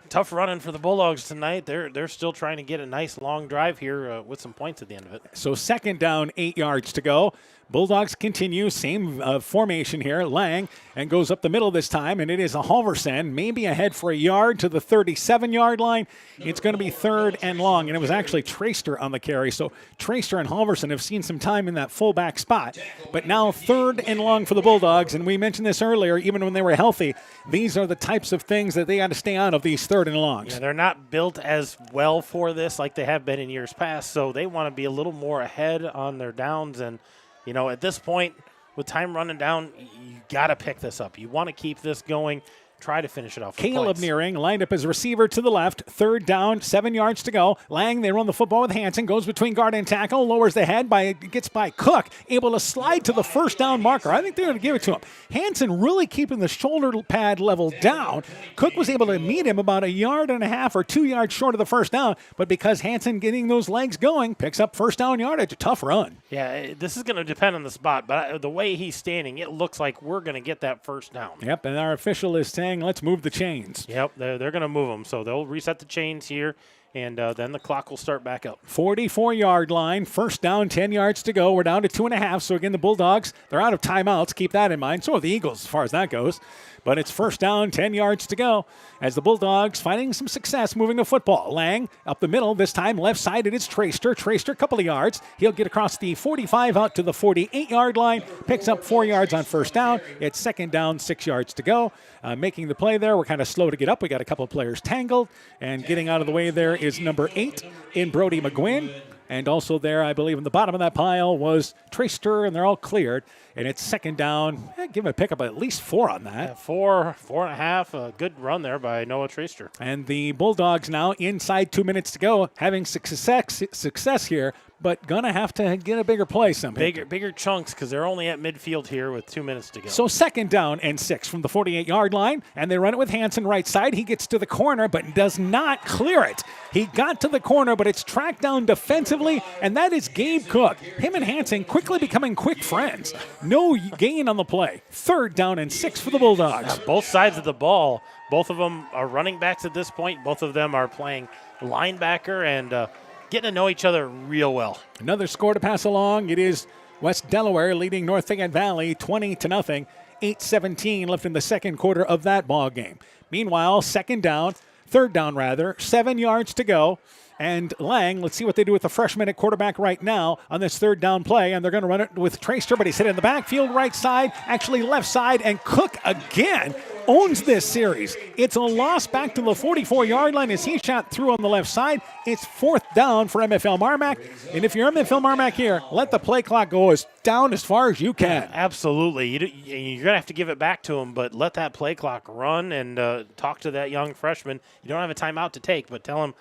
tough running for the Bulldogs tonight. They're still trying to get a nice long drive here with some points at the end of it. So second down, 8 yards to go. Bulldogs continue, same formation here. Lang, and goes up the middle this time, and it is a Halverson, maybe ahead for a yard to the 37-yard line. It's going to be 3rd and long, and it was actually Traster on the carry. So Traster and Halverson have seen some time in that fullback spot. But now 3rd and long for the Bulldogs, and we mentioned this earlier, even when they were healthy, these are the types of things that they got to stay out of, these 3rd and longs. Yeah, they're not built as well for this like they have been in years past, so they want to be a little more ahead on their downs. And, at this point, with time running down, you got to pick this up. You want to keep this going. Try to finish it off. Caleb Nearing lined up as receiver to the left. 3rd down, 7 yards to go. Lang, they run the football with Hansen. Goes between guard and tackle. Lowers the head. Gets by Cook. Able to slide to the first down marker. I think they're going to give it to him. Hansen really keeping the shoulder pad level down. Cook was able to meet him about 1.5 yards or 2 yards short of the first down. But because Hansen getting those legs going, picks up first down yardage. A tough run. Yeah, this is going to depend on the spot. But the way he's standing, it looks like we're going to get that first down. Yep, and our official is saying, let's move the chains. Yep, they're going to move them. So they'll reset the chains here, and then the clock will start back up. 44-yard line, first down, 10 yards to go. We're down to 2.5. So again, the Bulldogs, they're out of timeouts. Keep that in mind. So are the Eagles as far as that goes. But it's first down, 10 yards to go as the Bulldogs finding some success moving the football. Lang up the middle, this time left side, it is Traster. Traster, a couple of yards. He'll get across the 45 out to the 48-yard line. Picks up 4 yards on first down. It's 2nd down, 6 yards to go. Making the play there. We're kind of slow to get up. We got a couple of players tangled. And getting out of the way there is number 8 in Brody McGuinn. And also there, I believe, in the bottom of that pile was Traster, and they're all cleared. And it's 2nd down. Give him a pickup of at least 4 on that. Yeah, 4.5. A good run there by Noah Traster. And the Bulldogs now inside 2 minutes to go, having success here, but gonna have to get a bigger play somehow. Bigger chunks because they're only at midfield here with 2 minutes to go. So 2nd down and 6 from the 48-yard line, and they run it with Hansen right side. He gets to the corner but does not clear it. He got to the corner, but it's tracked down defensively, and that is Gabe Cook. Him and Hansen quickly becoming quick friends. No gain on the play. 3rd down and 6 for the Bulldogs. Both sides of the ball, both of them are running backs at this point. Both of them are playing linebacker and getting to know each other real well. Another score to pass along. It is West Delaware leading North Fayette Valley 20-0. 8:17 left in the second quarter of that ball game. Meanwhile, 3rd down, 7 yards to go. And Lang, let's see what they do with the freshman at quarterback right now on this 3rd down play. And they're going to run it with Traster, but he's hit in the backfield right side, actually left side. And Cook again owns this series. It's a loss back to the 44-yard line as he shot through on the left side. It's 4th down for MFL MarMac. And if you're MFL MarMac here, let the play clock go down as far as you can. Yeah, absolutely. You're going to have to give it back to him, but let that play clock run and talk to that young freshman. You don't have a timeout to take, but tell him,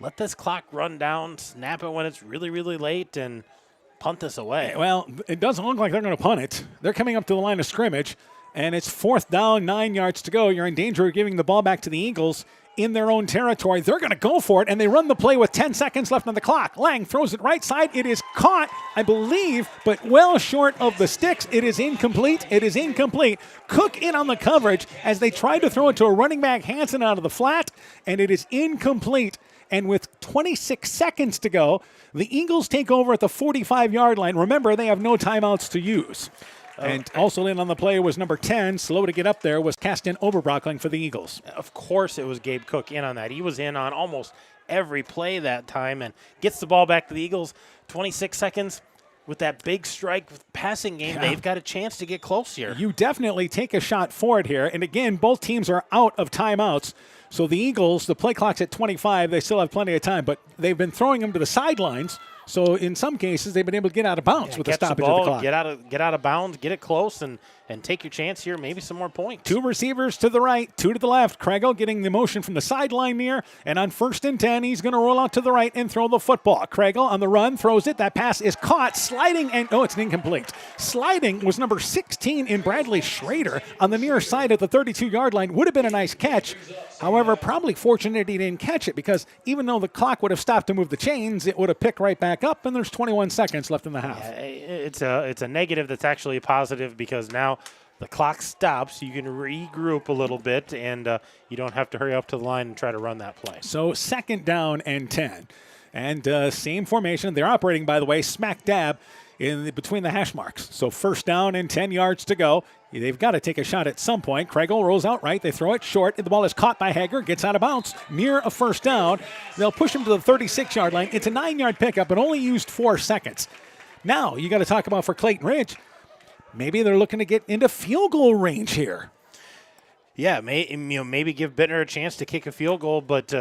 let this clock run down, snap it when it's really, really late, and punt this away. Well, it doesn't look like they're going to punt it. They're coming up to the line of scrimmage, and it's 4th down, 9 yards to go. You're in danger of giving the ball back to the Eagles in their own territory. They're going to go for it, and they run the play with 10 seconds left on the clock. Lang throws it right side. It is caught, I believe, but well short of the sticks. It is incomplete. Cook in on the coverage as they tried to throw it to a running back, Hansen, out of the flat, and it is incomplete. And with 26 seconds to go, the Eagles take over at the 45-yard line. Remember, they have no timeouts to use. And also in on the play was number 10, slow to get up there, was Caston Oberbrockling for the Eagles. Of course it was Gabe Cook in on that. He was in on almost every play that time and gets the ball back to the Eagles. 26 seconds. With that big strike passing game, they've got a chance to get close here. You definitely take a shot for it here. And again, both teams are out of timeouts. So the Eagles, the play clock's at 25. They still have plenty of time, but they've been throwing them to the sidelines. So in some cases, they've been able to get out of bounds with the stoppage of the clock. Get out of bounds, get it close, and take your chance here. Maybe some more points. 2 receivers to the right, 2 to the left. Kregel getting the motion from the sideline near, and on 1st and 10, he's going to roll out to the right and throw the football. Kregel on the run, throws it. That pass is caught, sliding, and it's an incomplete. Sliding was number 16 in Bradley Schrader on the near side of the 32-yard line. Would have been a nice catch. However, probably fortunate he didn't catch it because even though the clock would have stopped to move the chains, it would have picked right back up, and there's 21 seconds left in the half. It's a negative that's actually a positive because now the clock stops. You can regroup a little bit, and you don't have to hurry up to the line and try to run that play. So 2nd down and 10. And same formation. They're operating, by the way, smack dab between the hash marks. So first down and 10 yards to go. They've got to take a shot at some point. Kregel rolls out right. They throw it short. The ball is caught by Hager. Gets out of bounds near a first down. They'll push him to the 36-yard line. It's a 9-yard pickup, but only used 4 seconds. Now, you got to talk about for Clayton Ridge, maybe they're looking to get into field goal range here. Yeah, maybe give Bittner a chance to kick a field goal, but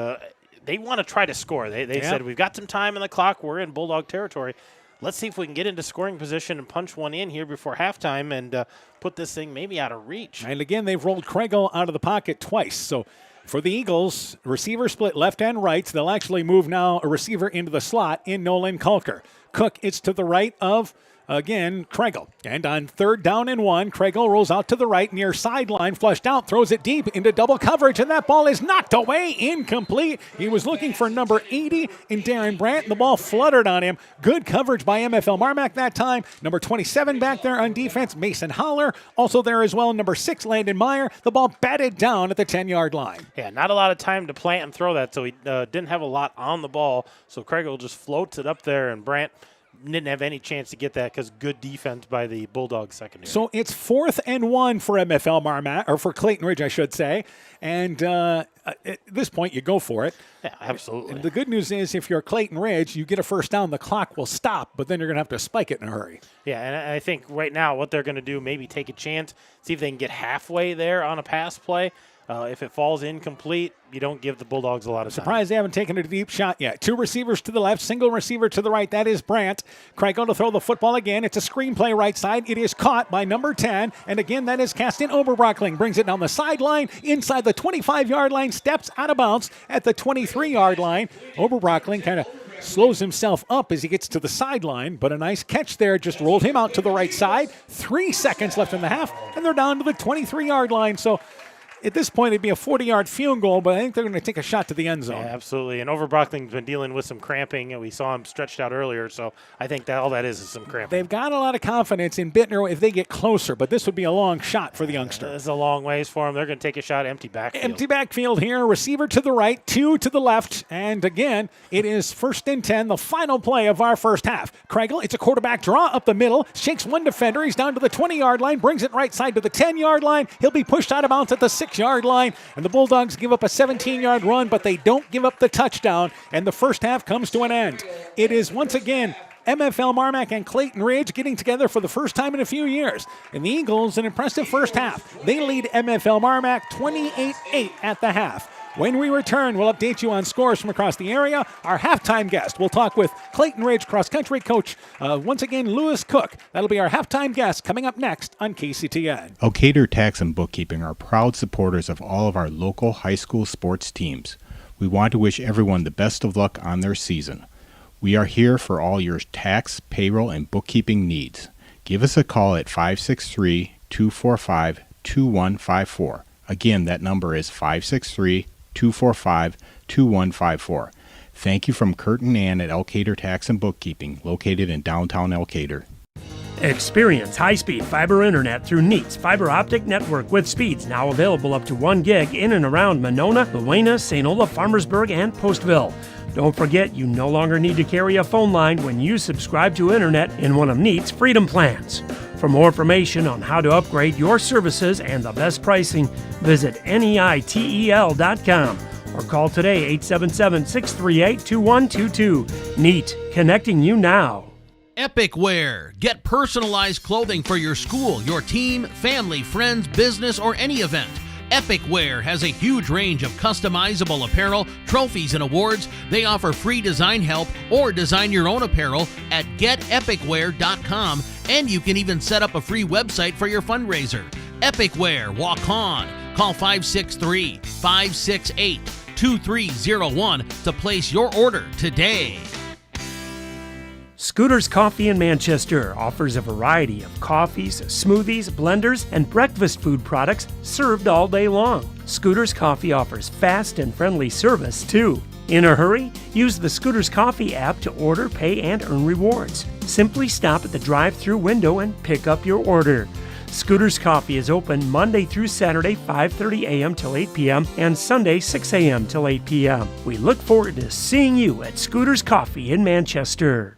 they want to try to score. They said, we've got some time in the clock. We're in Bulldog territory. Let's see if we can get into scoring position and punch one in here before halftime and put this thing maybe out of reach. And again, they've rolled Kregel out of the pocket twice. So for the Eagles, receiver split left and right. They'll actually move now a receiver into the slot in Nolan Kulker. Cook, it's to the right of, again, Kregel. And on 3rd down and 1, Kregel rolls out to the right near sideline, flushed out, throws it deep into double coverage, and that ball is knocked away, incomplete. He was looking for number 80 in Darren Brandt. The ball fluttered on him. Good coverage by MFL MarMac that time. Number 27 back there on defense, Mason Holler. Also there as well, number 6, Landon Meyer. The ball batted down at the 10-yard line. Yeah, not a lot of time to plant and throw that, so he didn't have a lot on the ball. So Kregel just floats it up there, and Brandt didn't have any chance to get that because good defense by the Bulldogs secondary. So it's 4th and 1 for MFL MarMac, or for Clayton Ridge, I should say. And at this point, you go for it. Yeah, absolutely. And the good news is if you're Clayton Ridge, you get a first down, the clock will stop, but then you're going to have to spike it in a hurry. Yeah, and I think right now what they're going to do, maybe take a chance, see if they can get halfway there on a pass play. If it falls incomplete, you don't give the Bulldogs a lot of time. Surprised they haven't taken a deep shot yet. 2 receivers to the left, single receiver to the right. That is Brandt. Kregel to throw the football again. It's a screen play right side. It is caught by number 10. And again, that is Caston Oberbrockling. Brings it down the sideline, inside the 25-yard line, steps out of bounds at the 23-yard line. Oberbrockling kind of slows himself up as he gets to the sideline, but a nice catch there just rolled him out to the right side. 3 seconds left in the half, and they're down to the 23-yard line. So at this point, it'd be a 40-yard field goal, but I think they're going to take a shot to the end zone. Yeah, absolutely. And Overbrockling's been dealing with some cramping, and we saw him stretched out earlier, so I think that all that is some cramping. They've got a lot of confidence in Bittner if they get closer, but this would be a long shot for the youngster. It's a long ways for him. They're going to take a shot empty backfield. Empty backfield here. Receiver to the right, 2 to the left, and again, it is 1st and 10, the final play of our first half. Kregel, it's a quarterback draw up the middle, shakes one defender. He's down to the 20-yard line, brings it right side to the 10-yard line. He'll be pushed out of bounds at the 6-yard line. And the Bulldogs give up a 17-yard run, but they don't give up the touchdown, and the first half comes to an end. It is once again MFL MarMac and Clayton Ridge getting together for the first time in a few years. And the Eagles, an impressive first half. They lead MFL MarMac 28-8 at the half. When we return, we'll update you on scores from across the area. Our halftime guest, we'll talk with Clayton Ridge cross-country coach, once again, Lewis Cook. That'll be our halftime guest coming up next on KCTN. Elkader Tax and Bookkeeping are proud supporters of all of our local high school sports teams. We want to wish everyone the best of luck on their season. We are here for all your tax, payroll, and bookkeeping needs. Give us a call at 563-245-2154. Again, that number is 563-245-2154. Thank you from Kurt and Ann at Elkader Tax and Bookkeeping, located in downtown Elkader. Experience high-speed fiber internet through Neat's fiber optic network with speeds now available up to 1 gig in and around Monona, Luena, St. Olaf, Farmersburg, and Postville. Don't forget, you no longer need to carry a phone line when you subscribe to internet in one of Neat's Freedom Plans. For more information on how to upgrade your services and the best pricing, visit NEITEL.com or call today 877-638-2122. Neat, connecting you now. Epic Wear. Get personalized clothing for your school, your team, family, friends, business, or any event. Epic Wear has a huge range of customizable apparel, trophies, and awards. They offer free design help or design your own apparel at getepicwear.com, and you can even set up a free website for your fundraiser. Epic Wear, walk on. Call 563-568-2301 to place your order today. Scooter's Coffee in Manchester offers a variety of coffees, smoothies, blenders, and breakfast food products served all day long. Scooter's Coffee offers fast and friendly service, too. In a hurry? Use the Scooter's Coffee app to order, pay, and earn rewards. Simply stop at the drive-thru window and pick up your order. Scooter's Coffee is open Monday through Saturday, 5:30 a.m. till 8 p.m. and Sunday, 6 a.m. till 8 p.m. We look forward to seeing you at Scooter's Coffee in Manchester.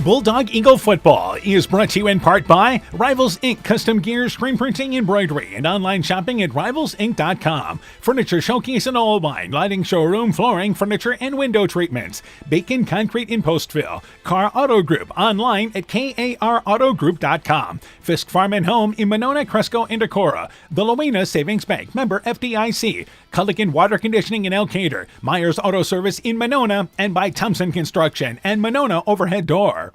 Bulldog Eagle Football is brought to you in part by Rivals Inc. Custom Gear, Screen Printing, Embroidery, and online shopping at rivalsinc.com. Furniture Showcase in Oldbine, Lighting Showroom, Flooring, Furniture, and Window Treatments. Bacon Concrete in Postville. Car Auto Group online at karautogroup.com. Fisk Farm and Home in Monona, Cresco, and Decorah. The Lowena Savings Bank, member FDIC. Culligan Water Conditioning in Elkader. Myers Auto Service in Monona, and by Thompson Construction and Monona Overhead Door.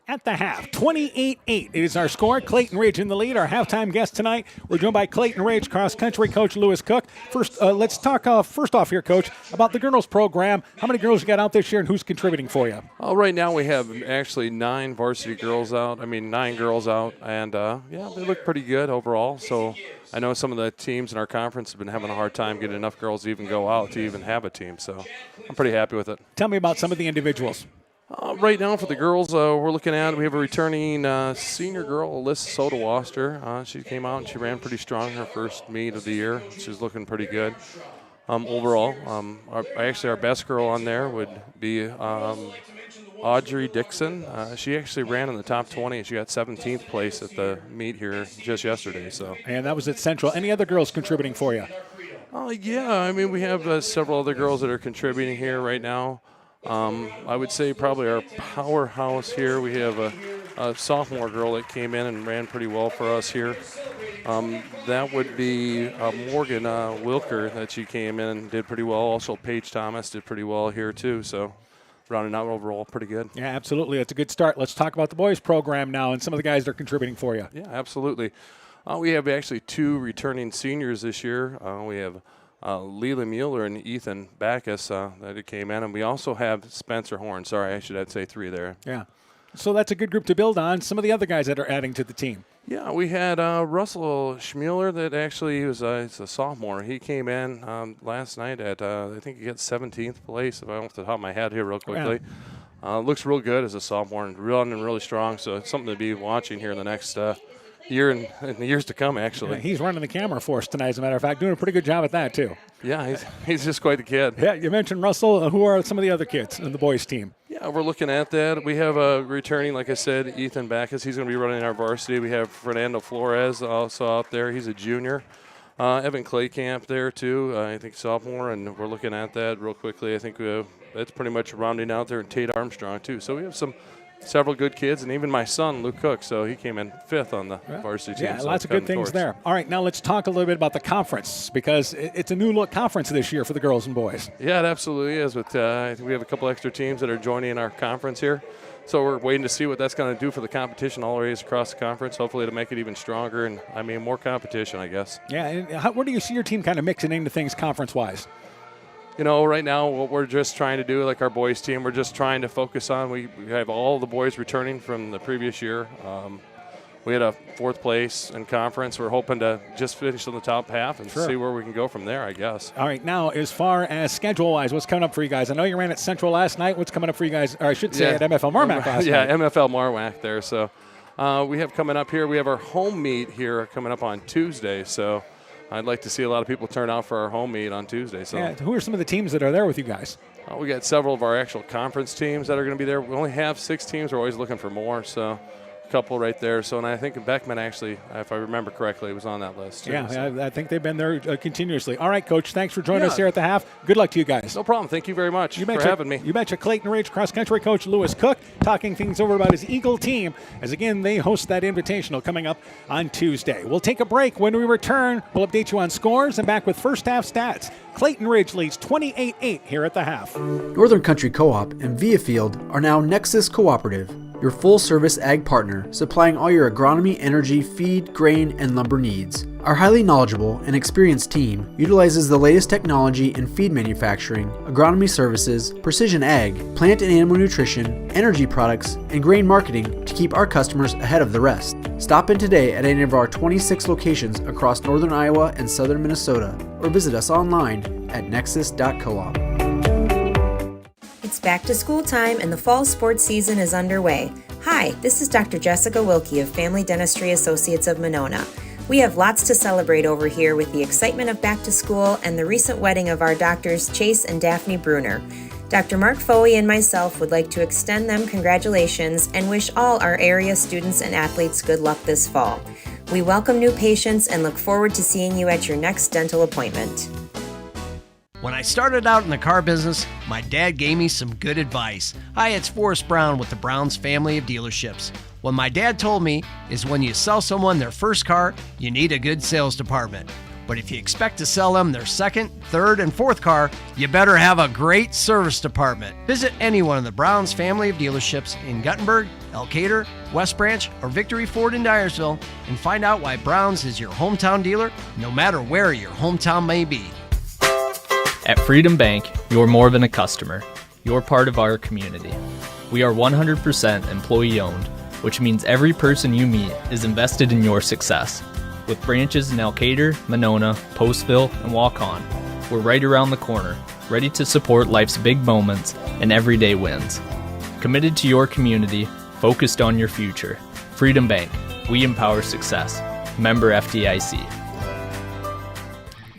At the half, 28-8 is our score. Clayton Ridge in the lead. Our halftime guest tonight, we're joined by Clayton Ridge cross-country coach Lewis Cook. First, let's talk first off here, Coach, about the girls program. How many girls you got out this year, and who's contributing for you? Right now we have actually 9 varsity girls out. 9 girls out, and they look pretty good overall. So I know some of the teams in our conference have been having a hard time getting enough girls to even go out to even have a team. So I'm pretty happy with it. Tell me about some of the individuals. Right now for the girls, we have a returning senior girl, Alyssa Soda-Waster. She came out and she ran pretty strong her first meet of the year. She's looking pretty good overall. Our best girl on there would be Audrey Dixon. She actually ran in the top 20 and she got 17th place at the meet here just yesterday. And that was at Central. Any other girls contributing for you? We have several other girls that are contributing here right now. I would say probably our powerhouse here, we have a sophomore girl that came in and ran pretty well for us here. That would be Morgan Wilker, that she came in and did pretty well. Also, Paige Thomas did pretty well here too. So rounding out overall pretty good. Yeah, absolutely. That's a good start. Let's talk about the boys program now and some of the guys that are contributing for you. Yeah, absolutely. We have actually 2 returning seniors this year. We have Leila Mueller and Ethan Backus that came in. And we also have Spencer Horn. Sorry, I should say 3 there. Yeah. So that's a good group to build on. Some of the other guys that are adding to the team. Yeah, we had Russell Schmueller that actually was he's a sophomore. He came in last night at, I think he got 17th place, if I don't off the top of my head here real quickly. Yeah. Looks real good as a sophomore and running really strong. So it's something to be watching here in the next year and the years to come, actually. Yeah, he's running the camera for us tonight, as a matter of fact, doing a pretty good job at that, too. Yeah, he's just quite a kid. Yeah, you mentioned Russell. Who are some of the other kids in the boys' team? Yeah, we're looking at that. We have a returning, like I said, Ethan Backus. He's going to be running our varsity. We have Fernando Flores also out there. He's a junior. Evan Claycamp there, too, I think sophomore, and we're looking at that real quickly. I think that's pretty much rounding out there, and Tate Armstrong, too. So we have several good kids, and even my son, Luke Cook, so he came in 5th on the varsity team. Yeah, so lots of good things there. All right, now let's talk a little bit about the conference, because it's a new-look conference this year for the girls and boys. Yeah, it absolutely is. But I think we have a couple extra teams that are joining our conference here. So we're waiting to see what that's going to do for the competition all areas across the conference, hopefully to make it even stronger and, more competition, I guess. Yeah, and where do you see your team kind of mixing into things conference-wise? Right now what we're just trying to do, like our boys team, we're just trying to focus on, we have all the boys returning from the previous year. We had a 4th place in conference. We're hoping to just finish in the top half and see where we can go from there, I guess. All right, now as far as schedule-wise, what's coming up for you guys? I know you ran at Central last night. What's coming up for you guys? Or I should say at MFL MarMac last night. Yeah, MFL MarMac there. So we have coming up here, we have our home meet here coming up on Tuesday. So I'd like to see a lot of people turn out for our home meet on Tuesday. So who are some of the teams that are there with you guys? We got several of our actual conference teams that are going to be there. We only have 6 teams. We're always looking for more. So couple right there. So, and I think Beckman actually, if I remember correctly, was on that list too. Yeah, I think they've been there continuously. All right, Coach, thanks for joining us here at the half. Good luck to you guys. No problem. Thank you very much for having me. You betcha. Clayton Ridge cross-country coach Lewis Cook talking things over about his Eagle team as, again, they host that Invitational coming up on Tuesday. We'll take a break. When we return, we'll update you on scores and back with first half stats. Clayton Ridge leads 28-8 here at the half. Northern Country Co-op and Viafield are now Nexus Cooperative, your full-service ag partner supplying all your agronomy, energy, feed, grain, and lumber needs. Our highly knowledgeable and experienced team utilizes the latest technology in feed manufacturing, agronomy services, precision ag, plant and animal nutrition, energy products, and grain marketing to keep our customers ahead of the rest. Stop in today at any of our 26 locations across northern Iowa and southern Minnesota, or visit us online at nexus.coop. It's back to school time and the fall sports season is underway. Hi, this is Dr. Jessica Wilkie of Family Dentistry Associates of Monona. We have lots to celebrate over here with the excitement of back to school and the recent wedding of our doctors Chase and Daphne Bruner. Dr. Mark Foley and myself would like to extend them congratulations and wish all our area students and athletes good luck this fall. We welcome new patients and look forward to seeing you at your next dental appointment. When I started out in the car business, my dad gave me some good advice. Hi, it's Forrest Brown with the Browns family of dealerships. What my dad told me is when you sell someone their first car, you need a good sales department. But if you expect to sell them their second, third, and fourth car, you better have a great service department. Visit any one of the Browns family of dealerships in Guttenberg, Elkader, West Branch, or Victory Ford in Dyersville and find out why Browns is your hometown dealer, no matter where your hometown may be. At Freedom Bank, you're more than a customer. You're part of our community. We are 100% employee-owned, which means every person you meet is invested in your success. With branches in Elkader, Monona, Postville, and Waukon, we're right around the corner, ready to support life's big moments and everyday wins. Committed to your community, focused on your future. Freedom Bank, we empower success. Member FDIC.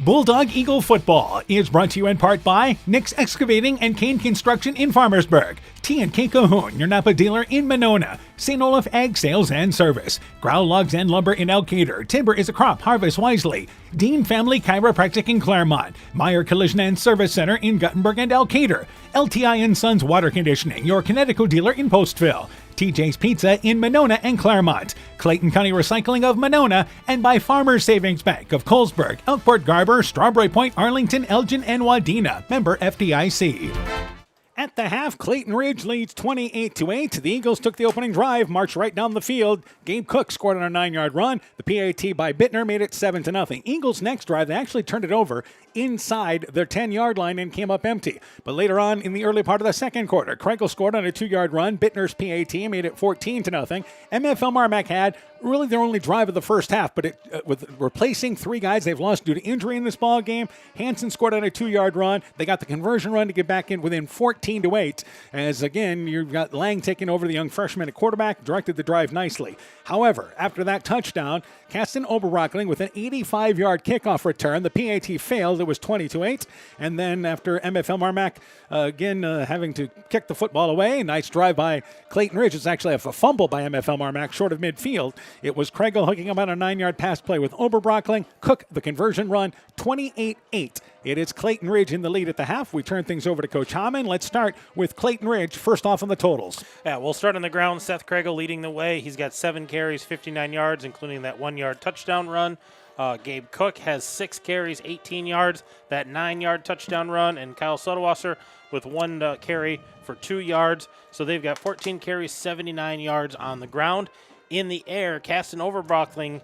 Bulldog Eagle Football is brought to you in part by Nick's Excavating and Kane Construction in Farmersburg, T&K Cahoon, your Napa dealer in Monona, St. Olaf Ag Sales and Service, Growl Logs and Lumber in Elkader, Timber is a Crop, Harvest Wisely, Dean Family Chiropractic in Claremont, Meyer Collision and Service Center in Guttenberg and Elkader, LTI & Sons Water Conditioning, your Connecticut dealer in Postville, TJ's Pizza in Monona and Claremont, Clayton County Recycling of Monona, and by Farmers Savings Bank of Colesburg, Elkport Garber, Strawberry Point, Arlington, Elgin, and Wadena. Member FDIC. At the half, Clayton Ridge leads 28-8. The Eagles took the opening drive, marched right down the field. Gabe Cook scored on a 9-yard run. The PAT by Bittner made it 7-0. Eagles' next drive, they actually turned it over inside their 10-yard line and came up empty. But later on in the early part of the second quarter, Krenkel scored on a 2-yard run. Bittner's PAT made it 14-0. MFL MarMac had really their only drive of the first half, but with replacing three guys they've lost due to injury in this ball game. Hansen scored on a 2-yard run. They got the conversion run to get back in within 14-8. As again, you've got Lang taking over the young freshman at quarterback, directed the drive nicely. However, after that touchdown, Kasten Oberrockling with an 85-yard kickoff return. The PAT failed. It was 20-8. And then after MFL MarMac having to kick the football away, nice drive by Clayton Ridge. It's actually a fumble by MFL MarMac short of midfield. It was Kregel hooking up on a 9-yard pass play with Oberbrockling. Cook, the conversion run, 28-8. It is Clayton Ridge in the lead at the half. We turn things over to Coach Hammond. Let's start with Clayton Ridge, first off on the totals. Yeah, we'll start on the ground. Seth Kregel leading the way. He's got 7 carries, 59 yards, including that 1-yard touchdown run. Gabe Cook has 6 carries, 18 yards, that 9-yard touchdown run, and Kyle Sodewasser with 1 carry for 2 yards. So they've got 14 carries, 79 yards on the ground. In the air, Colton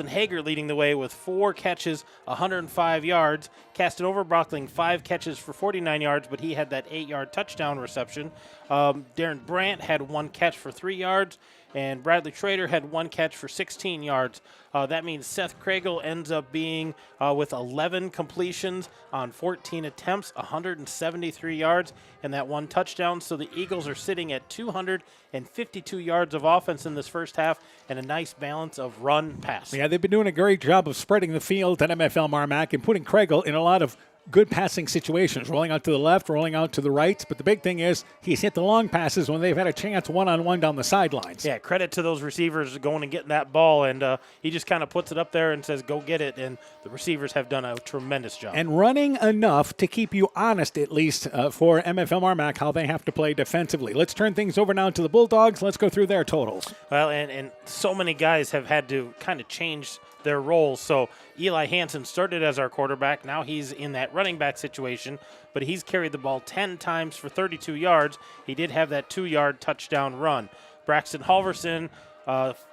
Hager leading the way with 4 catches, 105 yards. Kasten Overbrockling 5 catches for 49 yards, but he had that 8-yard touchdown reception. Darren Brandt had 1 catch for 3 yards, and Bradley Schrader had 1 catch for 16 yards. That means Seth Kregel ends up being with 11 completions on 14 attempts, 173 yards, and that 1 touchdown. So the Eagles are sitting at 252 yards of offense in this first half and a nice balance of run-pass. Yeah, they've been doing a great job of spreading the field at MFL MarMac and putting Kregel in a lot of good passing situations, rolling out to the left, rolling out to the right. But the big thing is he's hit the long passes when they've had a chance one-on-one down the sidelines. Yeah, credit to those receivers going and getting that ball, and he just kind of puts it up there and says, go get it, and the receivers have done a tremendous job. And running enough to keep you honest, at least, for MFL MarMac, how they have to play defensively. Let's turn things over now to the Bulldogs. Let's go through their totals. Well, and so many guys have had to kind of change their roles. So Eli Hansen started as our quarterback. Now he's in that running back situation, but he's carried the ball 10 times for 32 yards. He did have that 2-yard touchdown run. Braxton Halverson,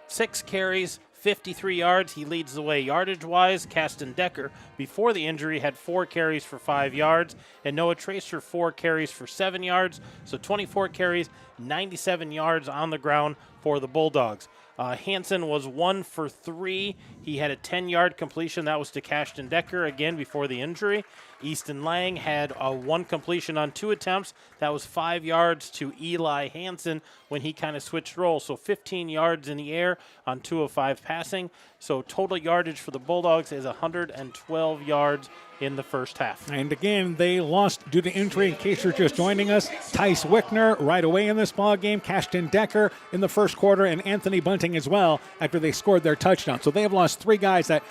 6 carries, 53 yards. He leads the way yardage-wise. Kasten Decker, before the injury, had 4 carries for 5 yards, and Noah Tracer, 4 carries for 7 yards. So 24 carries, 97 yards on the ground for the Bulldogs. Hansen was 1 for 3. He had a 10-yard completion. That was to Kasten Decker, again, before the injury. Easton Lang had 1 completion on 2 attempts. That was 5 yards to Eli Hansen when he kind of switched roles. So 15 yards in the air on 2 of 5 passing. So total yardage for the Bulldogs is 112 yards in the first half. And again, they lost due to injury. In case you're just joining us, Tice Wickner right away in this ball game, Cashton Decker in the first quarter, and Anthony Bunting as well after they scored their touchdown. So they have lost 3 guys that,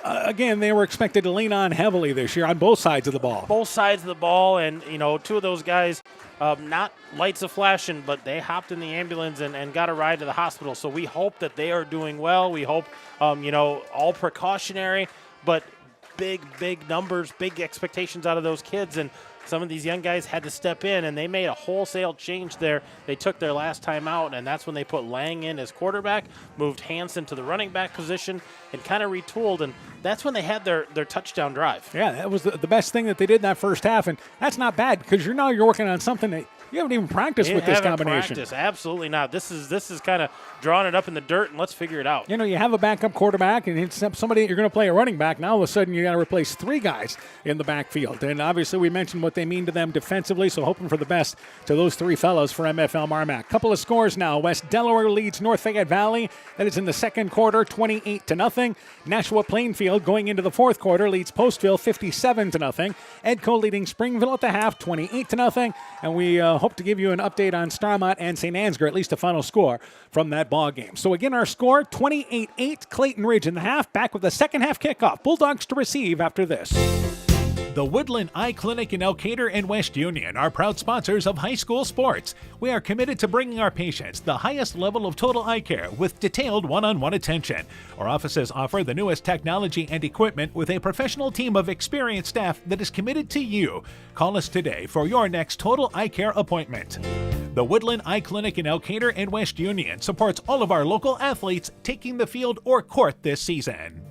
again, they were expected to lean on heavily this year on both sides of the ball. Both sides of the ball, and 2 of those guys, not lights of flashing, but they hopped in the ambulance and got a ride to the hospital. So we hope that they are doing well. We hope, all precautionary, but big numbers, big expectations out of those kids, and some of these young guys had to step in, and they made a wholesale change there. They took their last time out, and that's when they put Lang in as quarterback, moved Hansen to the running back position, and kind of retooled, and that's when they had their touchdown drive. Yeah, that was the best thing that they did in that first half, and that's not bad because you're working on something that you haven't even practiced with this combination. Practiced. Absolutely not. This is kind of drawing it up in the dirt, and let's figure it out. You have a backup quarterback, and it's somebody you're going to play a running back. Now all of a sudden you got to replace 3 guys in the backfield, and obviously we mentioned what they mean to them defensively, so hoping for the best to those 3 fellows for MFL MarMac. Couple of scores now. West Delaware leads North Fayette Valley. That is in the second quarter, 28-0. Nashua Plainfield going into the fourth quarter leads Postville 57-0. Edco leading Springville at the half, 28-0, and we hope to give you an update on Starmont and St. Ansgar, at least a final score from that ball game. So again, our score, 28-8, Clayton Ridge in the half. Back with the second half kickoff. Bulldogs to receive after this. The Woodland Eye Clinic in Elkader and West Union are proud sponsors of high school sports. We are committed to bringing our patients the highest level of total eye care with detailed one-on-one attention. Our offices offer the newest technology and equipment with a professional team of experienced staff that is committed to you. Call us today for your next total eye care appointment. The Woodland Eye Clinic in Elkader and West Union supports all of our local athletes taking the field or court this season.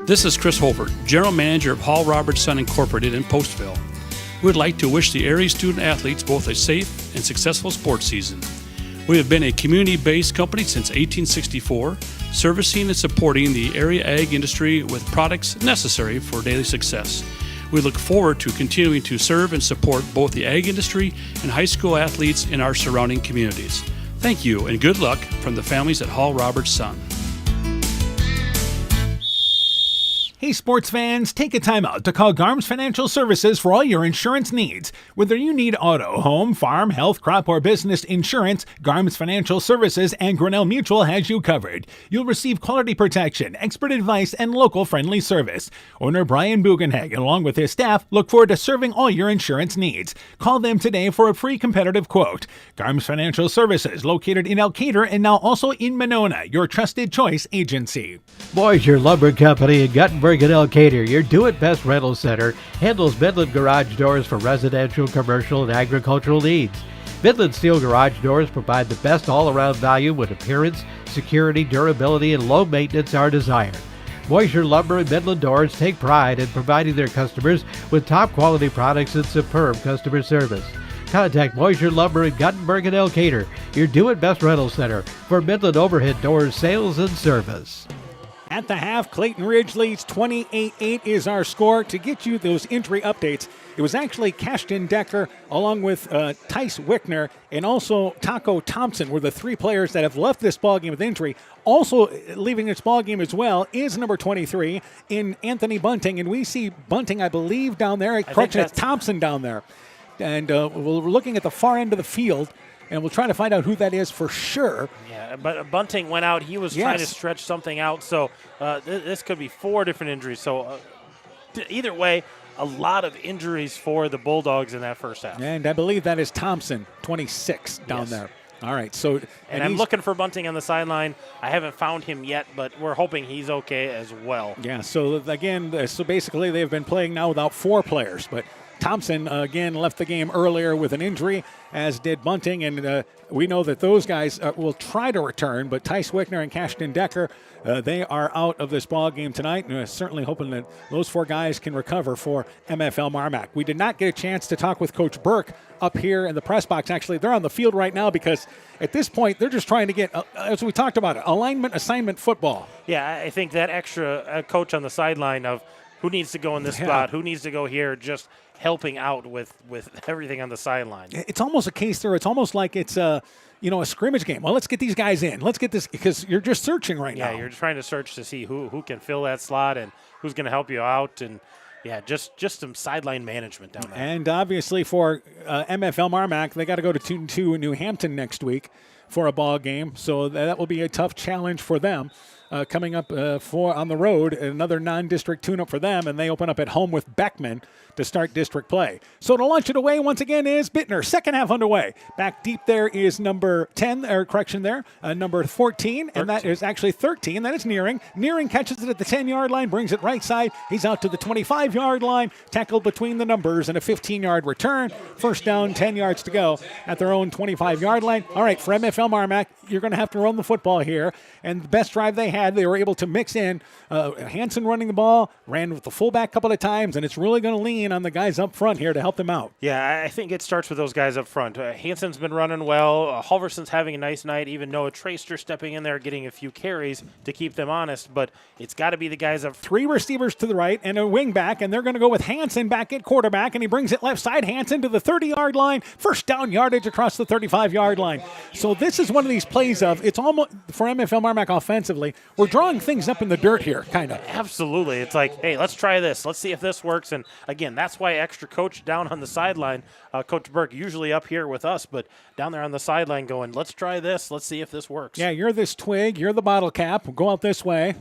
This is Chris Holbert, General Manager of Hall Roberts Son Incorporated in Postville. We would like to wish the area student athletes both a safe and successful sports season. We have been a community-based company since 1864, servicing and supporting the area ag industry with products necessary for daily success. We look forward to continuing to serve and support both the ag industry and high school athletes in our surrounding communities. Thank you and good luck from the families at Hall Roberts Son. Hey sports fans, take a time out to call Garms Financial Services for all your insurance needs. Whether you need auto, home, farm, health, crop, or business insurance, Garms Financial Services and Grinnell Mutual has you covered. You'll receive quality protection, expert advice, and local friendly service. Owner Brian Bugenhagen, along with his staff, look forward to serving all your insurance needs. Call them today for a free competitive quote. Garms Financial Services, located in Elkader and now also in Monona, your trusted choice agency. Boisier Lumber Company in Guttenberg and Elkader, your do-it-best rental center, handles Midland garage doors for residential, commercial, and agricultural needs. Midland Steel Garage Doors provide the best all-around value when appearance, security, durability, and low maintenance are desired. Boisier Lumber and Midland Doors take pride in providing their customers with top-quality products and superb customer service. Contact Boisier Lumber in Guttenberg and Elkader, your do-it-best rental center for Midland overhead doors sales and service. At the half, Clayton Ridge leads 28-8 is our score. To get you those injury updates, it was actually Cashton Decker along with Tice Wickner and also Taco Thompson were the 3 players that have left this ballgame with injury. Also leaving this ballgame as well is number 23 in Anthony Bunting, and we see Bunting, I believe, down there. Correction, it's Thompson down there. And we're looking at the far end of the field, and we'll try to find out who that is for sure. Yeah, but Bunting went out. He was trying to stretch something out, so this could be 4 different injuries. So either way, a lot of injuries for the Bulldogs in that first half. And I believe that is Thompson, 26, down there. All right, so and I'm looking for Bunting on the sideline. I haven't found him yet, but we're hoping he's okay as well. Yeah, so again, so basically they've been playing now without 4 players, but Thompson, again, left the game earlier with an injury, as did Bunting, and we know that those guys will try to return, but Tice Wickner and Cashton Decker, they are out of this ball game tonight, and we're certainly hoping that those 4 guys can recover for MFL MarMac. We did not get a chance to talk with Coach Burke up here in the press box. Actually, they're on the field right now because at this point, they're just trying to get, as we talked about, alignment, assignment football. Yeah, I think that extra coach on the sideline of who needs to go in this spot, who needs to go here, just helping out with everything on the sideline. It's almost a case there. It's almost like it's a scrimmage game. Well, let's get these guys in. Let's get this, because you're just searching now. Yeah, you're trying to search to see who can fill that slot and who's going to help you out. And, just some sideline management down there. And obviously for MFL MarMac, they got to go to 2-2 in New Hampton next week for a ball game. So that will be a tough challenge for them. Coming up on the road, another non-district tune-up for them, and they open up at home with Beckman to start district play. So to launch it away once again is Bittner. Second half underway. Back deep there is number 10, number 14, and that is actually 13. That is Nearing. Nearing catches it at the 10-yard line, brings it right side. He's out to the 25-yard line, tackled between the numbers, and a 15-yard return. First down, 10 yards to go at their own 25-yard line. All right, for MFL MarMac, you're going to have to run the football here, and the best drive they had, they were able to mix in Hansen running the ball, ran with the fullback a couple of times, and it's really going to lean on the guys up front here to help them out. Yeah, I think it starts with those guys up front. Hansen's been running well. Halverson's having a nice night. Even Noah Traster stepping in there, getting a few carries to keep them honest, but it's got to be the guys up front. 3 receivers to the right and a wing back, and they're going to go with Hansen back at quarterback, and he brings it left side. Hansen to the 30-yard line. First down yardage across the 35-yard line. So this is one of these plays of, it's almost, for MFL MarMac offensively, we're drawing things up in the dirt here, kind of. Absolutely. It's like, hey, let's try this. Let's see if this works. And, again, that's why extra coach down on the sideline, Coach Burke, usually up here with us, but down there on the sideline going, let's try this. Let's see if this works. Yeah, you're this twig. You're the bottle cap. We'll go out this way.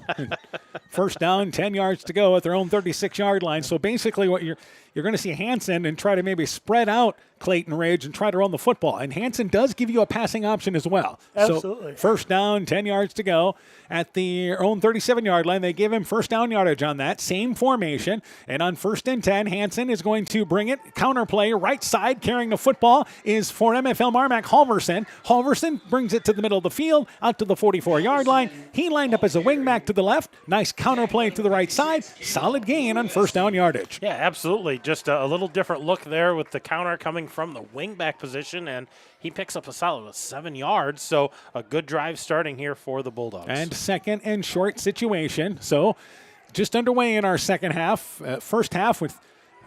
First down, 10 yards to go at their own 36-yard line. So basically what you're going to see Hansen and try to maybe spread out Clayton Ridge and try to run the football. And Hansen does give you a passing option as well. Absolutely. So first down, 10 yards to go at their own 37-yard line. They give him first down yardage on that. Same formation. And on first and 10, Hansen is going to bring it. Counterplay, right side, carrying the football is for MFL MarMac Halverson. Halverson brings it to the middle of the field, out to the 44-yard line. He lined up as a wingback to the left. Nice counterplay to the right side. Solid gain on first down yardage. Yeah, absolutely. Just a little different look there with the counter coming from the wingback position, and he picks up a solid 7 yards. So a good drive starting here for the Bulldogs. And second and short situation. So just underway in our second half. First half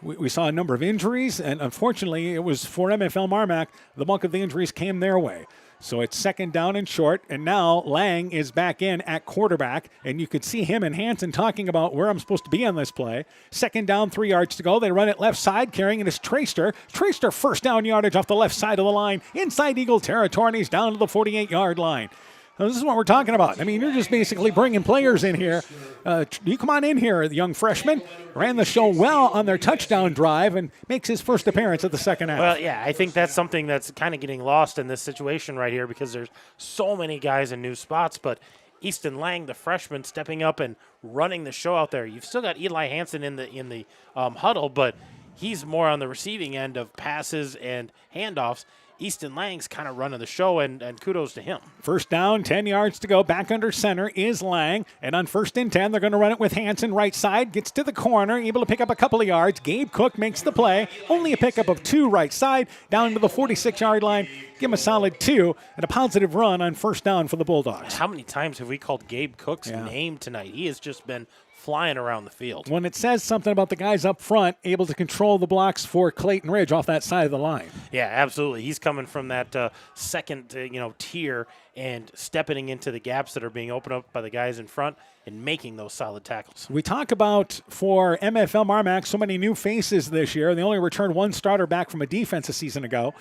we saw a number of injuries, and unfortunately it was for MFL MarMac. The bulk of the injuries came their way. So it's second down and short, and now Lang is back in at quarterback, and you could see him and Hansen talking about where I'm supposed to be on this play. Second down, 3 yards to go. They run it left side, carrying it is Traster. Traster first down yardage off the left side of the line, inside Eagle territory, and he's down to the 48-yard line. Now, this is what we're talking about. I mean, you're just basically bringing players in here. You come on in here, the young freshman. Ran the show well on their touchdown drive and makes his first appearance at the second half. Well, yeah, I think that's something that's kind of getting lost in this situation right here because there's so many guys in new spots, but Easton Lang, the freshman, stepping up and running the show out there. You've still got Eli Hansen in the huddle, but he's more on the receiving end of passes and handoffs. Easton Lang's kind of running the show, and kudos to him. First down, 10 yards to go. Back under center is Lang. And on first and 10, they're going to run it with Hansen right side. Gets to the corner, able to pick up a couple of yards. Gabe Cook makes the play. Only a pickup of 2 right side, down to the 46-yard line. Give him a solid 2 and a positive run on first down for the Bulldogs. How many times have we called Gabe Cook's name tonight? He has just been flying around the field. When it says something about the guys up front able to control the blocks for Clayton Ridge off that side of the line. Yeah, absolutely. He's coming from that second tier and stepping into the gaps that are being opened up by the guys in front and making those solid tackles. We talk about, for MFL MarMac, so many new faces this year. They only returned 1 starter back from a defense a season ago.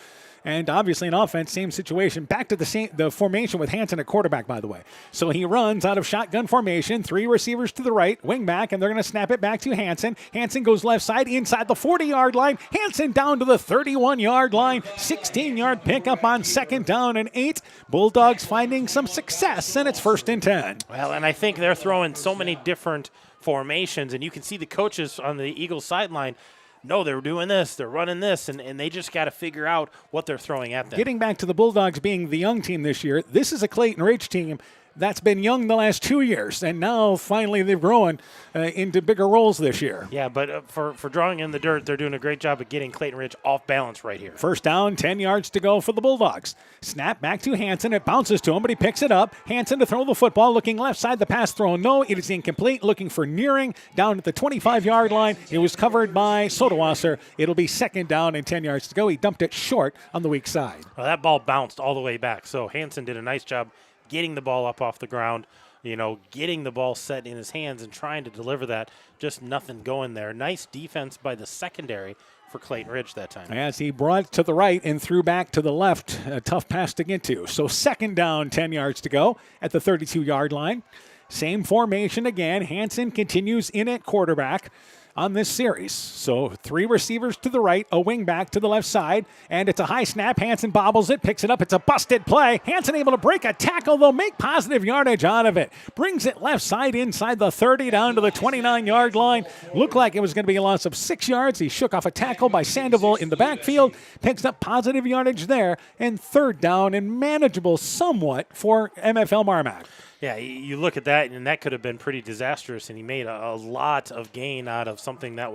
And obviously in offense, same situation. Back to the formation with Hansen at quarterback, by the way. So he runs out of shotgun formation, 3 receivers to the right, wing back, and they're going to snap it back to Hansen. Hansen goes left side inside the 40-yard line. Hansen down to the 31-yard line. 16-yard pickup on second down and 8. Bulldogs finding some success, and it's first and 10. Well, and I think they're throwing so many different formations, and you can see the coaches on the Eagles sideline. No, they're doing this, they're running this, and they just got to figure out what they're throwing at them. Getting back to the Bulldogs being the young team this year, this is a Clayton Ridge team that's been young the last 2 years, and now finally they've grown into bigger roles this year. Yeah, but for drawing in the dirt, they're doing a great job of getting Clayton Ridge off balance right here. First down, 10 yards to go for the Bulldogs. Snap back to Hansen. It bounces to him, but he picks it up. Hansen to throw the football, looking left side. The pass throw, no, it is incomplete. Looking for Nearing down at the 25-yard line. It was covered by Sodawasser. It'll be second down and 10 yards to go. He dumped it short on the weak side. Well, that ball bounced all the way back, so Hansen did a nice job getting the ball up off the ground, getting the ball set in his hands and trying to deliver that. Just nothing going there. Nice defense by the secondary for Clayton Ridge that time. As he brought it to the right and threw back to the left, a tough pass to get to. So second down, 10 yards to go at the 32-yard line. Same formation again. Hansen continues in at quarterback on this series. So 3 receivers to the right, a wing back to the left side, and it's a high snap. Hansen bobbles it, picks it up. It's a busted play. Hansen able to break a tackle, though, make positive yardage out of it. Brings it left side inside the 30 down to the 29-yard line. Looked like it was going to be a loss of 6 yards. He shook off a tackle by Sandoval in the backfield, picks up positive yardage there, and third down and manageable somewhat for MFL MarMac. Yeah, you look at that, and that could have been pretty disastrous, and he made a lot of gain out of something that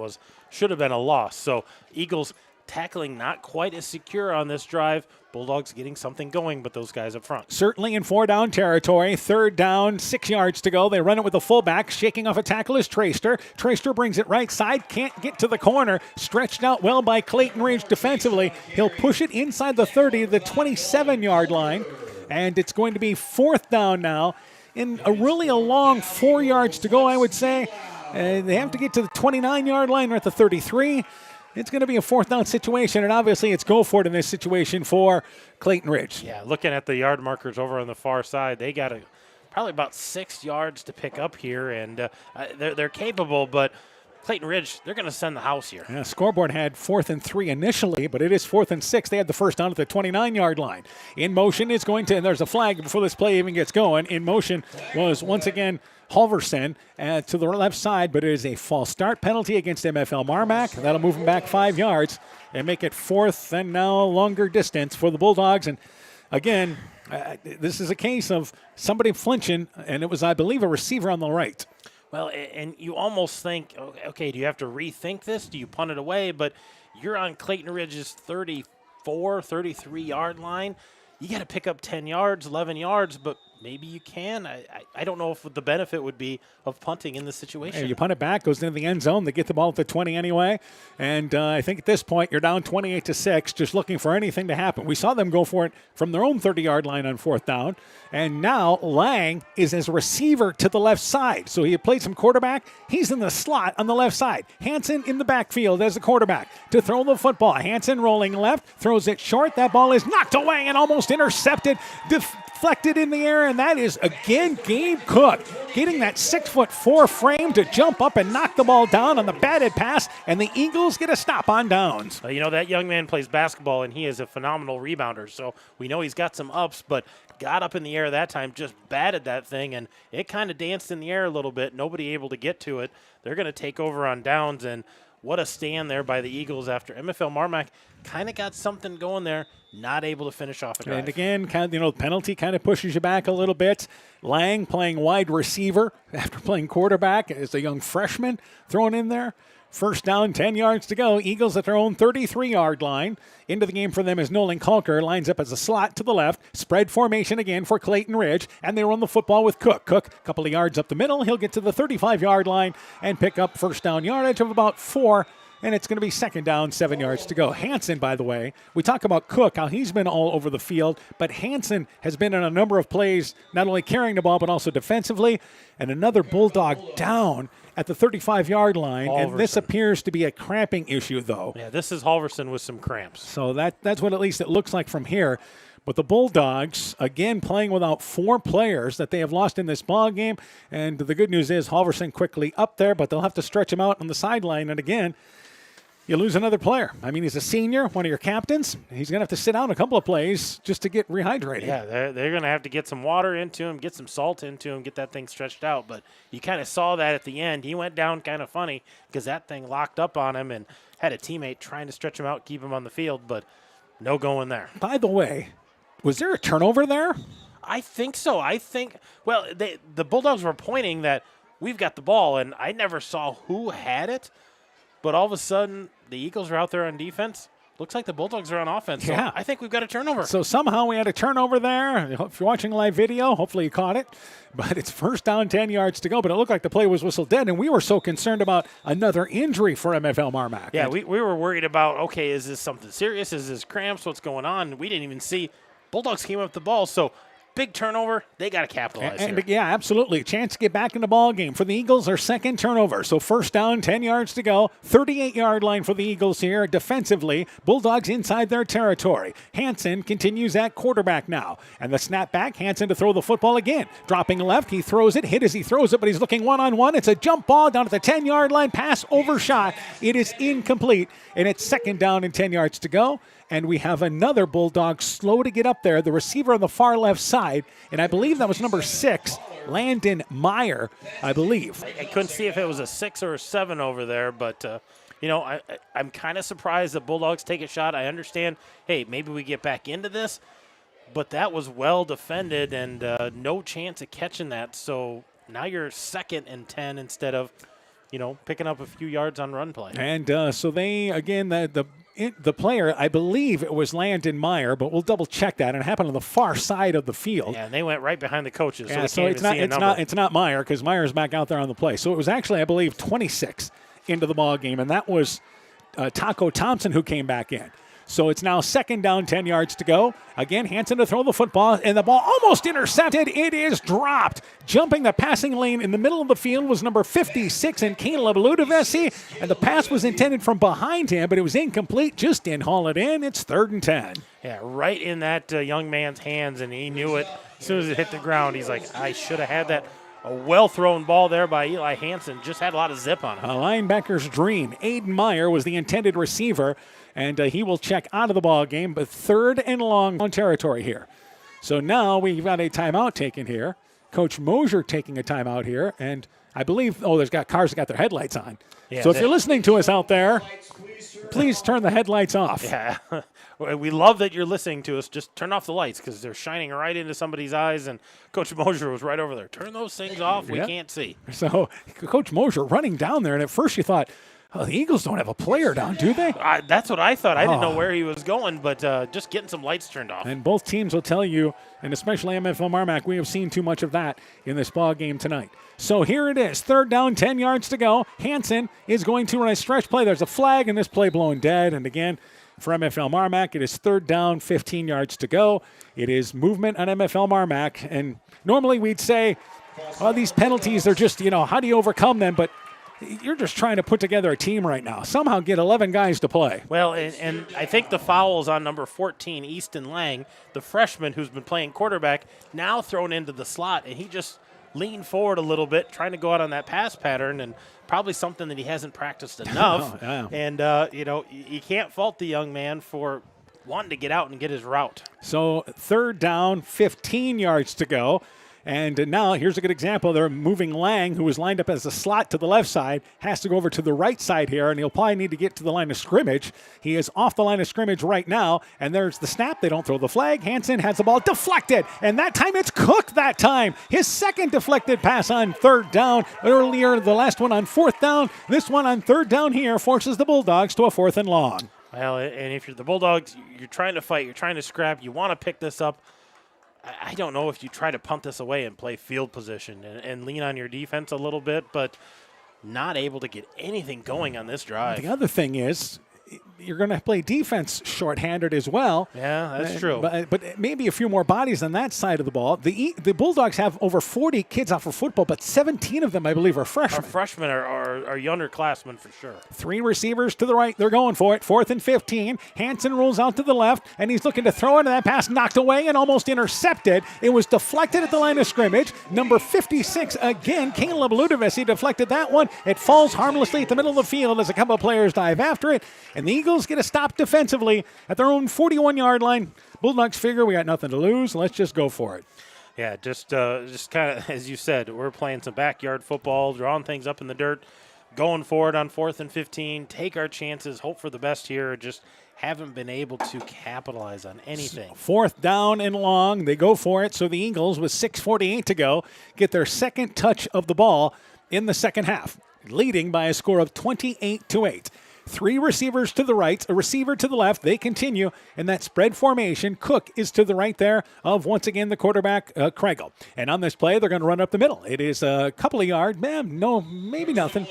should have been a loss. So Eagles tackling not quite as secure on this drive. Bulldogs getting something going, but those guys up front. Certainly in 4-down territory. Third down, 6 yards to go. They run it with the fullback. Shaking off a tackle is Traster. Traster brings it right side. Can't get to the corner. Stretched out well by Clayton Ridge defensively. He'll push it inside the 30 to the 27-yard line. And it's going to be fourth down now. In a long 4 yards to go, I would say. They have to get to the 29-yard line. They're at the 33. It's going to be a fourth down situation, and obviously it's go for it in this situation for Clayton Ridge. Yeah, looking at the yard markers over on the far side, they got probably about 6 yards to pick up here, and they're capable, but Clayton Ridge, they're going to send the house here. Yeah, scoreboard had 4th and 3 initially, but it is 4th and 6. They had the first down at the 29-yard line. In motion is going to, and there's a flag before this play even gets going. In motion was once again Halverson to the left side, but it is a false start penalty against MFL MarMac. That'll move him back 5 yards and make it fourth and now longer distance for the Bulldogs. And again, this is a case of somebody flinching, and it was, I believe, a receiver on the right. Well, and you almost think, okay, do you have to rethink this? Do you punt it away? But you're on Clayton Ridge's 34, 33-yard line. You got to pick up 10 yards, 11 yards, but maybe you can. I don't know if the benefit would be of punting in this situation. Hey, you punt it back, goes into the end zone. They get the ball at the 20 anyway. And I think at this point you're down 28-6, just looking for anything to happen. We saw them go for it from their own 30-yard line on fourth down. And now Lang is as a receiver to the left side. So he had played some quarterback. He's in the slot on the left side. Hansen in the backfield as a quarterback to throw the football. Hansen rolling left, throws it short. That ball is knocked away and almost intercepted. Deflected in the air, and that is, again, Gabe Cook getting that 6'4" frame to jump up and knock the ball down on the batted pass, and the Eagles get a stop on downs. That young man plays basketball, and he is a phenomenal rebounder, so we know he's got some ups, but got up in the air that time, just batted that thing, and it kind of danced in the air a little bit. Nobody able to get to it. They're going to take over on downs, and what a stand there by the Eagles after MFL MarMac kind of got something going there, not able to finish off a drive. And again, the penalty kind of pushes you back a little bit. Lang playing wide receiver after playing quarterback as a young freshman thrown in there. First down, 10 yards to go. Eagles at their own 33-yard line. Into the game for them is Nolan Kalker. Lines up as a slot to the left. Spread formation again for Clayton Ridge. And they run the football with Cook. Cook, a couple of yards up the middle. He'll get to the 35-yard line and pick up first down yardage of about 4. And it's going to be second down, 7 yards to go. Hansen, by the way, we talk about Cook, how he's been all over the field, but Hansen has been in a number of plays, not only carrying the ball, but also defensively. And another Bulldog down at the 35-yard line. Halverson. And this appears to be a cramping issue, though. Yeah, this is Halverson with some cramps. So that's what at least it looks like from here. But the Bulldogs, again, playing without 4 players that they have lost in this ball game. And the good news is Halverson quickly up there, but they'll have to stretch him out on the sideline. And again, you lose another player. I mean, he's a senior, one of your captains. He's going to have to sit down a couple of plays just to get rehydrated. Yeah, they're going to have to get some water into him, get some salt into him, get that thing stretched out. But you kind of saw that at the end. He went down kind of funny because that thing locked up on him and had a teammate trying to stretch him out, keep him on the field, but no going there. By the way, was there a turnover there? I think so. Well, the Bulldogs were pointing that we've got the ball, and I never saw who had it. But all of a sudden, the Eagles are out there on defense. Looks like the Bulldogs are on offense. So Yeah. I think we've got a turnover. So somehow we had a turnover there. If you're watching live video, hopefully you caught it. But it's first down, 10 yards to go. But it looked like the play was whistled dead, and we were so concerned about another injury for MFL MarMac. Yeah, we were worried about, okay, is this something serious? Is this cramps? What's going on? We didn't even see. Bulldogs came up with the ball. So big turnover. They got to capitalize here. Yeah, absolutely. Chance to get back in the ball game for the Eagles. Their second turnover. So first down, 10 yards to go. 38-yard line for the Eagles here. Defensively, Bulldogs inside their territory. Hansen continues at quarterback now. And the snap back, Hansen to throw the football again. Dropping left, he throws it. Hit as he throws it, but he's looking one-on-one. It's a jump ball down at the 10-yard line. Pass overshot. It is incomplete. And it's second down and 10 yards to go. And we have another Bulldog slow to get up there. The receiver on the far left side, and I believe that was number 6, Landon Meyer, I believe. I couldn't see if it was a 6 or a 7 over there, but, I'm kind of surprised that Bulldogs take a shot. I understand, hey, maybe we get back into this, but that was well defended and no chance of catching that. So now you're second and 10 instead of, picking up a few yards on run play. And so they, again, the player, I believe it was Landon Meyer, but we'll double check that. And it happened on the far side of the field. Yeah, and they went right behind the coaches. Yeah, so it's not Meyer because Meyer's back out there on the play. So it was actually, I believe, 26 into the ball game, and that was Taco Thompson who came back in. So it's now second down, 10 yards to go. Again, Hansen to throw the football, and the ball almost intercepted. It is dropped. Jumping the passing lane in the middle of the field was number 56 and Caleb Ludovisi, and the pass was intended from behind him, but it was incomplete. Just didn't haul it in. It's 3rd and 10. Yeah, right in that young man's hands, and he knew it as soon as it hit the ground. He's like, I should have had that. A well-thrown ball there by Eli Hansen. Just had a lot of zip on it. A linebacker's dream. Aiden Meyer was the intended receiver, and he will check out of the ball game, but 3rd and long on territory here. So now we've got a timeout taken here. Coach Mosier taking a timeout here, and I believe, there's got cars that got their headlights on. Yeah, so if you're listening to us out there, please turn the headlights off. Yeah, we love that you're listening to us. Just turn off the lights because they're shining right into somebody's eyes, and Coach Mosier was right over there. Turn those things off. We can't see. So Coach Mosier running down there, and at first you thought, the Eagles don't have a player down, do they? That's what I thought. I didn't know where he was going, but just getting some lights turned off. And both teams will tell you, and especially MFL MarMac, we have seen too much of that in this ball game tonight. So here it is, 3rd down, 10 yards to go. Hansen is going to run a stretch play. There's a flag, and this play blown dead. And again, for MFL MarMac, it is 3rd down, 15 yards to go. It is movement on MFL MarMac. And normally we'd say, these penalties are just, how do you overcome them? But you're just trying to put together a team right now. Somehow get 11 guys to play. Well, and I think the foul is on number 14, Easton Lang, the freshman who's been playing quarterback, now thrown into the slot, and he just leaned forward a little bit, trying to go out on that pass pattern, and probably something that he hasn't practiced enough. And, you can't fault the young man for wanting to get out and get his route. So 3rd down, 15 yards to go. And now here's a good example. They're moving Lang, who was lined up as a slot to the left side, has to go over to the right side here, and he'll probably need to get to the line of scrimmage. He is off the line of scrimmage right now, and there's the snap. They don't throw the flag. Hansen has the ball deflected, and that time it's Cook that time. His second deflected pass on 3rd down. Earlier, the last one on 4th down. This one on 3rd down here forces the Bulldogs to a 4th and long. Well, and if you're the Bulldogs, you're trying to fight, you're trying to scrap, you want to pick this up. I don't know if you try to punt this away and play field position and lean on your defense a little bit, but not able to get anything going on this drive. The other thing is, you're going to play defense shorthanded as well. Yeah, that's true. But maybe a few more bodies on that side of the ball. The Bulldogs have over 40 kids out for football, but 17 of them, I believe, are freshmen. Our freshmen are underclassmen for sure. 3 receivers to the right. They're going for it. 4th and 15. Hansen rolls out to the left, and he's looking to throw it, and that pass knocked away and almost intercepted. It was deflected at the line of scrimmage. Number 56, again, Caleb Ludovisi deflected that one. It falls harmlessly at the middle of the field as a couple of players dive after it. And the Eagles get a stop defensively at their own 41-yard line. Bulldogs figure we got nothing to lose. Let's just go for it. Yeah, just kind of, as you said, we're playing some backyard football, drawing things up in the dirt, going for it on 4th and 15, take our chances, hope for the best here, just haven't been able to capitalize on anything. Fourth down and long. They go for it. So the Eagles, with 6:48 to go, get their second touch of the ball in the second half, leading by a score of 28-8. 3 receivers to the right, a receiver to the left. They continue in that spread formation. Cook is to the right there of, once again, the quarterback, Kregel. And on this play, they're going to run up the middle. It is a couple of yards. No, maybe nothing.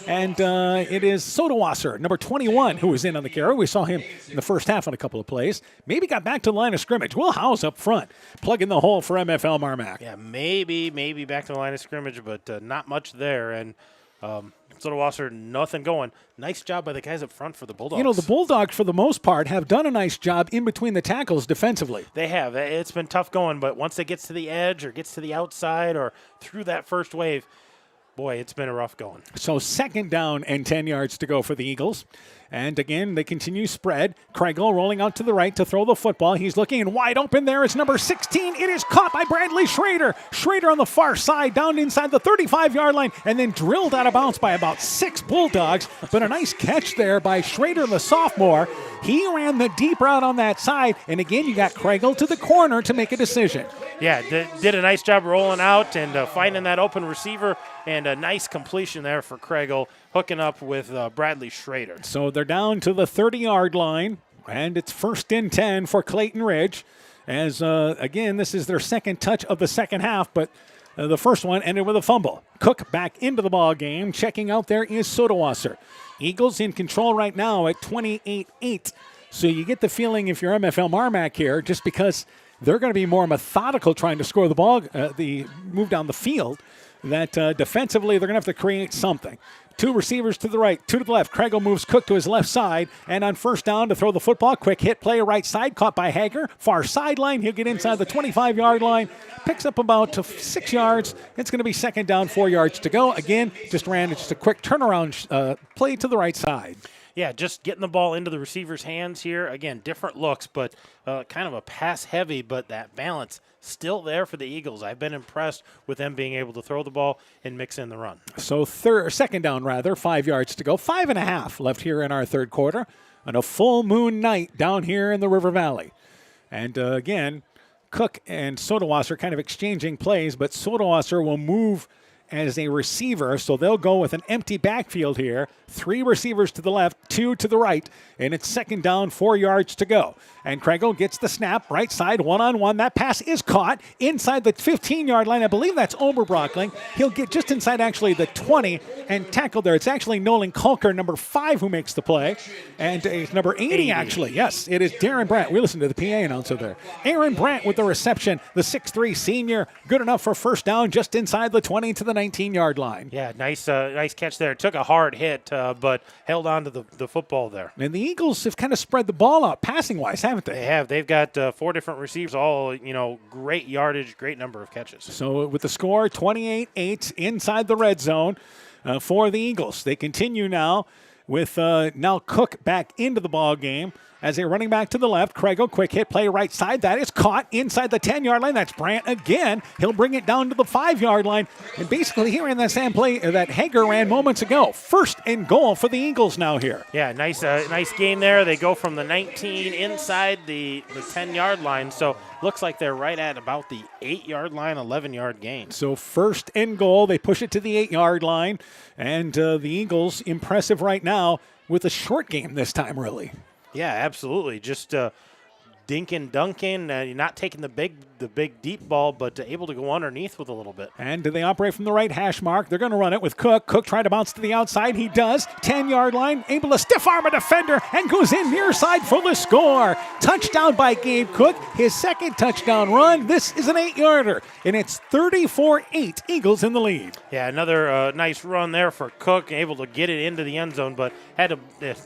And it is Sodawasser, number 21, who was in on the carry. We saw him in the first half on a couple of plays. Maybe got back to the line of scrimmage. Will House up front, plugging the hole for MFL MarMac. Yeah, maybe back to the line of scrimmage, but not much there. And Sodawasser, nothing going. Nice job by the guys up front for the Bulldogs. You know, the Bulldogs, for the most part, have done a nice job in between the tackles defensively. They have. It's been tough going, but once it gets to the edge or gets to the outside or through that first wave, boy, it's been a rough going. So 2nd down and 10 yards to go for the Eagles. And again, they continue spread. Kregel rolling out to the right to throw the football. He's looking, and wide open there is number 16. It is caught by Bradley Schrader. Schrader on the far side, down inside the 35-yard line, and then drilled out of bounds by about 6 Bulldogs. But a nice catch there by Schrader, the sophomore. He ran the deep route on that side, and again, you got Kregel to the corner to make a decision. Yeah, did a nice job rolling out and finding that open receiver, and a nice completion there for Kregel, hooking up with Bradley Schrader. So they're down to the 30-yard line, and it's 1st and 10 for Clayton Ridge. As, again, this is their second touch of the second half, but the first one ended with a fumble. Cook back into the ball game. Checking out there is Sodawasser. Eagles in control right now at 28-8. So you get the feeling, if you're MFL MarMac here, just because they're going to be more methodical trying to score the ball, the move down the field, that defensively they're going to have to create something. 2 receivers to the right, 2 to the left. Kregel moves Cook to his left side, and on first down to throw the football. Quick hit play right side, caught by Hager. Far sideline, he'll get inside the 25-yard line. Picks up about 6 yards. It's going to be 2nd down, 4 yards to go. Again, just a quick turnaround play to the right side. Yeah, just getting the ball into the receiver's hands here. Again, different looks, but kind of a pass heavy, but that balance still there for the Eagles. I've been impressed with them being able to throw the ball and mix in the run. So 2nd down, 5 yards to go. 5.5 left here in our third quarter on a full moon night down here in the River Valley. And again, Cook and Sodawasser kind of exchanging plays, but Sodawasser will move as a receiver, so they'll go with an empty backfield here. 3 receivers to the left, 2 to the right, and it's 2nd down, 4 yards to go. And Kregel gets the snap, right side, one-on-one. That pass is caught inside the 15-yard line. I believe that's Oberbrockling. He'll get just inside, actually, the 20 and tackle there. It's actually Nolan Kulker, number 5, who makes the play. And it's number 80, actually. Yes, it is Darren Brandt. We listen to the PA announcer there. Aaron Brandt with the reception, the 6'3 senior. Good enough for first down, just inside the 20 to the 19-yard line. Yeah, nice catch there. Took a hard hit, but held on to the football there. And the Eagles have kind of spread the ball out passing-wise, haven't they? They have. They've got 4 different receivers, all, great yardage, great number of catches. So with the score, 28-8 inside the red zone for the Eagles. They continue now with now Cook back into the ball game. As they're running back to the left, Kregel, quick hit play right side. That is caught inside the 10-yard line. That's Brandt again. He'll bring it down to the 5-yard line. And basically here in that same play that Hager ran moments ago. 1st and goal for the Eagles now here. Yeah, nice game there. They go from the 19 inside the 10-yard line. So looks like they're right at about the 8-yard line, 11-yard gain. So 1st and goal. They push it to the 8-yard line. And the Eagles impressive right now with a short game this time, really. Yeah, absolutely. Just dinking, dunking, not taking the big deep ball, but able to go underneath with a little bit. And do they operate from the right hash mark? They're going to run it with Cook. Cook trying to bounce to the outside. He does. 10-yard line, able to stiff arm a defender and goes in near side for the score. Touchdown by Gabe Cook, his 2nd touchdown run. This is an 8-yarder, and it's 34-8, Eagles in the lead. Yeah, another nice run there for Cook, able to get it into the end zone, but had to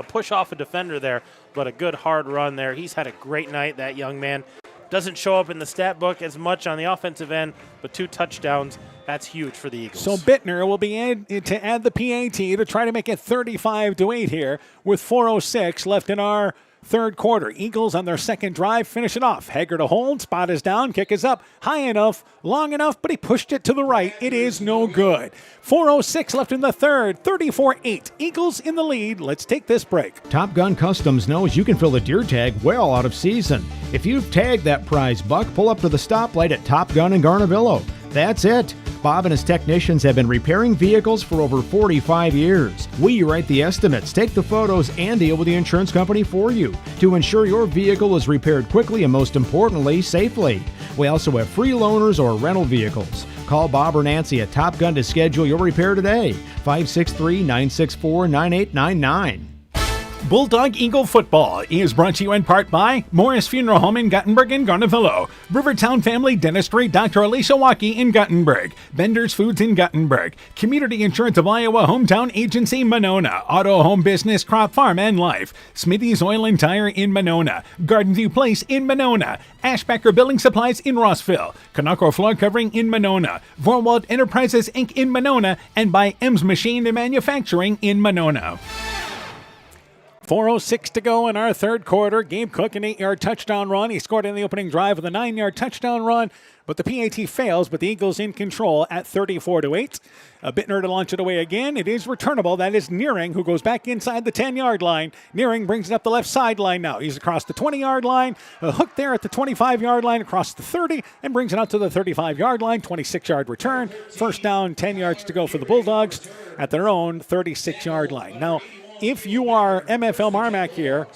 push off a defender there, but a good hard run there. He's had a great night, that young man. Doesn't show up in the stat book as much on the offensive end, but 2 touchdowns, that's huge for the Eagles. So Bittner will be to add the PAT to try to make it 35-8 here with 4:06 left in our third quarter. Eagles on their second drive finish it off. Hager to hold. Spot is down. Kick is up. High enough. Long enough, but he pushed it to the right. It is no good. 4:06 left in the third. 34-8. Eagles in the lead. Let's take this break. Top Gun Customs knows you can fill a deer tag well out of season. If you've tagged that prize buck, pull up to the stoplight at Top Gun in Garnavillo. That's it. Bob and his technicians have been repairing vehicles for over 45 years. We write the estimates, take the photos, and deal with the insurance company for you to ensure your vehicle is repaired quickly and, most importantly, safely. We also have free loaners or rental vehicles. Call Bob or Nancy at Top Gun to schedule your repair today. 563-964-9899. Bulldog Eagle Football is brought to you in part by Morris Funeral Home in Guttenberg and Garnavillo, Rivertown Family Dentistry, Dr. Alicia Waukee in Guttenberg, Bender's Foods in Guttenberg, Community Insurance of Iowa Hometown Agency Monona, Auto Home Business Crop Farm and Life, Smithy's Oil and Tire in Monona, Garden View Place in Monona, Ashbacker Building Supplies in Rossville, Kanako Floor Covering in Monona, Vorwald Enterprises Inc. in Monona, and by Ems Machine and Manufacturing in Monona. 4:06 to go in our third quarter. Gabe Cook, an 8-yard touchdown run. He scored in the opening drive with a 9-yard touchdown run, but the PAT fails, but the Eagles in control at 34-8. Bittner to launch it away again. It is returnable. That is Nearing, who goes back inside the 10-yard line. Nearing brings it up the left sideline now. He's across the 20-yard line, a hook there at the 25-yard line, across the 30, and brings it out to the 35-yard line. 26-yard return. First down, 10 yards to go for the Bulldogs at their own 36-yard line. Now, if you are MFL MarMac here,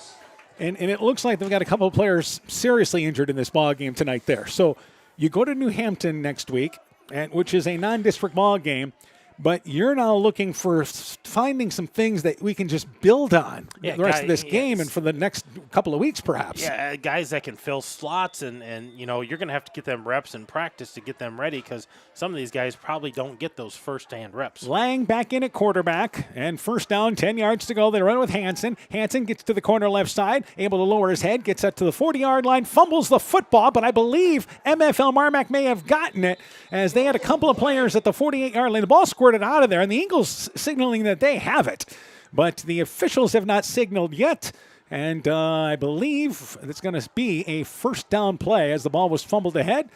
and it looks like they've got a couple of players seriously injured in this ball game tonight there. So you go to New Hampton next week, which is a non-district ball game, but you're now looking for finding some things that we can just build on the rest of this game and for the next couple of weeks perhaps. Yeah, guys that can fill slots, and you know, you're going to have to get them reps in practice to get them ready because some of these guys probably don't get those first-hand reps. Lang back in at quarterback, and first down, 10 yards to go. They run with Hansen. Hansen gets to the corner left side, able to lower his head, gets up to the 40-yard line, fumbles the football, but I believe MFL MarMac may have gotten it as they had a couple of players at the 48-yard line. The ball squirted out of there, and the Eagles signaling that they have it, but the officials have not signaled yet, and I believe it's going to be a first down play as the ball was fumbled ahead,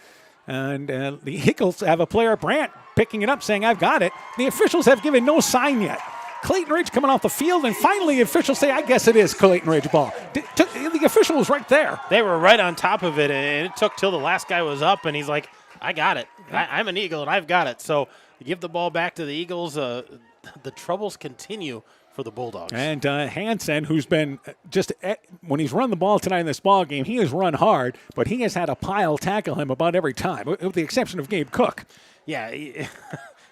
and the Eagles have a player, Brandt, picking it up saying, I've got it. The officials have given no sign yet. Clayton Ridge coming off the field, and finally the officials say, I guess it is Clayton Ridge ball. The official was right there. They were right on top of it, and it took till the last guy was up, and he's like, I got it. I'm an Eagle, and I've got it. So give the ball back to the Eagles. The troubles continue for the Bulldogs. And Hansen, who's been just, when he's run the ball tonight in this ball game, he has run hard, but he has had a pile tackle him about every time, with the exception of Gabe Cook. Yeah,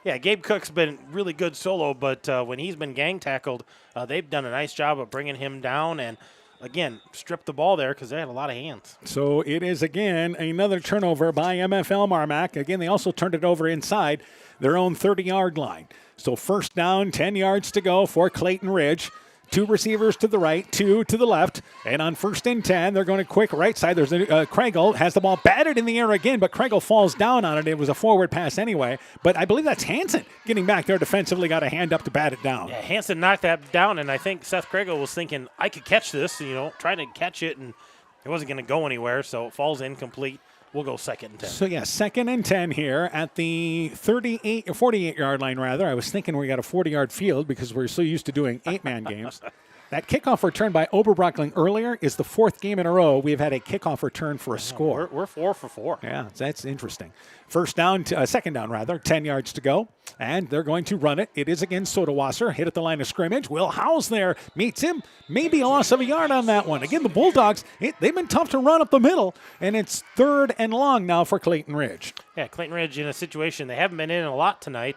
yeah, Gabe Cook's been really good solo, but when he's been gang tackled, they've done a nice job of bringing him down and, again, stripped the ball there because they had a lot of hands. So it is, again, another turnover by MFL MarMac. Again, they also turned it over inside their own 30-yard line. So first down, 10 yards to go for Clayton Ridge. Two receivers to the right, two to the left. And on first and 10, they're going to quick right side. There's Kregel has the ball batted in the air again, but Kregel falls down on it. It was a forward pass anyway. But I believe that's Hansen getting back there defensively, got a hand up to bat it down. Yeah, Hansen knocked that down, and I think Seth Kregel was thinking, I could catch this, trying to catch it, and it wasn't going to go anywhere, so it falls incomplete. We'll go second and 10. So, yeah, second and 10 here at the 48-yard line, rather. I was thinking we got a 40-yard field because we're so used to doing 8-man games. That kickoff return by Oberbrockling earlier is the fourth game in a row we've had a kickoff return for a score. We're 4 for 4. Yeah, that's interesting. Second down, 10 yards to go. And they're going to run it. It is again Sodawasser, hit at the line of scrimmage. Will Howes there meets him. Maybe a loss of a yard on that one. Again, the Bulldogs, they've been tough to run up the middle, and it's third and long now for Clayton Ridge. Yeah, Clayton Ridge in a situation they haven't been in a lot tonight,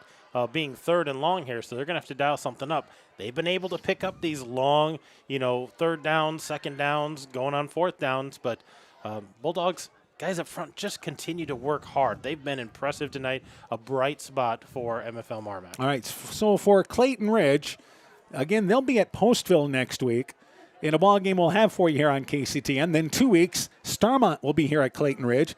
being third and long here, so they're going to have to dial something up. They've been able to pick up these long, third downs, second downs, going on fourth downs, but Bulldogs, guys up front, just continue to work hard. They've been impressive tonight, a bright spot for MFL MarMac. All right, so for Clayton Ridge, again, they'll be at Postville next week in a ball game we'll have for you here on KCTN. Then 2 weeks, Starmont will be here at Clayton Ridge.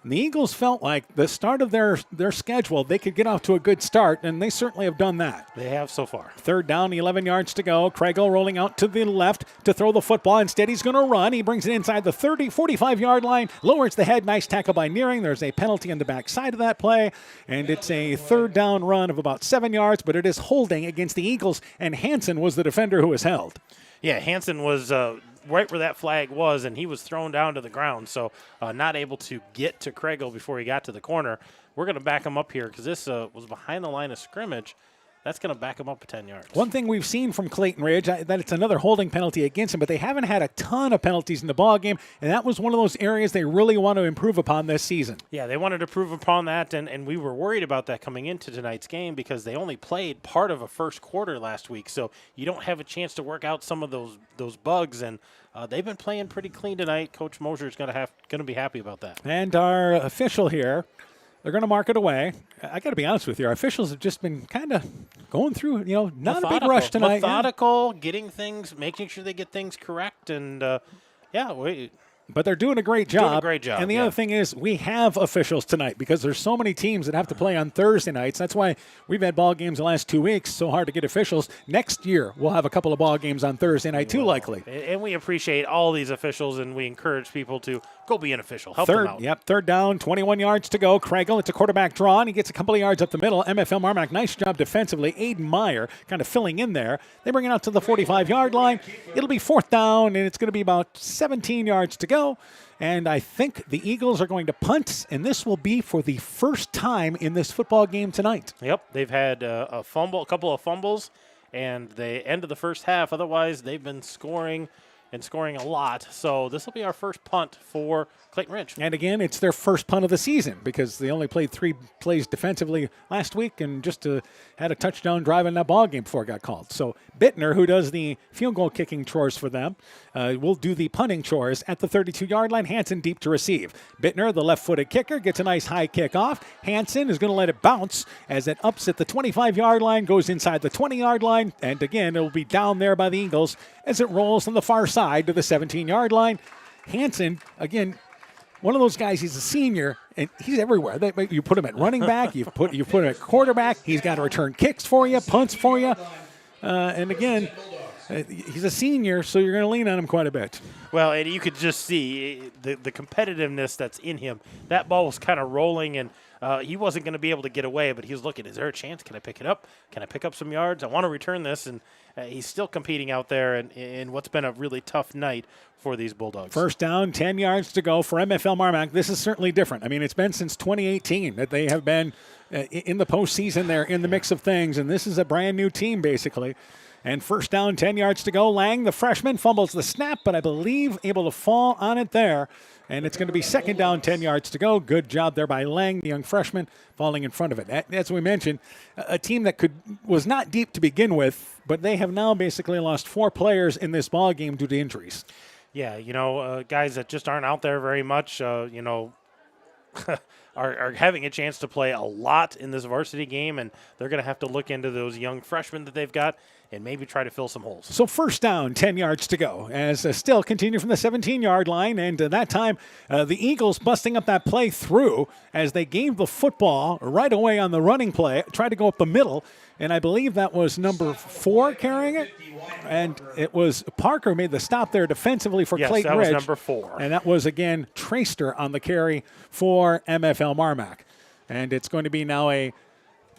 And the Eagles felt like the start of their schedule, they could get off to a good start, and they certainly have done that. They have so far. Third down, 11 yards to go. Craigle rolling out to the left to throw the football. Instead, he's going to run. He brings it inside the 30, 45-yard line, lowers the head. Nice tackle by Nearing. There's a penalty on the back side of that play, and it's a third down run of about 7 yards, but it is holding against the Eagles, and Hansen was the defender who was held. Yeah, Hansen was right where that flag was, and he was thrown down to the ground, so not able to get to Craigle before he got to the corner. We're going to back him up here because this was behind the line of scrimmage. That's going to back him up 10 yards. One thing we've seen from Clayton Ridge, that it's another holding penalty against him, but they haven't had a ton of penalties in the ballgame, and that was one of those areas they really want to improve upon this season. Yeah, they wanted to improve upon that, and we were worried about that coming into tonight's game because they only played part of a first quarter last week, so you don't have a chance to work out some of those bugs, and they've been playing pretty clean tonight. Coach Mosier's going to be happy about that. And our official here, they're going to mark it away. I got to be honest with you. Our officials have just been kind of going through, not a big rush tonight. Methodical, getting things, making sure they get things correct. And, but they're doing a great job. And the yeah. other thing is we have officials tonight because there's so many teams that have to play on Thursday nights. That's why we've had ball games the last 2 weeks. So hard to get officials. Next year, we'll have a couple of ball games on Thursday night too, likely. And we appreciate all these officials, and we encourage people to go be an official. Help them out. Yep, third down, 21 yards to go. Craigle, it's a quarterback draw, and he gets a couple of yards up the middle. MFL MarMac, nice job defensively. Aiden Meyer kind of filling in there. They bring it out to the 45-yard line. It'll be fourth down, and it's going to be about 17 yards to go. And I think the Eagles are going to punt, and this will be for the first time in this football game tonight. Yep, they've had a couple of fumbles, and the end of the first half. Otherwise, they've been scoring a lot. So this will be our first punt for Clayton Ridge. And again, it's their first punt of the season because they only played 3 plays defensively last week and just had a touchdown drive in that ball game before it got called. So Bittner, who does the field goal kicking chores for them, will do the punting chores at the 32-yard line. Hansen deep to receive. Bittner, the left-footed kicker, gets a nice high kick off. Hansen is going to let it bounce as it ups at the 25-yard line, goes inside the 20-yard line, and again, it will be down there by the Eagles as it rolls on the far side to the 17-yard line. Hansen, again, one of those guys, he's a senior, and he's everywhere. You put him at running back, you put him at quarterback, he's got to return kicks for you, punts for you. And again, he's a senior, so you're going to lean on him quite a bit. Well, and you could just see the competitiveness that's in him. That ball was kind of rolling, and he wasn't going to be able to get away, but he was looking, is there a chance? Can I pick it up? Can I pick up some yards? I want to return this, and he's still competing out there in what's been a really tough night for these Bulldogs. First down, 10 yards to go for MFL MarMac. This is certainly different. I mean, it's been since 2018 that they have been in the postseason. They're in the mix of things, and this is a brand-new team, basically. And first down, 10 yards to go. Lang, the freshman, fumbles the snap, but I believe able to fall on it there. And it's going to be second down, 10 yards to go. Good job there by Lang, the young freshman, falling in front of it. As we mentioned, a team that was not deep to begin with, but they have now basically lost 4 players in this ball game due to injuries. Yeah, guys that just aren't out there very much, are having a chance to play a lot in this varsity game, and they're going to have to look into those young freshmen that they've got and maybe try to fill some holes. So first down, 10 yards to go as still continue from the 17-yard line. And that time, the Eagles busting up that play through as they gave the football right away on the running play, tried to go up the middle. And I believe that was number 4 carrying it. And it was Parker made the stop there defensively for Clayton Ridge. Yes, that was number 4. And that was, again, Traster on the carry for MFL MarMac. And it's going to be now a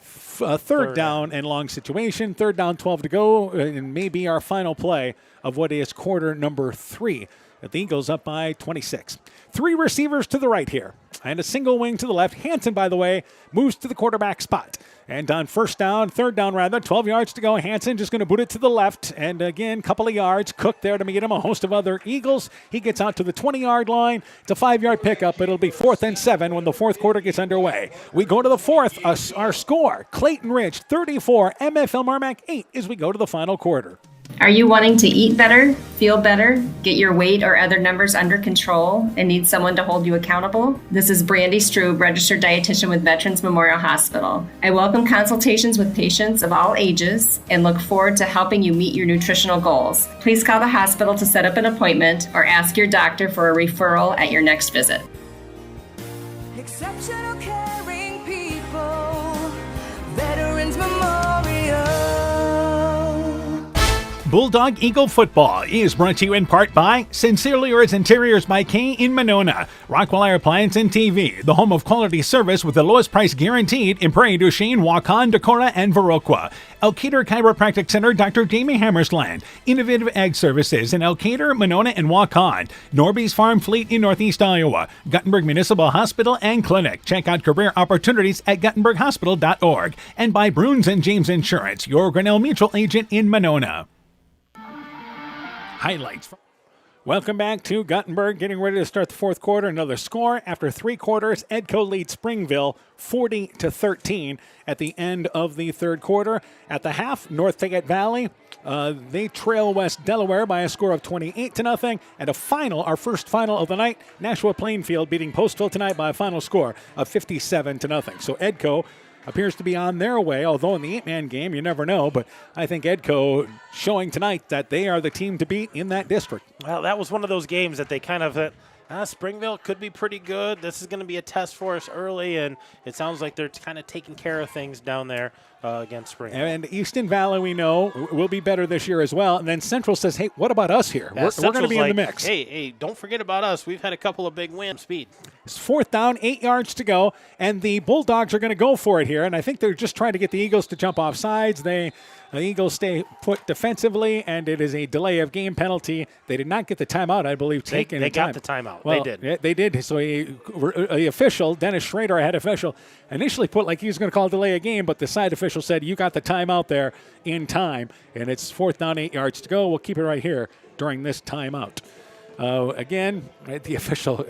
third down and long situation. Third down, 12 to go, and maybe our final play of what is quarter number 3. The Eagles up by 26. 3 receivers to the right here, and a single wing to the left. Hansen, by the way, moves to the quarterback spot. And on third down, 12 yards to go. Hansen just going to boot it to the left. And again, couple of yards. Cook there to meet him. A host of other Eagles. He gets out to the 20-yard line. It's a 5-yard pickup. It'll be 4th and 7 when the fourth quarter gets underway. We go to the fourth. Our score, Clayton Ridge 34, MFL MarMac 8 as we go to the final quarter. Are you wanting to eat better, feel better, get your weight or other numbers under control, and need someone to hold you accountable? This is Brandy Strube, registered dietitian with Veterans Memorial Hospital. I welcome consultations with patients of all ages and look forward to helping you meet your nutritional goals. Please call the hospital to set up an appointment or ask your doctor for a referral at your next visit. Exceptional caring people, Veterans Memorial. Bulldog Eagle Football is brought to you in part by Sincerely Yours Interiors by K in Monona, Rockwell Appliance and TV, the home of quality service with the lowest price guaranteed in Prairie du Chien, Waukon, Decorah, and Viroqua. Elkader Chiropractic Center, Dr. Jamie Hammersland. Innovative Ag Services in Elkader, Monona, and Waukon. Norby's Farm Fleet in Northeast Iowa. Guttenberg Municipal Hospital and Clinic. Check out career opportunities at guttenberghospital.org. And by Bruins and James Insurance, your Grinnell Mutual agent in Monona. Highlights. Welcome back to Guttenberg, getting ready to start the fourth quarter. Another score after 3 quarters. Edco leads Springville 40-13 at the end of the third quarter. At the half, North Fayette Valley, they trail West Delaware by a score of 28-0. And a final, our first final of the night, Nashua Plainfield beating Postville tonight by a final score of 57-0. So Edco appears to be on their way, although in the 8-man game, you never know. But I think Edco showing tonight that they are the team to beat in that district. Well, that was one of those games that they kind of Springville could be pretty good. This is going to be a test for us early, and it sounds like they're kind of taking care of things down there against Springville. And Easton Valley, we know, will be better this year as well. And then Central says, hey, what about us here? Yeah, we're going to be in the mix. Hey, don't forget about us. We've had a couple of big wins. Speed. It's fourth down, 8 yards to go, and the Bulldogs are going to go for it here. And I think they're just trying to get the Eagles to jump off sides. The Eagles stay put defensively, and it is a delay of game penalty. They did not get the timeout, I believe, taken. They got the timeout. Well, they did. They did. So a official, Dennis Schrader, a head official, initially put like he was going to call a delay a game, but the side official said, you got the timeout there in time, and it's fourth down, 8 yards to go. We'll keep it right here during this timeout. Again, the official,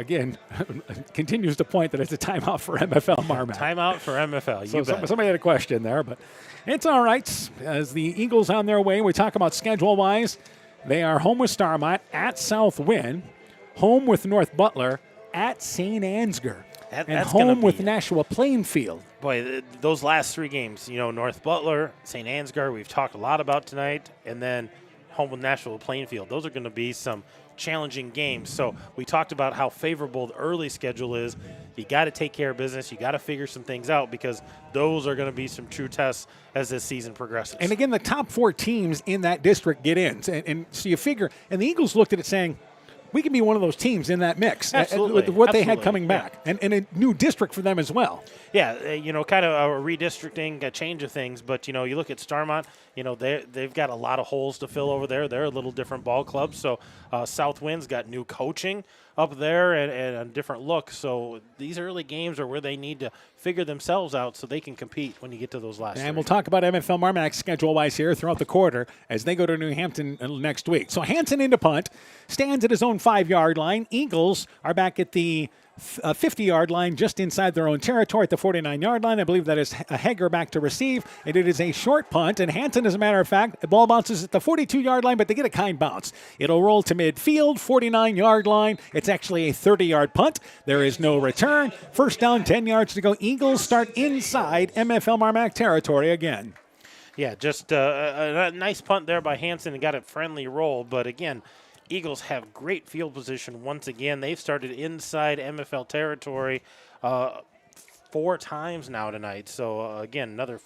continues to point that it's a timeout for MFL MarMac. Timeout for MFL, you bet. Somebody had a question there, but it's all right. As the Eagles on their way, we talk about schedule-wise. They are home with Starmont, at South Wynn, home with North Butler, at St. Ansgar, and home with Nashua Plainfield. Boy, those last 3 games, North Butler, St. Ansgar, we've talked a lot about tonight, and then home with Nashua Plainfield. Those are going to be some challenging games. So we talked about how favorable the early schedule is. You got to take care of business. You got to figure some things out because those are going to be some true tests as this season progresses. And again, the top 4 teams in that district get in. And so you figure, and the Eagles looked at it saying, we can be one of those teams in that mix. Absolutely. With what they had coming back. And a new district for them as well. Yeah, kind of a redistricting, a change of things. But, you look at Starmont, they've got a lot of holes to fill over there. They're a little different ball club. So South Wynn's got new coaching up there and a different look. So these early games are where they need to figure themselves out so they can compete when you get to those last 3. And we'll talk about MFL MarMac schedule-wise here throughout the quarter as they go to New Hampton next week. So Hansen into punt, stands at his own 5-yard line. Eagles are back at the 50-yard line, just inside their own territory at the 49-yard line. I believe that is a Hager back to receive, and it is a short punt. And Hansen, as a matter of fact, the ball bounces at the 42-yard line, but they get a kind bounce. It'll roll to midfield, 49-yard line. It's actually a 30-yard punt. There is no return. First down, 10 yards to go. Eagles start inside MFL MarMac territory again. Yeah, just a nice punt there by Hansen and got a friendly roll, but again, Eagles have great field position once again. They've started inside MFL territory 4 times now tonight. So, again, another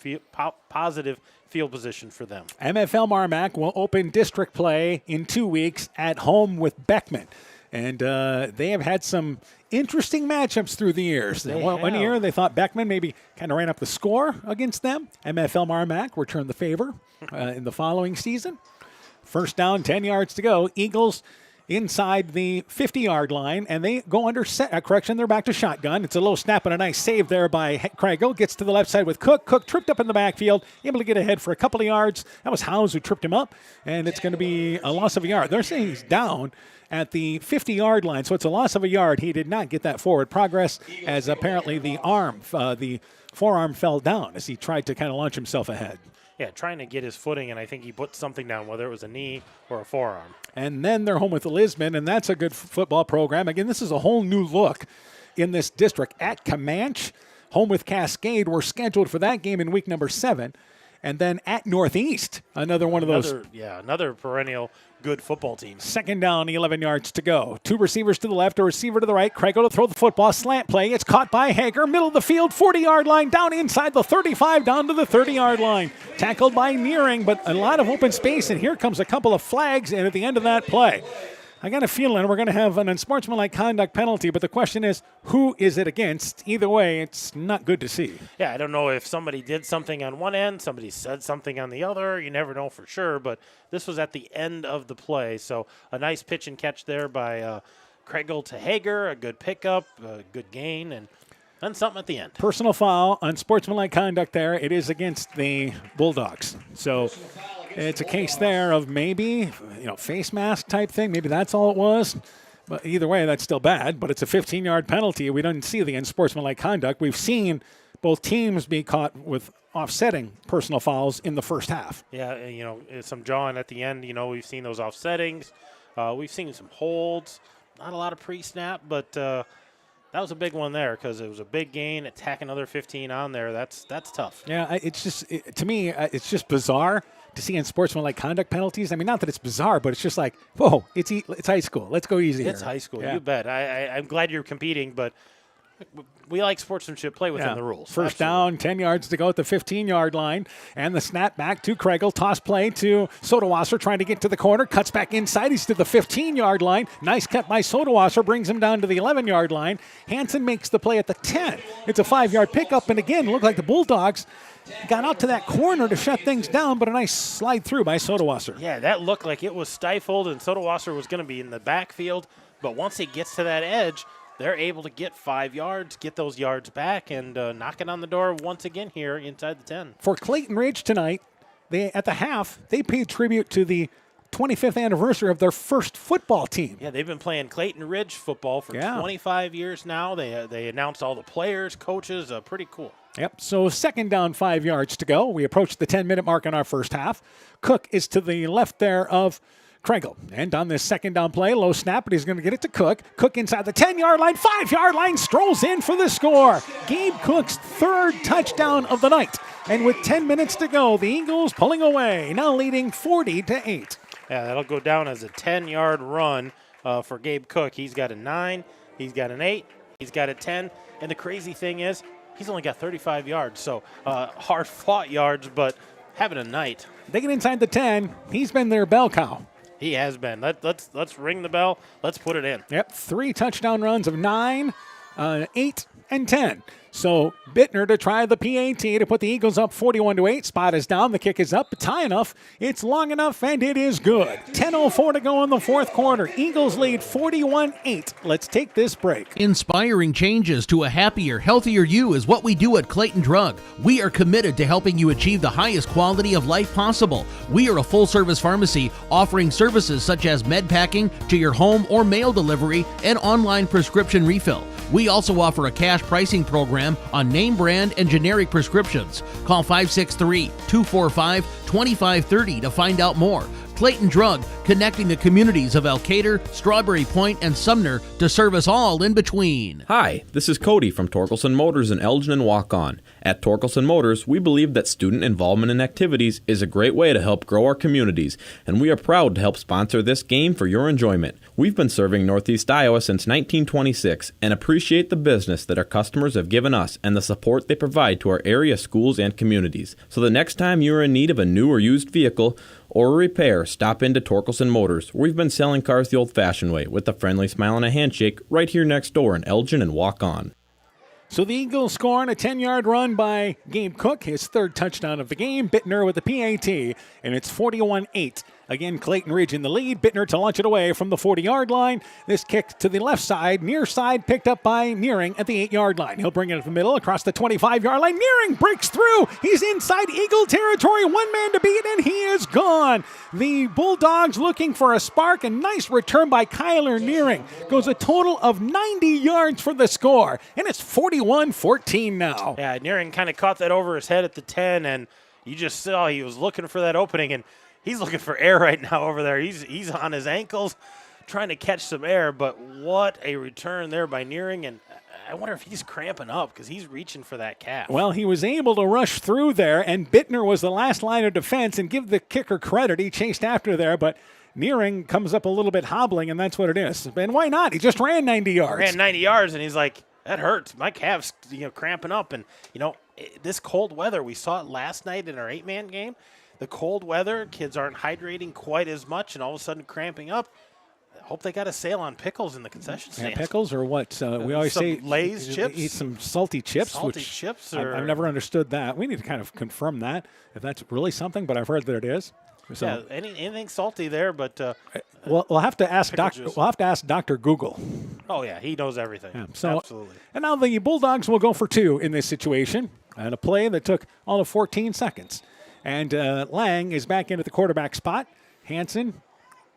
positive field position for them. MFL MarMac will open district play in 2 weeks at home with Beckman. And they have had some interesting matchups through the years. One year they thought Beckman maybe kind of ran up the score against them. MFL MarMac returned the favor in the following season. First down, 10 yards to go. Eagles inside the 50-yard line, and they go under correction. They're back to shotgun. It's a low snap and a nice save there by Craigo. Gets to the left side with Cook. Cook tripped up in the backfield, able to get ahead for a couple of yards. That was Howes who tripped him up, and it's going to be a loss of a yard. They're saying he's down at the 50-yard line, so it's a loss of a yard. He did not get that forward progress as apparently the forearm fell down as he tried to kind of launch himself ahead. Yeah, trying to get his footing, and I think he put something down, whether it was a knee or a forearm. And then they're home with Lisbon, and that's a good football program. Again, this is a whole new look in this district. At Comanche, home with Cascade, we're scheduled for that game in week number 7. And then at Northeast, another one of those. Another perennial good football team. Second down, 11 yards to go. Two receivers to the left, a receiver to the right. Craigle to throw the football, slant play. It's caught by Hager, middle of the field, 40-yard line, down inside the 35, down to the 30-yard line. Tackled by Nearing, but a lot of open space, and here comes a couple of flags in at the end of that play. I got a feeling we're going to have an unsportsmanlike conduct penalty, but the question is, who is it against? Either way, it's not good to see. Yeah, I don't know if somebody did something on one end, somebody said something on the other. You never know for sure, but this was at the end of the play. So a nice pitch and catch there by Craigle to Hager, a good pickup, a good gain, and then something at the end. Personal foul, unsportsmanlike conduct there. It is against the Bulldogs. So it's a case there of maybe, face mask type thing. Maybe that's all it was. But either way, that's still bad. But it's a 15-yard penalty. We don't see the unsportsmanlike conduct. We've seen both teams be caught with offsetting personal fouls in the first half. Yeah, some jawing at the end. We've seen those offsettings. We've seen some holds. Not a lot of pre-snap, but that was a big one there because it was a big gain. Tack another 15 on there. That's tough. Yeah, it's just to me, it's just bizarre to see unsportsmanlike conduct penalties. I mean, not that it's bizarre, but it's just like, whoa, it's high school. Let's go easy. It's here. high school. Yeah. You bet. I'm glad you're competing, but we like sportsmanship. Play within the rules. First down, 10 yards to go at the 15-yard line. And the snap back to Craigle. Toss play to Sodawasser trying to get to the corner. Cuts back inside. He's to the 15-yard line. Nice cut by Sodawasser. Brings him down to the 11-yard line. Hansen makes the play at the 10. It's a 5-yard pickup. And again, looked like the Bulldogs got out to that corner to shut things down, but a nice slide through by Sodawasser. Yeah, that looked like it was stifled, and Sodawasser was going to be in the backfield. But once he gets to that edge, they're able to get 5 yards, get those yards back, and knock it on the door once again here inside the 10. For Clayton Ridge tonight, at the half, they paid tribute to the 25th anniversary of their first football team. Yeah, they've been playing Clayton Ridge football for 25 years now. They announced all the players, coaches, pretty cool. Yep, so second down, 5 yards to go. We approach the 10-minute mark in our first half. Cook is to the left there of Craigle. And on this second down play, low snap, but he's going to get it to Cook. Cook inside the 10-yard line, 5-yard line, strolls in for the score. Gabe Cook's third touchdown of the night. And with 10 minutes to go, the Eagles pulling away, now leading 40-8. Yeah, that'll go down as a 10-yard run for Gabe Cook. He's got a 9, he's got an 8, he's got a 10. And the crazy thing is, he's only got 35 yards, so hard-fought yards, but having a night. They get inside the 10. He's been their bell cow. He has been. Let's ring the bell. Let's put it in. Yep, 3 touchdown runs of 9, 8, and 10. So Bittner to try the PAT to put the Eagles up 41-8. Spot is down. The kick is up. It's high enough. It's long enough, and it is good. 10:04 to go in the fourth quarter. Eagles lead 41-8. Let's take this break. Inspiring changes to a happier, healthier you is what we do at Clayton Drug. We are committed to helping you achieve the highest quality of life possible. We are a full-service pharmacy offering services such as med packing to your home or mail delivery and online prescription refill. We also offer a cash pricing program on name brand and generic prescriptions. Call 563-245-2530 to find out more. Clayton Drug, connecting the communities of Elkader, Strawberry Point, and Sumner to serve us all in between. Hi, this is Cody from Torkelson Motors in Elgin and Waukon. At Torkelson Motors, we believe that student involvement in activities is a great way to help grow our communities, and we are proud to help sponsor this game for your enjoyment. We've been serving Northeast Iowa since 1926 and appreciate the business that our customers have given us and the support they provide to our area schools and communities. So the next time you are in need of a new or used vehicle or a repair, stop into Torkelson Motors. We've been selling cars the old-fashioned way with a friendly smile and a handshake right here next door in Elgin and Waukon. So the Eagles score on a 10-yard run by Gabe Cook, his third touchdown of the game. Bittner with the PAT, and it's 41-8. Again, Clayton Ridge in the lead. Bittner to launch it away from the 40-yard line. This kick to the left side, near side, picked up by Nearing at the 8-yard line. He'll bring it up the middle across the 25-yard line. Nearing breaks through. He's inside Eagle territory. One man to beat, and he is gone. The Bulldogs looking for a spark. A nice return by Kyler Nearing. Goes a total of 90 yards for the score, and it's 41-14 now. Yeah, Nearing kind of caught that over his head at the 10, and you just saw he was looking for that opening, and he's looking for air right now over there. He's on his ankles trying to catch some air, but what a return there by Nearing. And I wonder if he's cramping up because he's reaching for that calf. Well, he was able to rush through there, and Bittner was the last line of defense, and give the kicker credit. He chased after there, but Nearing comes up a little bit hobbling, and that's what it is. And why not? He just ran 90 yards. Ran 90 yards, and he's like, that hurts. My calf's cramping up. And, this cold weather, we saw it last night in our 8-man game. The cold weather, kids aren't hydrating quite as much, and all of a sudden cramping up. I hope they got a sale on pickles in the concession stand. Pickles or what? We always say Lay's chips. Eat some salty chips. Salty chips. I've never understood that. We need to kind of confirm that, if that's really something, but I've heard that it is. So, yeah, anything salty there, but we'll have to ask Dr. Google. Oh yeah, he knows everything. Yeah, so, absolutely. And now the Bulldogs will go for 2 in this situation, and a play that took all of 14 seconds. And Lang is back into the quarterback spot. Hansen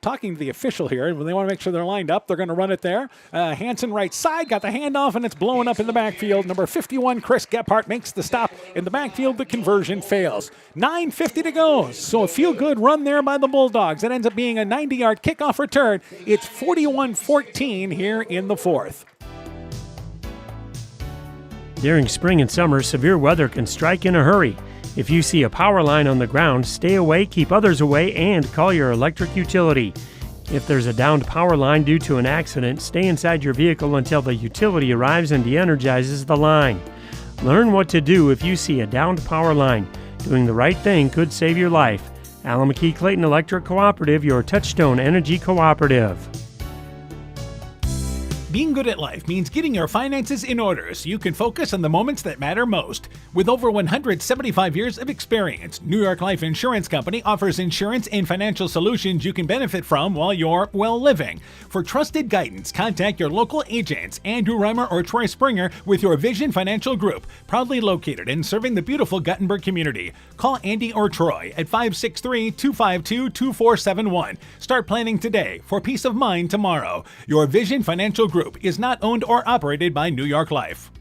talking to the official here, and when they want to make sure they're lined up, they're going to run it there. Hansen right side, got the handoff, and it's blowing up in the backfield. Number 51, Chris Gephardt, makes the stop in the backfield. The conversion fails. 9:50 to go. So a feel-good run there by the Bulldogs. It ends up being a 90-yard kickoff return. It's 41-14 here in the fourth. During spring and summer, severe weather can strike in a hurry. If you see a power line on the ground, stay away, keep others away, and call your electric utility. If there's a downed power line due to an accident, stay inside your vehicle until the utility arrives and de-energizes the line. Learn what to do if you see a downed power line. Doing the right thing could save your life. Alameda Clayton Electric Cooperative, your Touchstone Energy Cooperative. Being good at life means getting your finances in order so you can focus on the moments that matter most. With over 175 years of experience, New York Life Insurance Company offers insurance and financial solutions you can benefit from while you're well living. For trusted guidance, contact your local agents, Andrew Reimer or Troy Springer with your Vision Financial Group, proudly located and serving the beautiful Guttenberg community. Call Andy or Troy at 563-252-2471. Start planning today for peace of mind tomorrow. Your Vision Financial Group is not owned or operated by New York Life.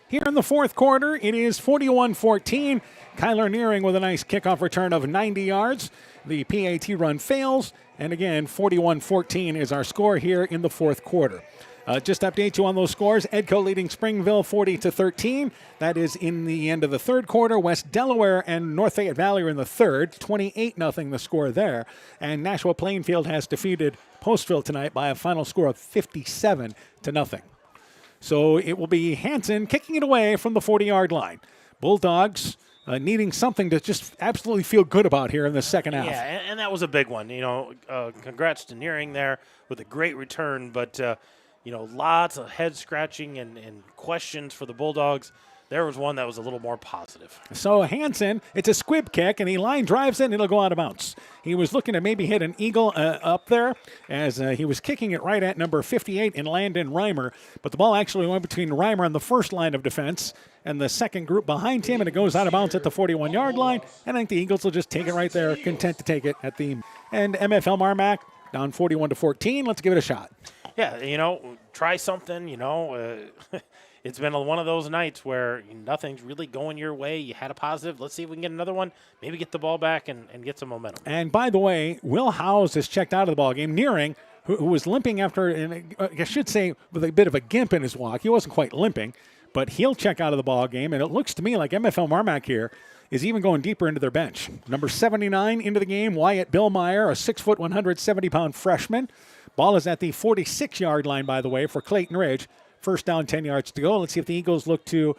Here in the fourth quarter, it is 41-14. Kyler Nearing with a nice kickoff return of 90 yards. The PAT run fails, and again, 41-14 is our score here in the fourth quarter. Just to update you on those scores, Edco leading Springville 40-13. That is in the end of the third quarter. West Delaware and North Fayette Valley are in the third. 28-0 the score there. And Nashua Plainfield has defeated Postville tonight by a final score of 57-0. So it will be Hansen kicking it away from the 40-yard line. Bulldogs needing something to just absolutely feel good about here in the second half. Yeah, and that was a big one. Congrats to Nearing there with a great return, but lots of head scratching and questions for the Bulldogs. There was one that was a little more positive. So Hansen, it's a squib kick, and he line drives it, and it'll go out of bounds. He was looking to maybe hit an eagle up there as he was kicking it right at number 58 in Landon Reimer, but the ball actually went between Reimer and the first line of defense and the second group behind him, and it goes out of bounds at the 41-yard line, and I think the Eagles will just take it right there, content to take it at the end. MFL MarMac down 41-14. Let's give it a shot. Yeah, try something, It's been one of those nights where nothing's really going your way. You had a positive. Let's see if we can get another one. Maybe get the ball back and get some momentum. And by the way, Will Howes has checked out of the ball game. Nearing, who was limping after, and I should say with a bit of a gimp in his walk. He wasn't quite limping, but he'll check out of the ball game. And it looks to me like MFL MarMac here is even going deeper into their bench. Number 79 into the game, Wyatt Billmeyer, a 6', 170-pound freshman. Ball is at the 46-yard line, by the way, for Clayton Ridge. First down, 10 yards to go. Let's see if the Eagles look to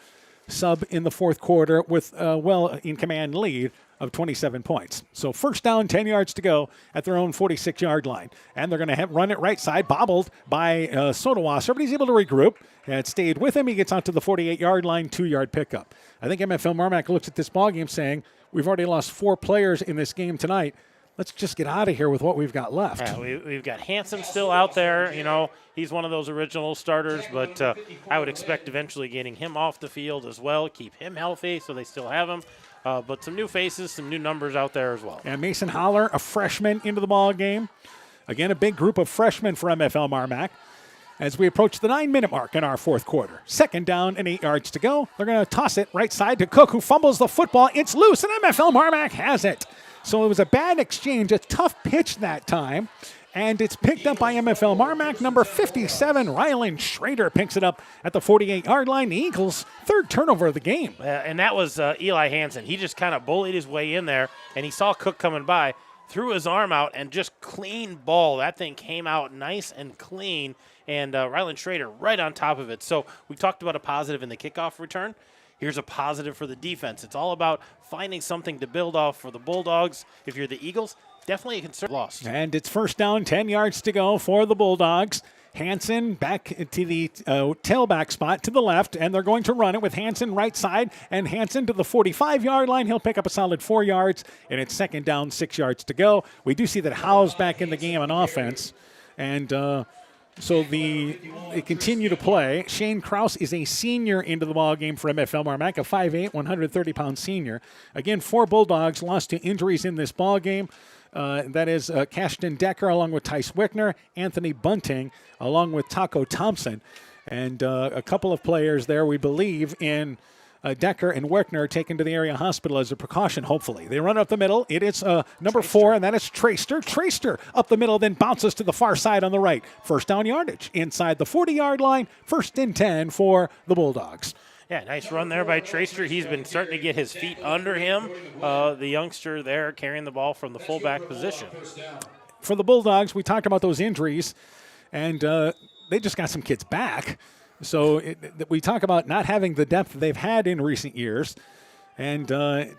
sub in the fourth quarter with a well-in-command lead of 27 points. So first down, 10 yards to go at their own 46-yard line. And they're going to run it right side, bobbled by Sodawasser, but he's able to regroup. And it stayed with him. He gets out to the 48-yard line, 2-yard pickup. I think MFL MarMac looks at this ballgame saying, we've already lost 4 players in this game tonight. Let's just get out of here with what we've got left. Yeah, we've got Hansen still out there. He's one of those original starters, but I would expect eventually getting him off the field as well, keep him healthy so they still have him. But some new faces, some new numbers out there as well. And Mason Holler, a freshman, into the ball game. Again, a big group of freshmen for MFL MarMac. As we approach the 9-minute mark in our fourth quarter. Second down and 8 yards to go. They're going to toss it right side to Cook, who fumbles the football. It's loose, and MFL MarMac has it. So it was a bad exchange, a tough pitch that time. And it's picked up by MFL MarMac. Number 57, Ryland Schrader picks it up at the 48-yard line. The Eagles' third turnover of the game. And that was Eli Hansen. He just kind of bullied his way in there, and he saw Cook coming by, threw his arm out, and just clean ball. That thing came out nice and clean, and Ryland Schrader right on top of it. So we talked about a positive in the kickoff return. Here's a positive for the defense. It's all about finding something to build off for the Bulldogs. If you're the Eagles, definitely a concern. Lost. And it's first down, 10 yards to go for the Bulldogs. Hansen back to the tailback spot to the left, and they're going to run it with Hansen right side, and Hansen to the 45-yard line. He'll pick up a solid 4 yards, and it's second down, 6 yards to go. We do see that Howe's back in the game on offense, and so they continue to play. Shane Krause is a senior into the ball game for MFL MarMac, a 5'8", 130-pound senior. Again, 4 Bulldogs lost to injuries in this ball game. That is Cashton Decker along with Tice Wickner, Anthony Bunting along with Taco Thompson. And a couple of players there, we believe, in Decker and Wickner taken to the area hospital as a precaution, hopefully. They run up the middle. It is number 4, and that is Traster. Traster up the middle, then bounces to the far side on the right. First down yardage inside the 40-yard line. First and 10 for the Bulldogs. Yeah, nice run there by Traster. He's been starting to get his feet under him. The youngster there carrying the ball from the fullback position. For the Bulldogs, we talked about those injuries, and they just got some kids back. So we talk about not having the depth they've had in recent years. And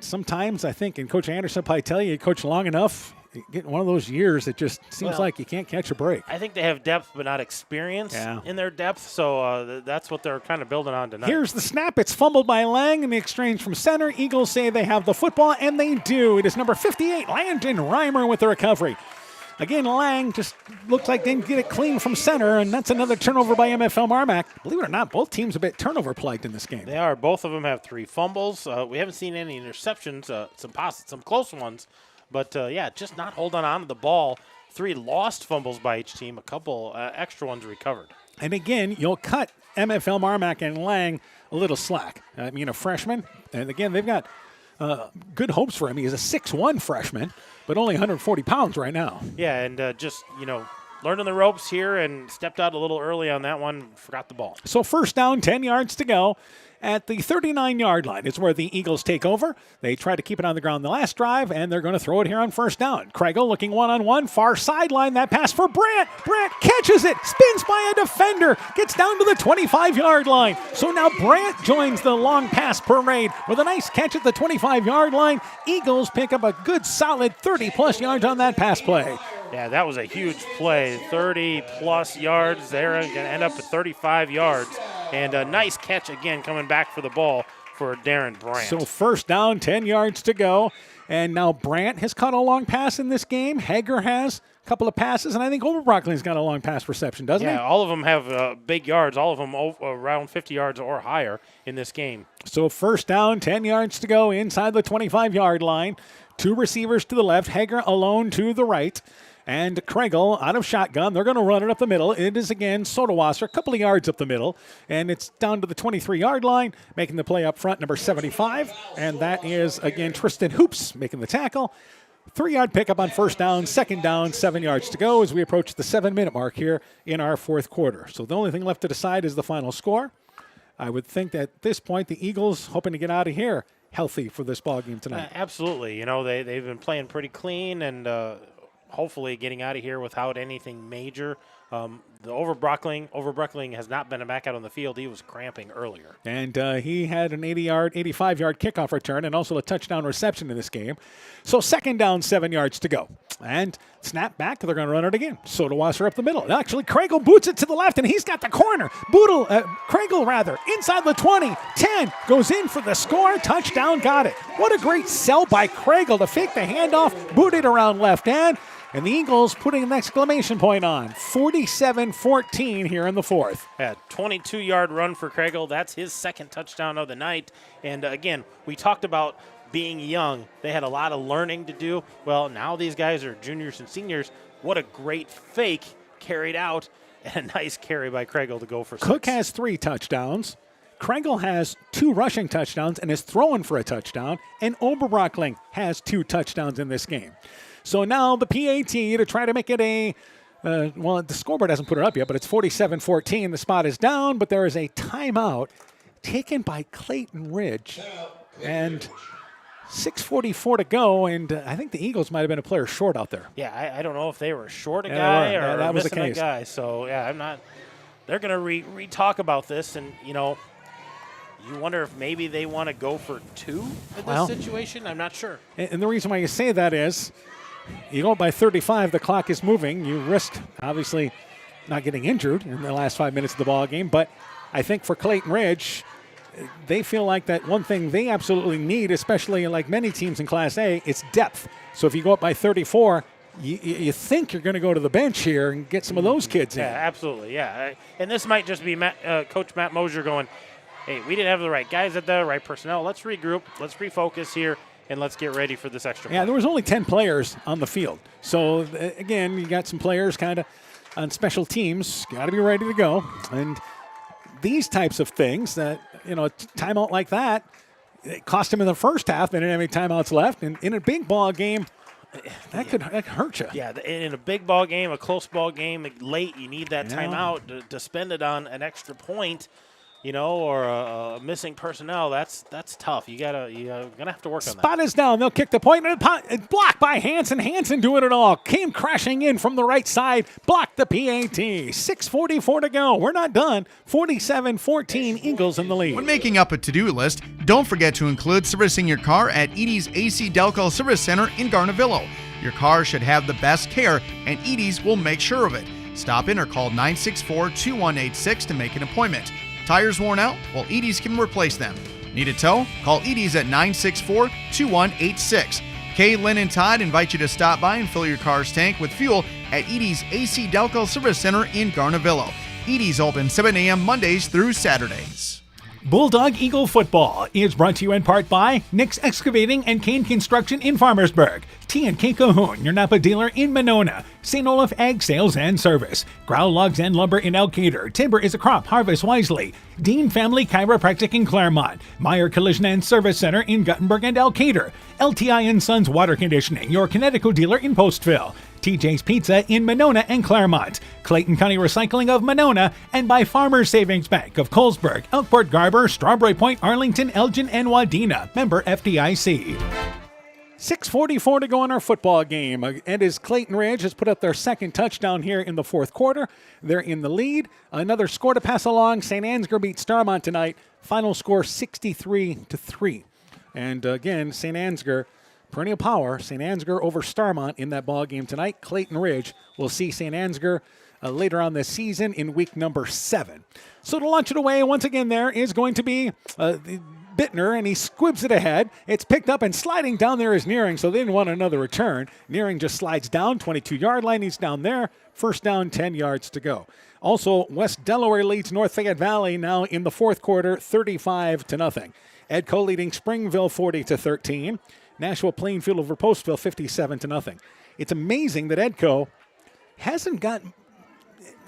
sometimes I think, and Coach Anderson probably tell you coach long enough, you get one of those years it just seems like you can't catch a break. I think they have depth but not experience in their depth, so that's what they're kind of building on tonight. Here's the snap. It's fumbled by Lang in the exchange from center. Eagles say they have the football, and they do. It is number 58, Landon Reimer with the recovery. Again, Lang just looks like didn't get it clean from center, and that's another turnover by MFL MarMac. Believe it or not, both teams a bit turnover plagued in this game. They are. Both of them have 3 fumbles. We haven't seen any interceptions, some close ones. But, just not holding on to the ball. 3 lost fumbles by each team, a couple extra ones recovered. And again, you'll cut MFL MarMac and Lang a little slack. I mean, a freshman, and again, they've got good hopes for him. He is a 6'1" freshman, but only 140 pounds right now. Yeah, and learning the ropes here and stepped out a little early on that one, forgot the ball. So first down, 10 yards to go. At the 39-yard line is where the Eagles take over. They try to keep it on the ground the last drive, and they're going to throw it here on first down. Kregel looking one-on-one, far sideline. That pass for Brandt. Brandt catches it, spins by a defender, gets down to the 25-yard line. So now Brandt joins the long pass parade with a nice catch at the 25-yard line. Eagles pick up a good, solid 30-plus yards on that pass play. Yeah, that was a huge play. 30-plus yards there, going to end up at 35 yards. And a nice catch again coming back for the ball for Darren Brandt. So first down, 10 yards to go. And now Brandt has caught a long pass in this game. Hager has a couple of passes, and I think Overbrockling's got a long pass reception, doesn't he? Yeah, all of them have big yards, all of them around 50 yards or higher in this game. So first down, 10 yards to go inside the 25-yard line. 2 receivers to the left, Hager alone to the right. And Kregel out of shotgun. They're going to run it up the middle. It is again Sodawasser, a couple of yards up the middle. And it's down to the 23-yard line, making the play up front, number 75. And that is, again, Tristan Hoops making the tackle. 3-yard pickup on first down, second down, 7 yards to go as we approach the 7-minute mark here in our fourth quarter. So the only thing left to decide is the final score. I would think that at this point the Eagles hoping to get out of here healthy for this ball game tonight. Absolutely. They've been playing pretty clean and hopefully getting out of here without anything major. The Overbrockling has not been back out on the field. He was cramping earlier. And he had an 85-yard kickoff return and also a touchdown reception in this game. So second down, 7 yards to go. And snap back. They're going to run it again. Sodawasser up the middle. Actually, Kregel boots it to the left, and he's got the corner. Kregel, inside the 20. 10 goes in for the score. Touchdown, got it. What a great sell by Kregel to fake the handoff, boot it around left end. And the Eagles putting an exclamation point on. 47-14 here in the fourth. Yeah, 22-yard run for Kregel. That's his second touchdown of the night. And again, we talked about being young. They had a lot of learning to do. Well, now these guys are juniors and seniors. What a great fake carried out. And a nice carry by Kregel to go for 6. Cook has 3 touchdowns. Kregel has 2 rushing touchdowns and is throwing for a touchdown, and Oberbrockling has 2 touchdowns in this game. So now the PAT to try to make it a, the scoreboard hasn't put it up yet, but it's 47-14. The spot is down, but there is a timeout taken by Clayton Ridge. And 6:44 to go, and I think the Eagles might have been a player short out there. Yeah, I don't know if they were short a guy or that was missing the case. a guy. So, yeah, I'm not – they're going to re-talk about this, and, you wonder if maybe they want to go for 2 in this situation. I'm not sure. And the reason why you say that is you go by 35, the clock is moving. You risk, obviously, not getting injured in the last 5 minutes of the ball game. But I think for Clayton Ridge, they feel like that one thing they absolutely need, especially like many teams in Class A, it's depth. So if you go up by 34, you think you're going to go to the bench here and get some of those kids in. Yeah, absolutely, yeah. And this might just be Coach Matt Mosier going, hey, we didn't have the right guys at the right personnel. Let's regroup. Let's refocus here, and let's get ready for this extra Yeah, there was only 10 players on the field. So, again, you got some players kind of on special teams. Got to be ready to go. And these types of things that, timeout like that, it cost him in the first half. They didn't have any timeouts left. And in a big ball game, that could hurt you. Yeah, in a big ball game, a close ball game, late, you need that timeout to spend it on an extra point. Or a missing personnel, that's tough. you're gonna have to work on that. Spot is down. They'll kick the point. It's blocked by Hansen. Hansen doing it all. Came crashing in from the right side. Blocked the PAT. 6:44 to go. We're not done. 47-14. Eagles in the lead. When making up a to-do list, don't forget to include servicing your car at Edie's AC Delco Service Center in Garnavillo. Your car should have the best care, and Edie's will make sure of it. Stop in or call 964-2186 to make an appointment. Tires worn out? Well, Edie's can replace them. Need a tow? Call Edie's at 964-2186. Kay, Lynn, and Todd invite you to stop by and fill your car's tank with fuel at Edie's AC Delco Service Center in Garnavillo. Edie's open 7 a.m. Mondays through Saturdays. Bulldog Eagle Football is brought to you in part by Nick's Excavating and Kane Construction in Farmersburg, T&K Cahoon, your Napa dealer in Monona, St. Olaf Ag Sales and Service, Growl Logs and Lumber in Elkader, Timber is a Crop, Harvest Wisely, Dean Family Chiropractic in Claremont, Meyer Collision and Service Center in Guttenberg and Elkader, LTI & Sons Water Conditioning, your Connecticut dealer in Postville, TJ's Pizza in Monona and Claremont, Clayton County Recycling of Monona, and by Farmers Savings Bank of Colesburg, Elkport, Garber, Strawberry Point, Arlington, Elgin, and Wadena. Member FDIC. 6:44 to go in our football game. And as Clayton Ridge has put up their second touchdown here in the fourth quarter, they're in the lead. Another score to pass along. St. Ansgar beat Starmont tonight. Final score 63-3. And again, St. Ansgar, perennial power, St. Ansgar over Starmont in that ball game tonight. Clayton Ridge will see St. Ansgar later on this season in week number 7. So to launch it away, once again, there is going to be Bittner, and he squibs it ahead. It's picked up, and sliding down there is Nearing, so they didn't want another return. Nearing just slides down, 22-yard line. He's down there. First down, 10 yards to go. Also, West Delaware leads North Fayette Valley now in the fourth quarter, 35-0. Edco leading Springville 40-13. Nashville Plainfield over Postville 57-0. It's amazing that Edco hasn't got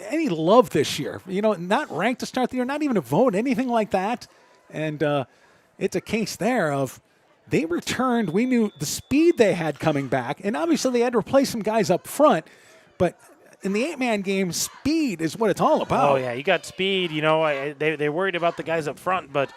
any love this year. Not ranked to start the year, not even a vote, anything like that. And it's a case there of they returned. We knew the speed they had coming back, and obviously they had to replace some guys up front. But in the 8-man game, speed is what it's all about. Oh, yeah, you got speed. They worried about the guys up front, but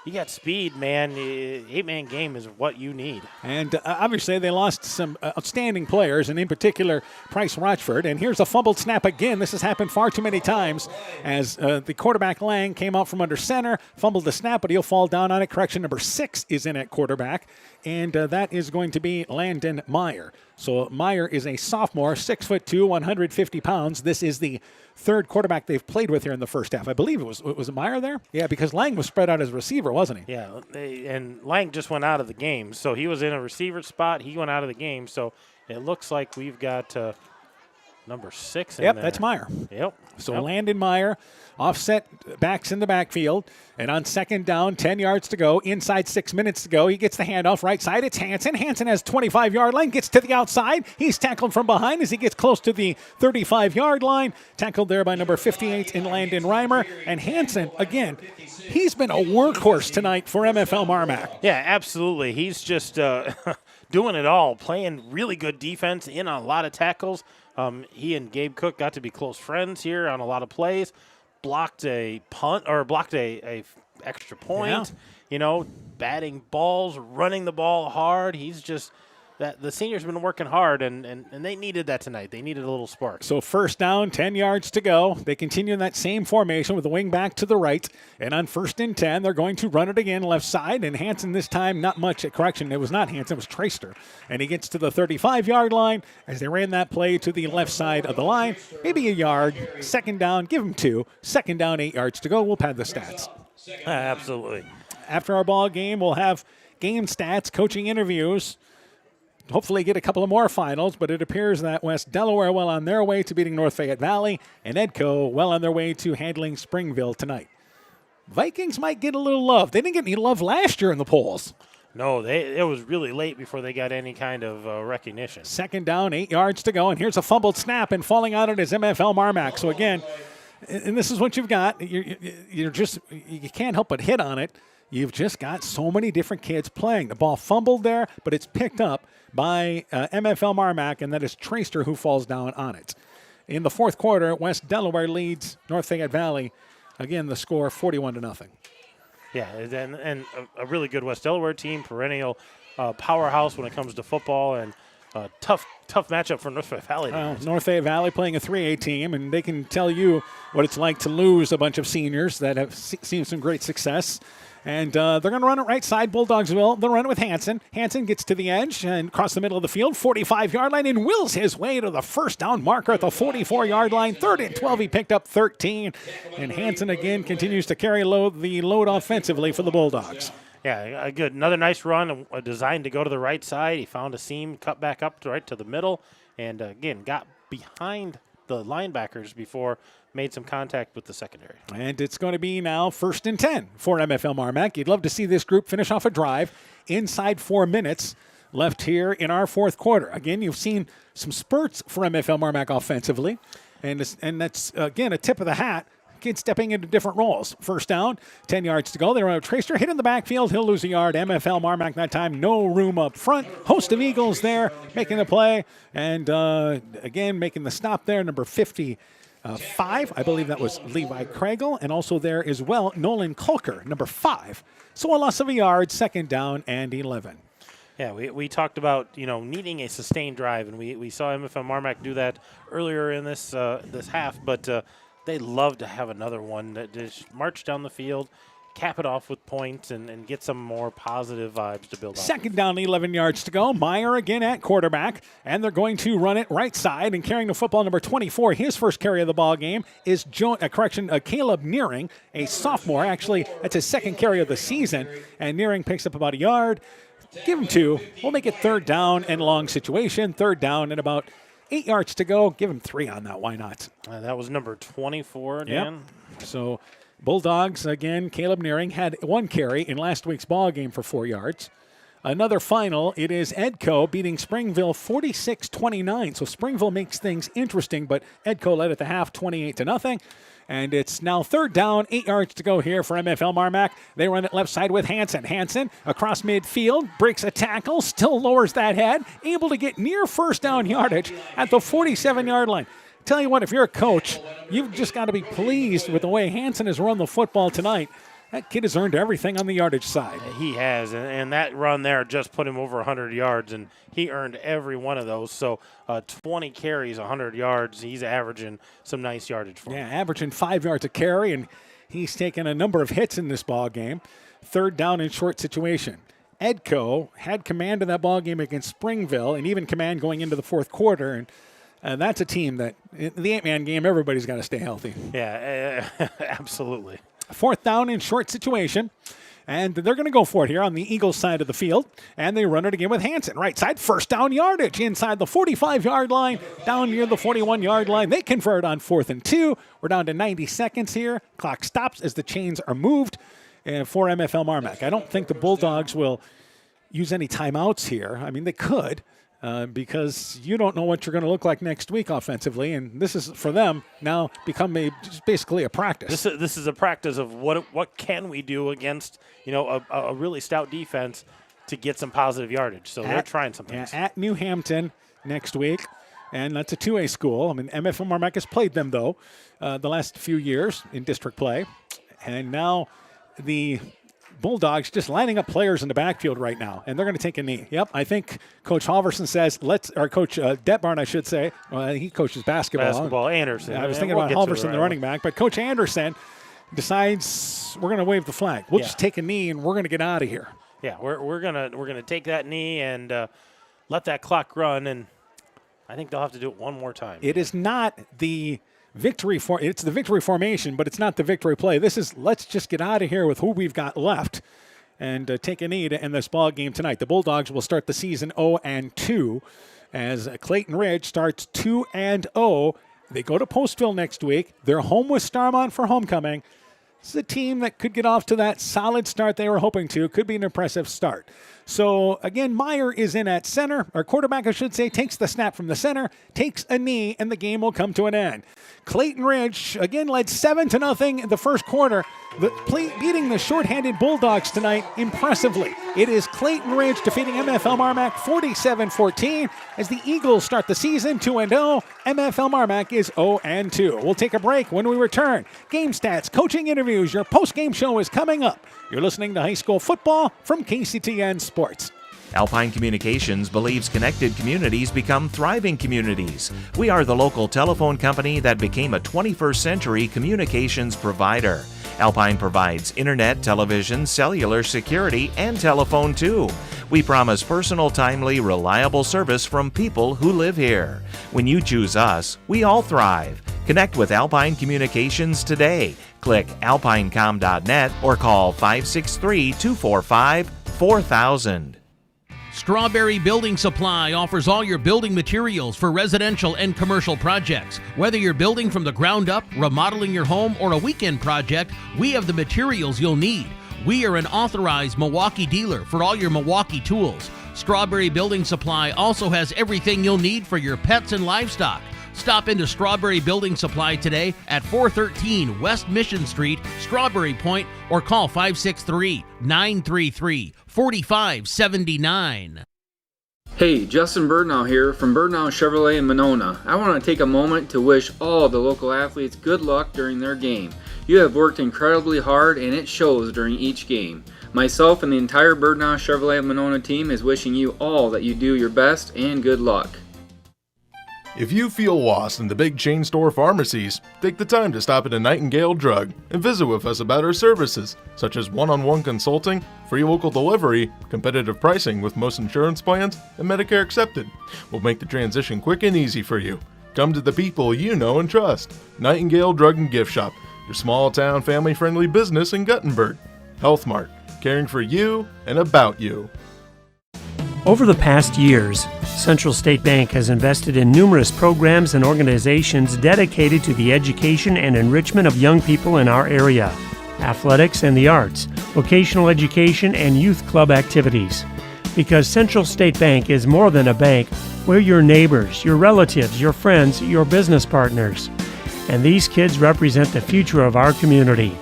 you got speed, man. 8-man game is what you need. And obviously they lost some outstanding players, and in particular Price Rochford. And here's a fumbled snap again. This has happened far too many times as the quarterback Lang came out from under center, fumbled the snap, but he'll fall down on it. Correction, number 6 is in at quarterback, and that is going to be Landon Meyer. So Meyer is a sophomore, 6'2", 150 pounds. This is the third quarterback they've played with here in the first half. I believe it was Meyer there? Yeah, because Lang was spread out as a receiver, wasn't he? Yeah, and Lang just went out of the game. So he was in a receiver spot. He went out of the game. So it looks like we've got number 6 in there. Yep, that's Meyer. Yep. So Landon Meyer, offset backs in the backfield. And on second down, 10 yards to go, inside 6 minutes to go, he gets the handoff right side. It's Hansen. Hansen has 25-yard line, gets to the outside. He's tackled from behind as he gets close to the 35-yard line. Tackled there by number 58 in Landon Reimer. And Hansen, again, he's been a workhorse tonight for MFL MarMac. Yeah, absolutely. He's just doing it all, playing really good defense in a lot of tackles. He and Gabe Cook got to be close friends here on a lot of plays. Blocked a punt or blocked a extra point. Yeah. Batting balls, running the ball hard. He's just the senior's been working hard, and they needed that tonight. They needed a little spark. So first down, 10 yards to go. They continue in that same formation with the wing back to the right. And on 1st and 10, they're going to run it again left side. And Hansen this time, not much. Correction, it was not Hansen, it was Traster. And he gets to the 35-yard line as they ran that play to the left side of the line. Maybe a yard. Second down, give him 2. Second down, 8 yards to go. We'll pad the stats. Absolutely. After our ball game, we'll have game stats, coaching interviews. Hopefully get a couple of more finals, but it appears that West Delaware well on their way to beating North Fayette Valley, and Edco well on their way to handling Springville tonight. Vikings might get a little love. They didn't get any love last year in the polls. No, it was really late before they got any kind of recognition. Second down, 8 yards to go, and here's a fumbled snap, and falling on it is MFL MarMac. So again, and this is what you've got. You can't help but hit on it. You've just got so many different kids playing. The ball fumbled there, but it's picked up by MFL MarMac, and that is Traster who falls down on it. In the fourth quarter, West Delaware leads North Fayette Valley. Again, the score 41-0. Yeah, and a really good West Delaware team, perennial powerhouse when it comes to football, and tough matchup for North Fayette Valley. North Fayette Valley playing a 3A team, and they can tell you what it's like to lose a bunch of seniors that have seen some great success. And they're going to run it right side. Bulldogs will. They'll run it with Hansen. Hansen gets to the edge and across the middle of the field, 45-yard line, and wills his way to the first down marker at the 44-yard line. 3rd and 12. He picked up 13. And Hansen again continues to carry the load offensively for the Bulldogs. Yeah, good. Another nice run, designed to go to the right side. He found a seam, cut back up right to the middle, and again got behind the linebackers before made some contact with the secondary. And it's going to be now 1st and 10 for MFL MarMac. You'd love to see this group finish off a drive inside 4 minutes left here in our fourth quarter. Again, you've seen some spurts for MFL MarMac offensively, and that's, again, a tip of the hat. Kids stepping into different roles. First down, 10 yards to go. They run a Tracer, hit in the backfield. He'll lose a yard. MFL MarMac that time, no room up front. Host of Eagles there making the play. And, again, making the stop there, number 55. I believe that was Levi Craigle. And also there as well, Nolan Kulker, number 5. So a loss of a yard, 2nd down and 11. Yeah, we talked about, needing a sustained drive, and we saw MFL MarMac do that earlier in this half, but they love to have another one that just march down the field, cap it off with points, and get some more positive vibes to build on. 2nd down, 11 yards to go. Meyer again at quarterback, and they're going to run it right side, and carrying the football, number 24, his first carry of the ball game is Caleb Nearing, a sophomore. Actually, that's his 2nd carry of the season, and Nearing picks up about a yard. Give him 2. We'll make it 3rd down and long situation. 3rd down and about 8 yards to go. Give him 3 on that. Why not? That was number 24 again. Yep. So Bulldogs, again, Caleb Nearing had 1 carry in last week's ball game for 4 yards. Another final, it is Edco beating Springville 46-29. So Springville makes things interesting, but Edco led at the half 28-0. And it's now 3rd down, 8 yards to go here for MFL MarMac. They run it left side with Hansen. Hansen across midfield, breaks a tackle, still lowers that head, able to get near first down yardage at the 47-yard line. Tell you what, if you're a coach, you've just got to be pleased with the way Hansen has run the football tonight. That kid has earned everything on the yardage side. He has, and that run there just put him over 100 yards, and he earned every one of those. So 20 carries, 100 yards. He's averaging some nice yardage for him. Yeah, averaging 5 yards a carry, and he's taken a number of hits in this ball game. 3rd down in short situation. Edco had command of that ball game against Springville, and even command going into the fourth quarter. And that's a team that, in the 8-man game, everybody's got to stay healthy. Yeah, absolutely. 4th down in short situation. And they're going to go for it here on the Eagles side of the field. And they run it again with Hansen. Right side, 1st down yardage inside the 45-yard line, down near the 41-yard line. They convert on 4th and 2. We're down to 90 seconds here. Clock stops as the chains are moved. for MFL MarMac. I don't think the Bulldogs will use any timeouts here. I mean, they could. Because you don't know what you're going to look like next week offensively, and this is for them now become just basically a practice. This is a practice of what can we do against a really stout defense to get some positive yardage. So they're trying some things. At New Hampton next week, and that's a 2A school. I mean, MFL MarMac has played them though the last few years in district play, and now the Bulldogs just lining up players in the backfield right now, and they're going to take a knee. Yep, I think Coach Halverson says, Coach Detbarn, I should say, he coaches basketball. Anderson. I was thinking about Halverson, the running back, but Coach Anderson decides we're going to wave the flag. We'll just take a knee, and we're going to get out of here. Yeah, we're gonna take that knee and let that clock run, and I think they'll have to do it one more time. It is not the it's the victory formation, but it's not the victory play. This is let's just get out of here with who we've got left and take a knee to end this ball game tonight. The Bulldogs will start the season 0-2 as Clayton Ridge starts 2-0. They go to Postville next week. They're home with Starmont for homecoming. This is a team that could get off to that solid start they were hoping to. Could be an impressive start. So, again, Meyer is in at center, or quarterback, I should say, takes the snap from the center, takes a knee, and the game will come to an end. Clayton Ridge, again, led 7-0 in the first quarter, beating the shorthanded Bulldogs tonight impressively. It is Clayton Ridge defeating MFL MarMac 47-14 as the Eagles start the season 2-0. MFL MarMac is 0-2. We'll take a break. When we return, game stats, coaching interviews, your post-game show is coming up. You're listening to high school football from KCTN Sports. Alpine Communications believes connected communities become thriving communities. We are the local telephone company that became a 21st century communications provider. Alpine provides internet, television, cellular security, and telephone too. We promise personal, timely, reliable service from people who live here. When you choose us, we all thrive. Connect with Alpine Communications today. Click alpinecom.net or call 563-245-4000. Strawberry Building Supply offers all your building materials for residential and commercial projects. Whether you're building from the ground up, remodeling your home, or a weekend project, we have the materials you'll need. We are an authorized Milwaukee dealer for all your Milwaukee tools. Strawberry Building Supply also has everything you'll need for your pets and livestock. Stop into Strawberry Building Supply today at 413 West Mission Street, Strawberry Point, or call 563-933-4579. Hey, Justin Birdnow here from Birdnow Chevrolet in Monona. I want to take a moment to wish all the local athletes good luck during their game. You have worked incredibly hard and it shows during each game. Myself and the entire Birdnow Chevrolet Monona team is wishing you all that you do your best and good luck. If you feel lost in the big chain store pharmacies, take the time to stop at a Nightingale Drug and visit with us about our services, such as one-on-one consulting, free local delivery, competitive pricing with most insurance plans, and Medicare accepted. We'll make the transition quick and easy for you. Come to the people you know and trust. Nightingale Drug and Gift Shop, your small-town family-friendly business in Guttenberg. Health Mart, caring for you and about you. Over the past years, Central State Bank has invested in numerous programs and organizations dedicated to the education and enrichment of young people in our area. Athletics and the arts, vocational education, and youth club activities. Because Central State Bank is more than a bank, we're your neighbors, your relatives, your friends, your business partners. And these kids represent the future of our community.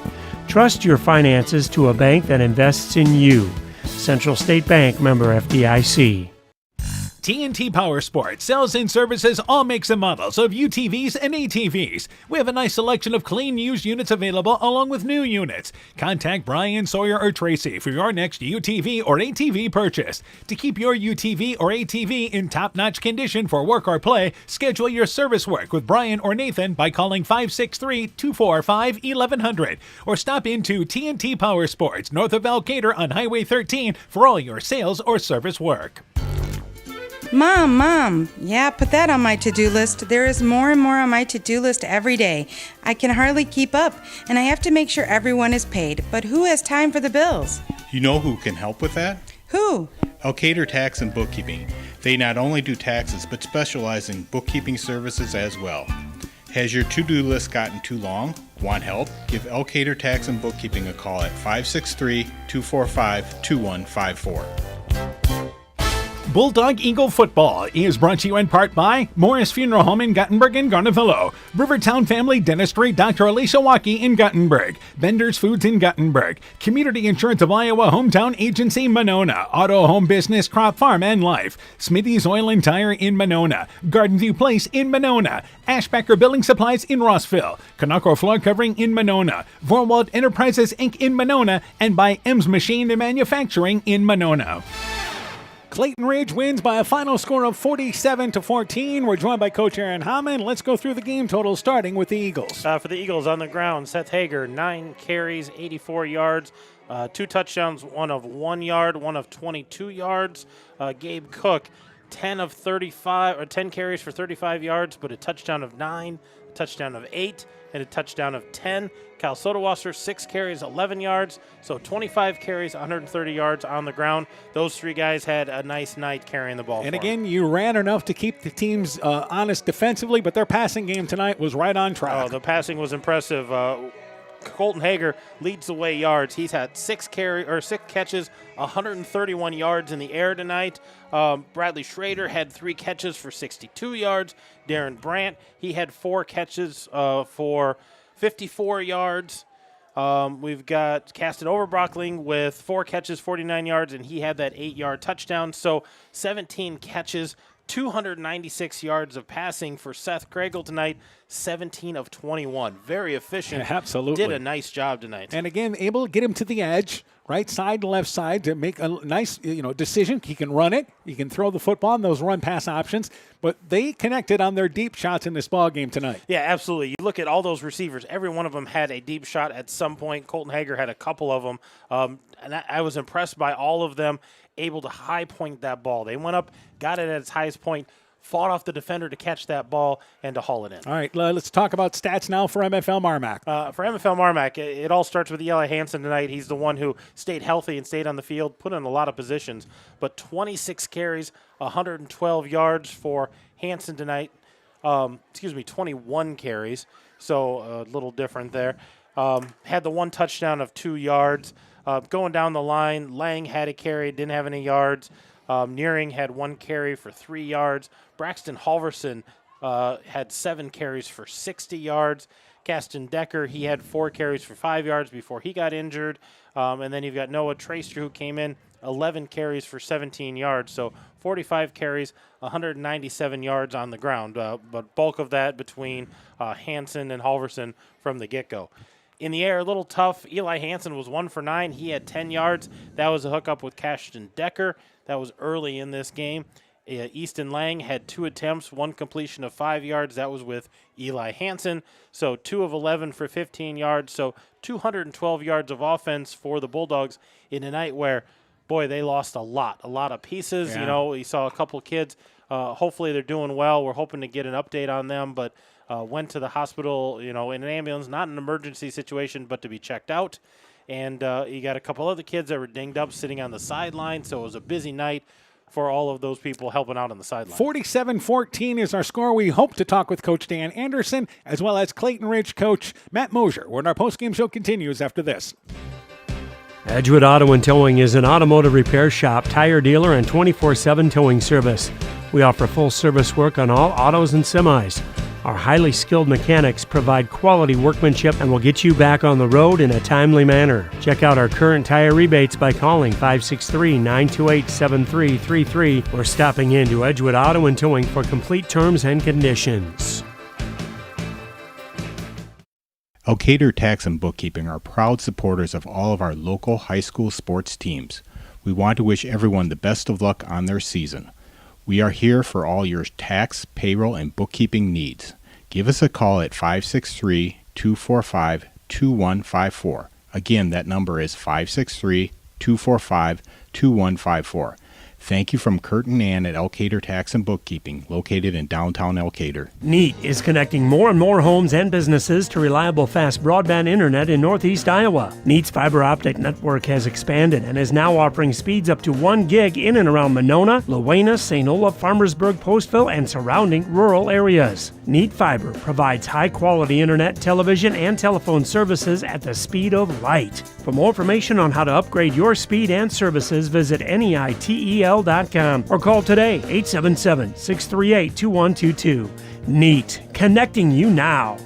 Trust your finances to a bank that invests in you. Central State Bank, member FDIC. TNT Power Sports sells and services all makes and models of UTVs and ATVs. We have a nice selection of clean used units available along with new units. Contact Brian, Sawyer, or Tracy for your next UTV or ATV purchase. To keep your UTV or ATV in top-notch condition for work or play, schedule your service work with Brian or Nathan by calling 563-245-1100 or stop into TNT Power Sports north of Alcater on Highway 13 for all your sales or service work. Mom, yeah, put that on my to-do list. There is more and more on my to-do list every day. I can hardly keep up, and I have to make sure everyone is paid. But who has time for the bills? You know who can help with that? Who? Alcater Tax and Bookkeeping. They not only do taxes, but specialize in bookkeeping services as well. Has your to-do list gotten too long? Want help? Give Elkader Tax and Bookkeeping a call at 563-245-2154. Bulldog Eagle Football is brought to you in part by Morris Funeral Home in Guttenberg and Garnavillo, Rivertown Family Dentistry, Dr. Alicia Waukee in Guttenberg, Bender's Foods in Guttenberg, Community Insurance of Iowa Hometown Agency Monona, Auto Home Business Crop Farm and Life, Smithy's Oil and Tire in Monona, Garden View Place in Monona, Ashbacker Building Supplies in Rossville, Kanako Floor Covering in Monona, Vorwald Enterprises Inc. in Monona, and by M's Machine and Manufacturing in Monona. Clayton Ridge wins by a final score of 47-14. We're joined by Coach Aaron Hammond. Let's go through the game total, starting with the Eagles. For the Eagles on the ground, Seth Hager, 9 carries, 84 yards, 2 touchdowns, one of 1 yard, one of 22 yards. Gabe Cook, 10 carries for 35 yards, but a touchdown of 9, a touchdown of 8, and a touchdown of 10. Kyle Sodawasser, 6 carries, 11 yards, so 25 carries, 130 yards on the ground. Those 3 guys had a nice night carrying the ball. And again, you ran enough to keep the teams honest defensively, but their passing game tonight was right on track. Oh, the passing was impressive. Colton Hager leads the way yards. He's had 6 catches, 131 yards in the air tonight. Bradley Schrader had 3 catches for 62 yards. Darren Brandt, he had 4 catches for 54 yards. We've got Caston Overbrockling with 4 catches, 49 yards, and he had that 8-yard touchdown. So 17 catches, 296 yards of passing for Seth Craigle tonight, 17 of 21. Very efficient. Yeah, absolutely. Did a nice job tonight. And again, able to get him to the edge, right side to left side, to make a nice decision. He can run it. He can throw the football on those run-pass options. But they connected on their deep shots in this ball game tonight. Yeah, absolutely. You look at all those receivers. Every one of them had a deep shot at some point. Colton Hager had a couple of them. And I was impressed by all of them able to high point that ball. They went up, got it at its highest point, fought off the defender to catch that ball and to haul it in. All right, let's talk about stats now for MFL MarMac. For MFL MarMac, it all starts with Eli Hansen tonight. He's the one who stayed healthy and stayed on the field, put in a lot of positions. But 26 carries, 112 yards for Hansen tonight. 21 carries, so a little different there. Had the 1 touchdown of 2 yards. Going down the line, Lang had a carry, didn't have any yards. Nearing had 1 carry for 3 yards. Braxton Halverson had 7 carries for 60 yards. Caston Decker, he had 4 carries for 5 yards before he got injured. And then you've got Noah Tracer, who came in 11 carries for 17 yards. So 45 carries, 197 yards on the ground. But bulk of that between Hansen and Halverson from the get-go. In the air, a little tough. Eli Hansen was 1 for 9. He had 10 yards. That was a hookup with Caston Decker. That was early in this game. Easton Lang had 2 attempts, 1 completion of 5 yards. That was with Eli Hansen. So 2 of 11 for 15 yards. So 212 yards of offense for the Bulldogs in a night where, boy, they lost a lot of pieces. Yeah. You know, you saw a couple kids. Hopefully they're doing well. We're hoping to get an update on them, but went to the hospital, in an ambulance, not an emergency situation, but to be checked out. And you got a couple other kids that were dinged up sitting on the sideline, so it was a busy night for all of those people helping out on the sideline. 47-14 is our score. We hope to talk with Coach Dan Anderson as well as Clayton Ridge coach Matt Mosier, when our postgame show continues after this. Edgewood Auto and Towing is an automotive repair shop, tire dealer, and 24/7 towing service. We offer full service work on all autos and semis. Our highly skilled mechanics provide quality workmanship and will get you back on the road in a timely manner. Check out our current tire rebates by calling 563-928-7333 or stopping into Edgewood Auto and Towing for complete terms and conditions. Elkader Tax and Bookkeeping are proud supporters of all of our local high school sports teams. We want to wish everyone the best of luck on their season. We are here for all your tax, payroll, and bookkeeping needs. Give us a call at 563-245-2154. Again, that number is 563-245-2154. Thank you from Kurt and Ann at Elkader Tax and Bookkeeping, located in downtown Elkader. NEAT is connecting more and more homes and businesses to reliable, fast broadband internet in Northeast Iowa. NEAT's fiber optic network has expanded and is now offering speeds up to 1 gig in and around Monona, Lowena, St. Olaf, Farmersburg, Postville, and surrounding rural areas. NEAT Fiber provides high-quality internet, television, and telephone services at the speed of light. For more information on how to upgrade your speed and services, visit NEITEL.com or call today 877-638-2122. NEAT, connecting you now.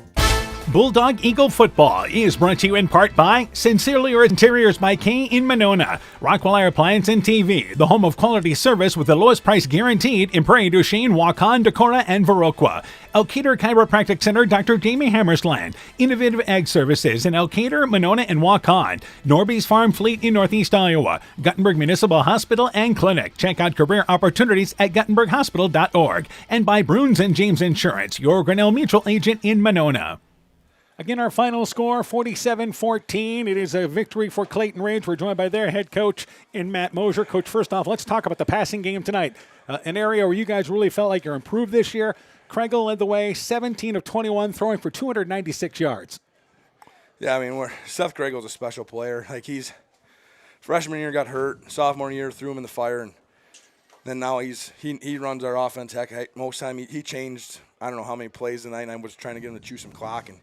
Bulldog Eagle Football is brought to you in part by Sincerely Yours Interiors by Kay in Monona, Rockwire Appliance and TV, the home of quality service with the lowest price guaranteed in Prairie du Chien, Waukon, Decorah, and Viroqua. Elkader Chiropractic Center, Dr. Jamie Hammersland, Innovative Ag Services in Elkader, Monona, and Waukon, Norby's Farm Fleet in Northeast Iowa, Guttenberg Municipal Hospital and Clinic. Check out career opportunities at guttenberghospital.org, and by Bruins and James Insurance, your Grinnell Mutual agent in Monona. Again, our final score, 47-14. It is a victory for Clayton Ridge. We're joined by their head coach in Matt Mosier. Coach, first off, let's talk about the passing game tonight. An area where you guys really felt like you're improved this year. Kregel led the way, 17 of 21, throwing for 296 yards. Yeah, I mean, Seth Kregel's a special player. Like, he's freshman year got hurt, sophomore year threw him in the fire, and then now he runs our offense. Heck, most time he changed, I don't know how many plays tonight, and I was trying to get him to chew some clock, and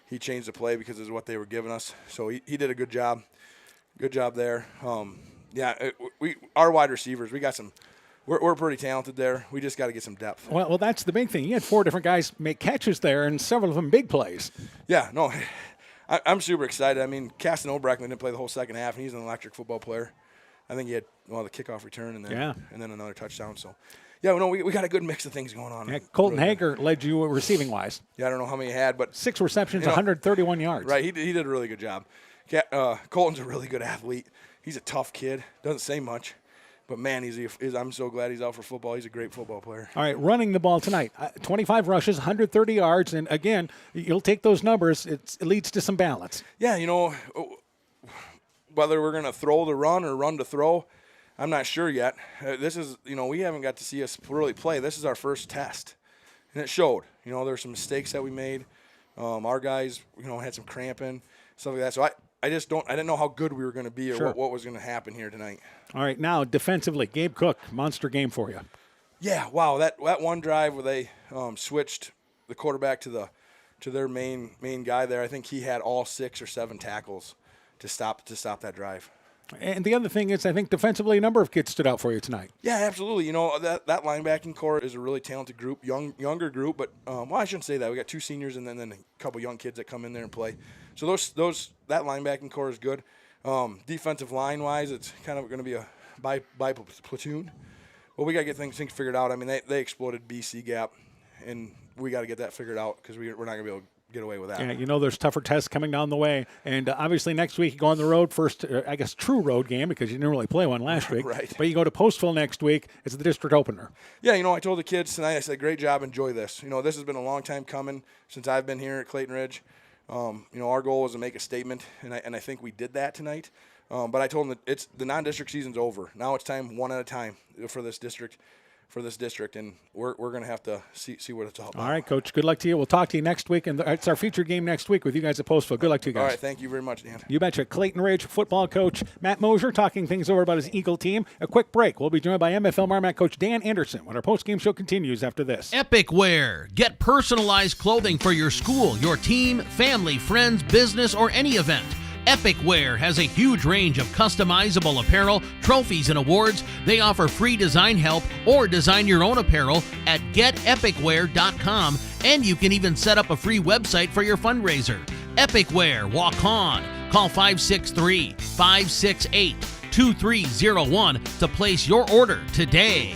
he changed the play because of what they were giving us. So he did a good job. Good job there. Our wide receivers, we got some. We're pretty talented there. We just got to get some depth. Well, that's the big thing. You had 4 different guys make catches there, and several of them big plays. Yeah, no, I'm super excited. I mean, Caston Obrecht didn't play the whole second half, and he's an electric football player. I think he had the kickoff return and then another touchdown. So. Yeah, we got a good mix of things going on. Yeah, Colton Hager led you receiving-wise. Yeah, I don't know how many he had, but 6 receptions, 131 yards. Right, he did a really good job. Colton's a really good athlete. He's a tough kid. Doesn't say much, but man, I'm so glad he's out for football. He's a great football player. All right, running the ball tonight, 25 rushes, 130 yards, and again, you'll take those numbers. It leads to some balance. Yeah, whether we're going to throw to run or run to throw, I'm not sure yet. This is, we haven't got to see us really play. This is our first test, and it showed. There's some mistakes that we made. Our guys, had some cramping, stuff like that. So I didn't know how good we were going to be or what was going to happen here tonight. All right, now defensively, Gabe Cook, monster game for you. Yeah, wow, that one drive where they switched the quarterback to their main guy there. I think he had all 6 or 7 tackles to stop that drive. And the other thing is, I think defensively, a number of kids stood out for you tonight. Yeah, absolutely. That linebacking core is a really talented group, younger group. But I shouldn't say that. We got 2 seniors and then a couple young kids that come in there and play. So that linebacking core is good. Defensive line wise, it's kind of going to be a by platoon. Well, we got to get things figured out. I mean, they exploited BC gap, and we got to get that figured out because we're not going to be able to get away with that. Yeah, there's tougher tests coming down the way. And obviously next week you go on the road, first, I guess, true road game because you didn't really play one last week. Right. But you go to Postville next week. It's the district opener. Yeah, I told the kids tonight, I said, great job, enjoy this. This has been a long time coming since I've been here at Clayton Ridge. Our goal was to make a statement, and I think we did that tonight. But I told them that the non-district season's over. Now it's time one at a time for this district. And we're going to have to see what it's all about. All right, Coach, good luck to you. We'll talk to you next week, and it's our featured game next week with you guys at Postville. Good luck to you guys. All right, thank you very much, Dan. You betcha. Clayton Ridge football coach Matt Mosier talking things over about his Eagle team. A quick break. We'll be joined by MFL MarMac coach Dan Anderson when our postgame show continues after this. Epic Wear. Get personalized clothing for your school, your team, family, friends, business, or any event. Epic Wear has a huge range of customizable apparel, trophies, and awards. They offer free design help or design your own apparel at getepicwear.com, and you can even set up a free website for your fundraiser. Epic Wear, walk on. Call 563-568-2301 to place your order today.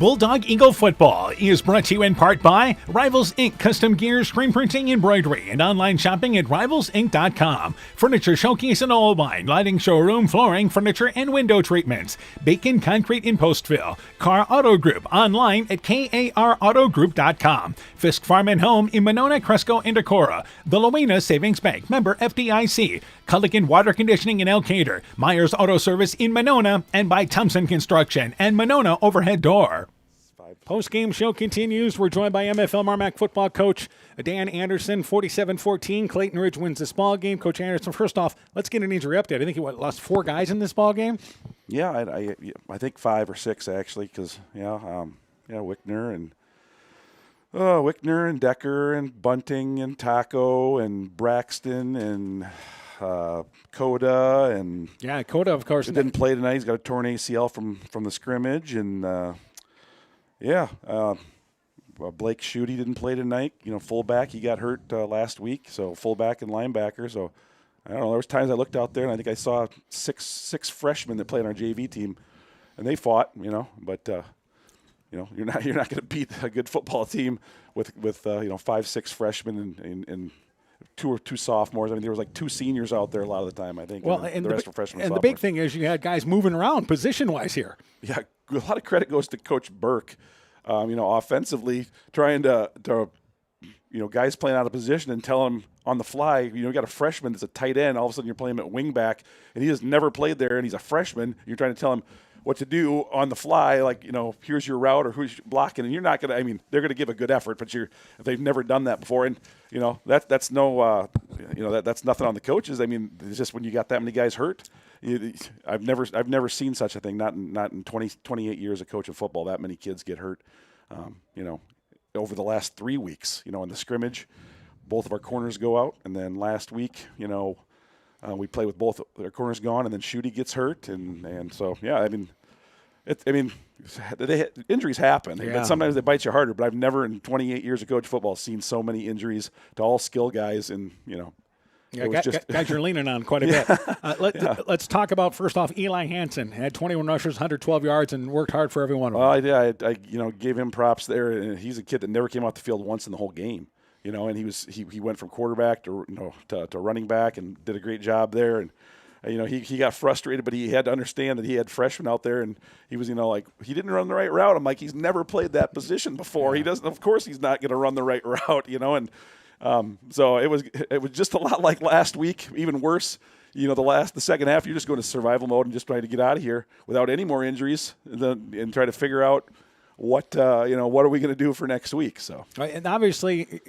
Bulldog Eagle Football is brought to you in part by Rivals Inc. Custom Gear, Screen Printing, Embroidery, and online shopping at rivalsinc.com. Furniture Showcase and Oilbine, Lighting Showroom, Flooring, Furniture, and Window Treatments. Bacon Concrete in Postville. Car Auto Group online at karautogroup.com. Fisk Farm and Home in Monona, Cresco, and Decorah. The Lowena Savings Bank, member FDIC. Culligan Water Conditioning in Elkader. Myers Auto Service in Monona, and by Thompson Construction and Monona Overhead Door. Post-game show continues. We're joined by MFL MarMac football coach Dan Anderson. 47-14, Clayton Ridge wins this ball game. Coach Anderson, first off, let's get an injury update. I think he lost 4 guys in this ball game. Yeah, I think 5 or 6 actually, because Wickner and Decker and Bunting and Taco and Braxton and Coda and Coda, of course, didn't play tonight. He's got a torn ACL from the scrimmage and. Blake Schutte didn't play tonight. Fullback, he got hurt last week, so fullback and linebacker. So I don't know. There was times I looked out there and I think I saw six freshmen that played on our JV team, and they fought. But you're not going to beat a good football team with 5-6 freshmen and two sophomores. I mean, there was like 2 seniors out there a lot of the time, I think. Well, and the rest were freshmen. And the big thing is you had guys moving around position-wise here. Yeah, a lot of credit goes to Coach Burke. Offensively, trying to guys playing out of position and tell them on the fly, you got a freshman that's a tight end. All of a sudden, you're playing him at wing back, and he has never played there, and he's a freshman. You're trying to tell him what to do on the fly, like, here's your route or who's blocking, and you're not going to, they're going to give a good effort, but if they've never done that before, and, that's that's nothing on the coaches. It's just when you got that many guys hurt, I've never seen such a thing, not in 28 years of coaching football, that many kids get hurt, over the last 3 weeks, in the scrimmage, both of our corners go out, and then last week, we play with both their corners gone, and then Schutte gets hurt, and so injuries happen. Yeah. But sometimes they bite you harder. But I've never in 28 years of coach football seen so many injuries to all skill guys, and guys you're leaning on quite a bit. Let's talk about first off Eli Hansen had 21 rushes, 112 yards, and worked hard for every one of them. Well, I gave him props there, and he's a kid that never came off the field once in the whole game. And he went from quarterback to running back and did a great job there. And he got frustrated, but he had to understand that he had freshmen out there, and he was he didn't run the right route. I'm like, he's never played that position before. He doesn't. Of course, he's not going to run the right route. And so it was just a lot like last week, even worse. The second half, you're just going to survival mode and just trying to get out of here without any more injuries, and try to figure out what are we going to do for next week? So, and obviously,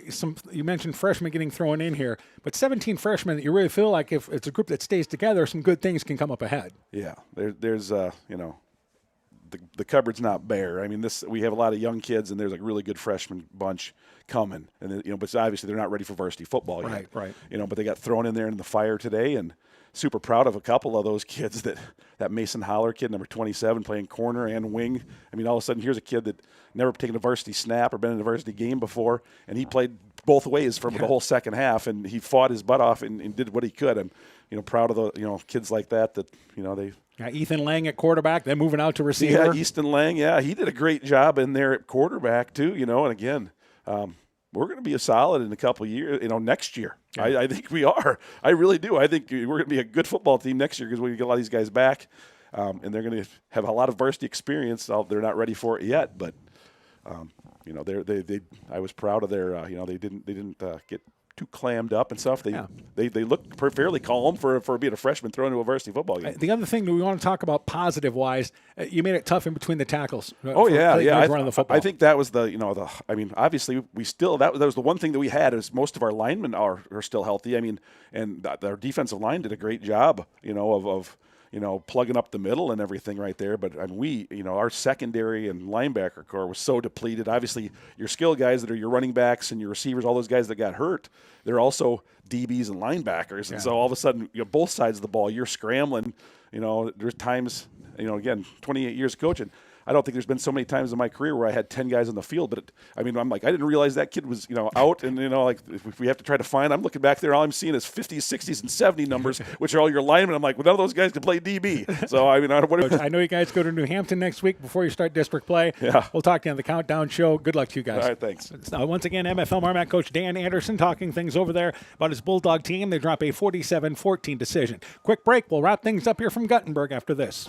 you mentioned freshmen getting thrown in here, but 17 freshmen that you really feel like if it's a group that stays together, some good things can come up ahead. Yeah, there's the cupboard's not bare. We have a lot of young kids, and there's a really good freshman bunch coming, and but obviously they're not ready for varsity football yet. Right. But they got thrown in there in the fire today, and super proud of a couple of those kids. That Mason Holler kid, number 27, playing corner and wing. All of a sudden, here's a kid that never taken a varsity snap or been in a varsity game before, and he played both ways for the whole second half, and he fought his butt off and did what he could. I'm proud of the kids like that they. Ethan Lang at quarterback, then moving out to receiver. Yeah, Easton Lang. Yeah, he did a great job in there at quarterback too. And again, we're going to be a solid in a couple of years. Next year. Yeah. I think we are. I really do. I think we're going to be a good football team next year because we get a lot of these guys back, and they're going to have a lot of varsity experience. They're not ready for it yet, but I was proud of their. They didn't get too clammed up and stuff. They looked fairly calm for being a freshman thrown into a varsity football game. The other thing that we want to talk about positive wise, you made it tough in between the tackles. Running the football. I think that was obviously we still that was the one thing that we had is most of our linemen are still healthy. And our defensive line did a great job. Of plugging up the middle and everything right there. But our secondary and linebacker core was so depleted. Obviously, your skill guys that are your running backs and your receivers, all those guys that got hurt, they're also DBs and linebackers. And so all of a sudden, both sides of the ball, you're scrambling. There's times, again, 28 years of coaching. I don't think there's been so many times in my career where I had 10 guys on the field. But I'm like, I didn't realize that kid was, out. And, like if we have to try to find, I'm looking back there, all I'm seeing is 50s, 60s, and 70 numbers, which are all your linemen. I'm like, well, none of those guys can play DB. So, I know you guys go to New Hampton next week before you start district play. Yeah. We'll talk to you on the Countdown Show. Good luck to you guys. All right, thanks. Once again, MFL MarMac coach Dan Anderson talking things over there about his Bulldog team. They drop a 47-14 decision. Quick break. We'll wrap things up here from Guttenberg after this.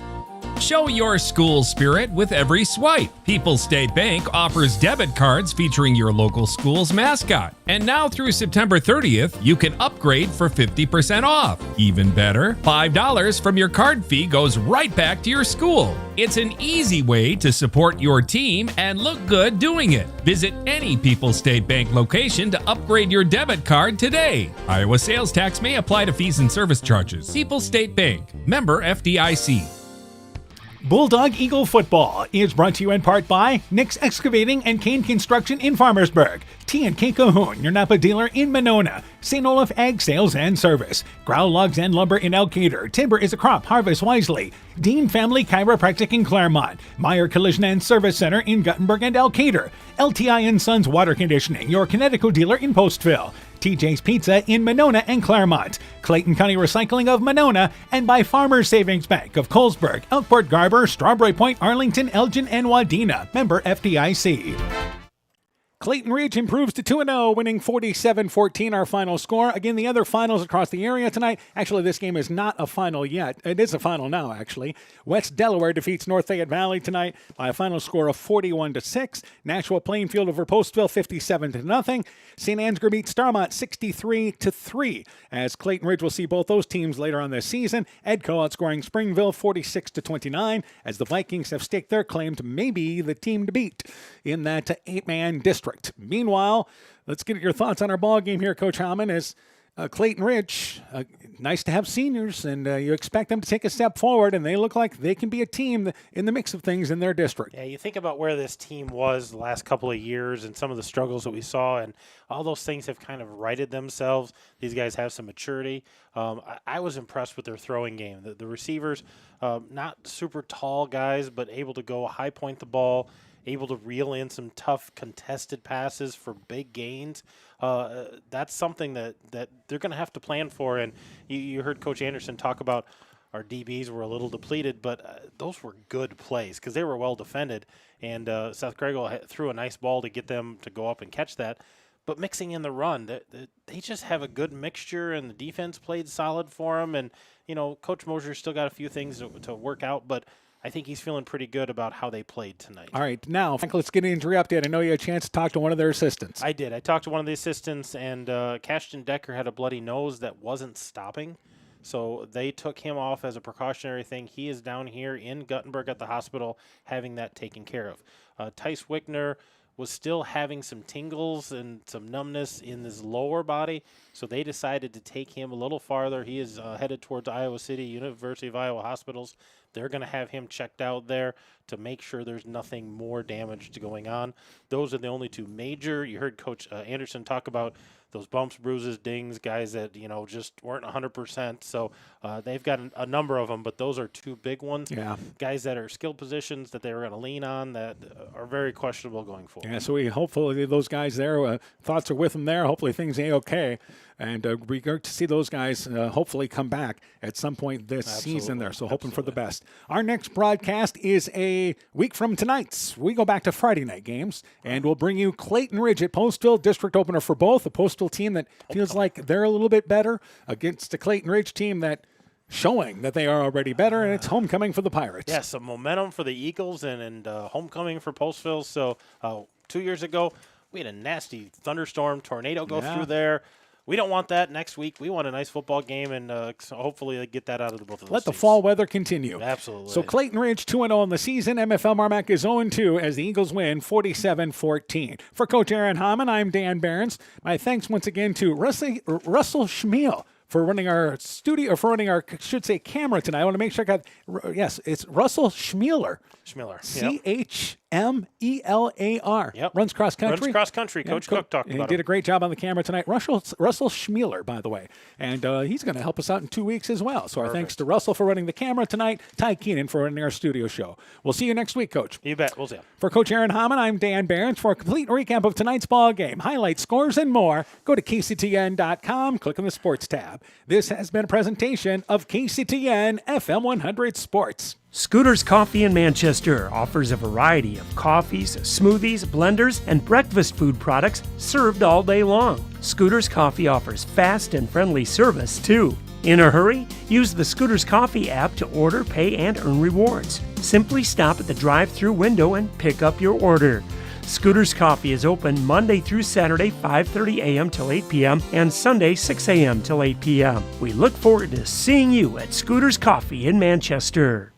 Show your school spirit with every swipe. People's State Bank offers debit cards featuring your local school's mascot. And now through September 30th, you can upgrade for 50% off. Even better, $5 from your card fee goes right back to your school. It's an easy way to support your team and look good doing it. Visit any People's State Bank location to upgrade your debit card today. Iowa sales tax may apply to fees and service charges. People's State Bank, member FDIC. Bulldog Eagle Football is brought to you in part by Nick's Excavating and Kane Construction in Farmersburg, T&K Cahoon, your Napa dealer in Monona, St. Olaf Ag Sales and Service, Growl Logs and Lumber in Elkader, Timber is a Crop, Harvest Wisely, Dean Family Chiropractic in Claremont, Meyer Collision and Service Center in Guttenberg and Elkader, LTI & Sons Water Conditioning, your Connecticut dealer in Postville, TJ's Pizza in Monona and Claremont, Clayton County Recycling of Monona, and by Farmers Savings Bank of Colesburg, Elkport Garber, Strawberry Point, Arlington, Elgin, and Wadena. Member FDIC. Clayton Ridge improves to 2-0, winning 47-14, our final score. Again, the other finals across the area tonight. Actually, this game is not a final yet. It is a final now, actually. West Delaware defeats North Fayette Valley tonight by a final score of 41-6. Nashua Plainfield over Postville, 57-0. St. Ansgar beats Starmont, 63-3. As Clayton Ridge will see both those teams later on this season. Edco outscoring Springville, 46-29, as the Vikings have staked their claim to maybe the team to beat in that 8-man district. Meanwhile, let's get your thoughts on our ball game here, Coach Hammond. As Clayton Ridge, nice to have seniors, and you expect them to take a step forward, and they look like they can be a team in the mix of things in their district. Yeah, you think about where this team was the last couple of years and some of the struggles that we saw, and all those things have kind of righted themselves. These guys have some maturity. I was impressed with their throwing game. The receivers, not super tall guys, but able to go high point the ball, able to reel in some tough contested passes for big gains. That's something that they're going to have to plan for. And you heard Coach Anderson talk about our DBs were a little depleted, but those were good plays because they were well defended. And Seth Gregel threw a nice ball to get them to go up and catch that. But mixing in the run, they just have a good mixture, and the defense played solid for them. And, Coach Mosier's still got a few things to work out, but I think he's feeling pretty good about how they played tonight. All right, now, Frank, let's get an injury update. I know you had a chance to talk to one of their assistants. I did. I talked to one of the assistants, and Cashton Decker had a bloody nose that wasn't stopping. So they took him off as a precautionary thing. He is down here in Guttenberg at the hospital having that taken care of. Tice Wickner was still having some tingles and some numbness in his lower body, so they decided to take him a little farther. He is headed towards Iowa City, University of Iowa Hospitals. They're going to have him checked out there to make sure there's nothing more damage going on. Those are the only two major. You heard Coach Anderson talk about those bumps, bruises, dings, guys that, just weren't 100%. So they've got a number of them, but those are two big ones. Yeah. Guys that are skilled positions that they were going to lean on that are very questionable going forward. Yeah, so hopefully those guys there, thoughts are with them there. Hopefully things are okay. And we get to see those guys hopefully come back at some point this season there. So hoping for the best. Our next broadcast is a week from tonight's. We go back to Friday night games, and we'll bring you Clayton Ridge at Postville, district opener for both. A Postville team that feels like they're a little bit better against a Clayton Ridge team that showing that they are already better, and it's homecoming for the Pirates. Yeah, some momentum for the Eagles and homecoming for Postville. So 2 years ago, we had a nasty thunderstorm, tornado go through there. We don't want that next week. We want a nice football game, and so hopefully get that out of the both of those Let the teams. fall weather continue. Absolutely. So Clayton Ridge 2-0 in the season. MFL MarMac is 0-2 as the Eagles win 47-14. For Coach Aaron Hammond, I'm Dan Behrens. My thanks once again to Russell Schmiel for running our studio, or for running our, should say, camera tonight. I want to make sure I got, yes, it's Russell Schmieler. Schmieler. Melar. Yep. Runs cross country. Runs cross country. Coach Cook talked He about did him. a great job on the camera tonight. Russell Schmealer, by the way. And he's going to help us out in 2 weeks as well. So our thanks to Russell for running the camera tonight, Ty Keenan for running our studio show. We'll see you next week, Coach. You bet. We'll see you. For Coach Aaron Hammond, I'm Dan Behrens. For a complete recap of tonight's ball game, highlights, scores, and more, go to KCTN.com, click on the Sports tab. This has been a presentation of KCTN FM 100 Sports. Scooter's Coffee in Manchester offers a variety of coffees, smoothies, blenders, and breakfast food products served all day long. Scooter's Coffee offers fast and friendly service, too. In a hurry? Use the Scooter's Coffee app to order, pay, and earn rewards. Simply stop at the drive-thru window and pick up your order. Scooter's Coffee is open Monday through Saturday, 5:30 a.m. till 8 p.m. and Sunday, 6 a.m. till 8 p.m. We look forward to seeing you at Scooter's Coffee in Manchester.